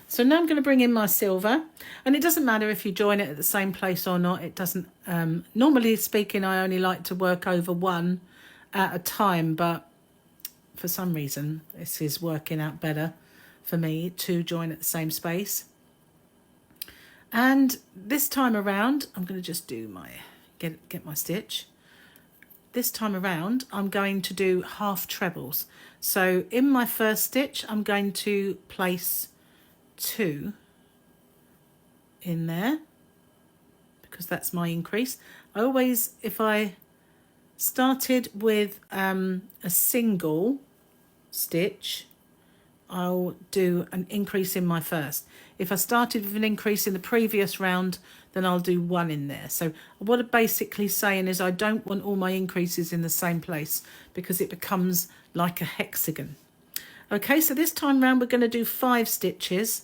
so now I'm going to bring in my silver, and it doesn't matter if you join it at the same place or not. It doesn't, normally speaking, I only like to work over 1 at a time, but for some reason this is working out better for me to join at the same space. And this time around, I'm going to just do my, get my stitch. This time around, I'm going to do half trebles. So in my first stitch, I'm going to place 2 in there because that's my increase. I always, if I started with a single stitch, I'll do an increase in my first. If I started with an increase in the previous round, then I'll do 1 in there. So what I'm basically saying is I don't want all my increases in the same place because it becomes like a hexagon. Okay, so this time round we're going to do 5 stitches.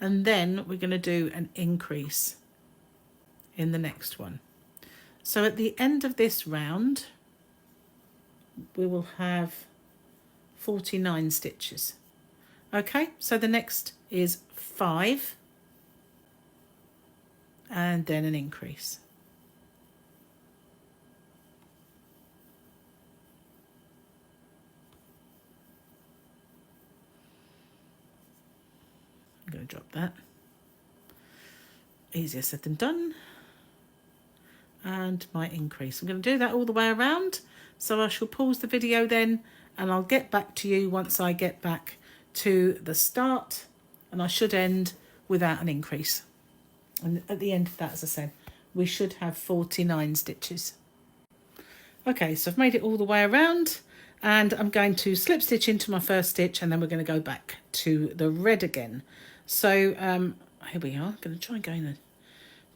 And then we're going to do an increase in the next one. So at the end of this round, we will have 49 stitches. Okay, so the next is 5 and then an increase. I'm going to drop that. Easier said than done. And my increase. I'm going to do that all the way around. So I shall pause the video then, and I'll get back to you once I get back to the start, and I should end without an increase. And at the end of that, as I said, we should have 49 stitches. Okay, so I've made it all the way around, and I'm going to slip stitch into my first stitch, and then we're going to go back to the red again. So here we are. I'm going to try and go in the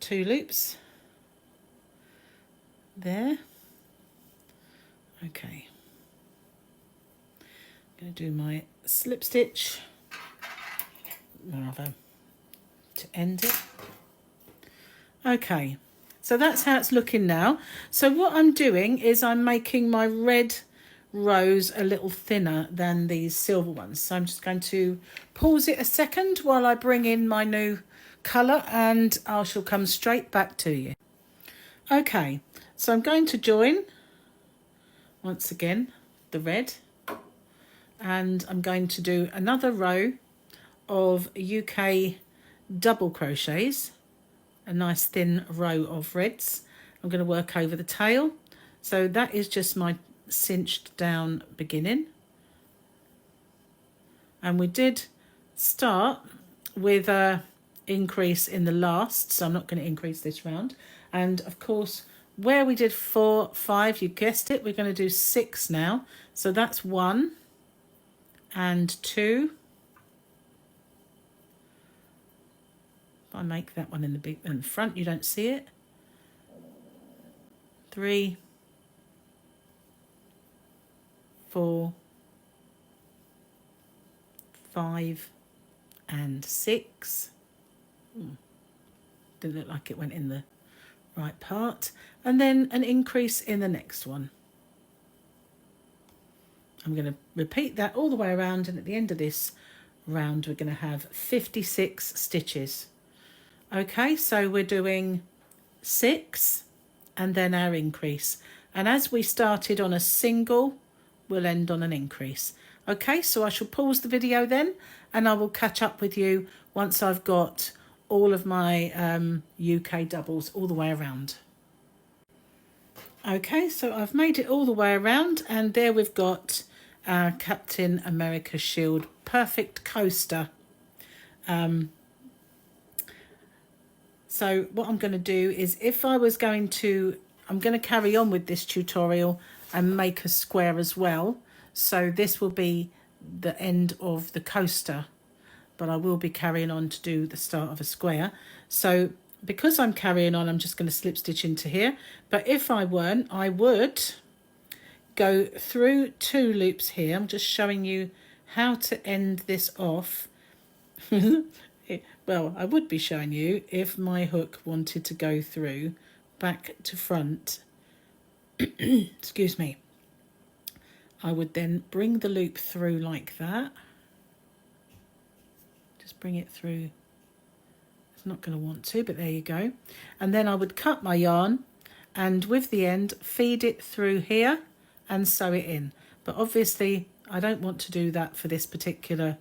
2 loops there. Okay, I'm going to do my slip stitch rather to end it. Okay, so that's how it's looking now. So what I'm doing is I'm making my red rows a little thinner than these silver ones. So I'm just going to pause it a second while I bring in my new colour, and I shall come straight back to you. Okay, so I'm going to join once again the red, and I'm going to do another row of UK double crochets, a nice thin row of reds. I'm going to work over the tail, so that is just my cinched down beginning. And we did start with a increase in the last, so I'm not going to increase this round. And of course, where we did 4, 5, you guessed it, we're going to do 6 now. So that's 1 and 2 If I make that one in the front, you don't see it. 3, 4, 5 and 6. Didn't look like it went in the right part. And then an increase in the next one. I'm going to repeat that all the way around, and at the end of this round we're going to have 56 stitches. Okay, so we're doing 6 and then our increase, and as we started on a single, we'll end on an increase. Okay, so I shall pause the video then, and I will catch up with you once I've got all of my UK doubles all the way around. Okay, so I've made it all the way around, and there we've got our Captain America shield perfect coaster. So what I'm going to do is, I'm going to carry on with this tutorial and make a square as well. So this will be the end of the coaster, but I will be carrying on to do the start of a square. So because I'm carrying on, I'm just going to slip stitch into here. But if I weren't, I would go through 2 loops here. I'm just showing you how to end this off. Well, I would be showing you if my hook wanted to go through back to front. Excuse me. I would then bring the loop through like that. Just bring it through. It's not going to want to, but there you go. And then I would cut my yarn, and with the end feed it through here and sew it in. But obviously I don't want to do that for this particular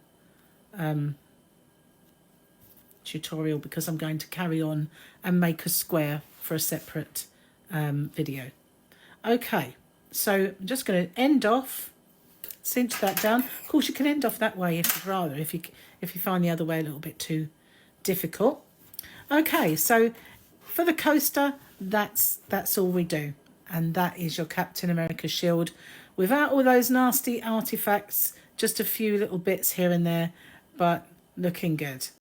tutorial, because I'm going to carry on and make a square for a separate video. Okay, so I'm just going to end off, cinch that down. Of course, you can end off that way if you'd rather, if you find the other way a little bit too difficult. Okay, so for the coaster, that's all we do, and that is your Captain America shield without all those nasty artifacts, just a few little bits here and there, but looking good.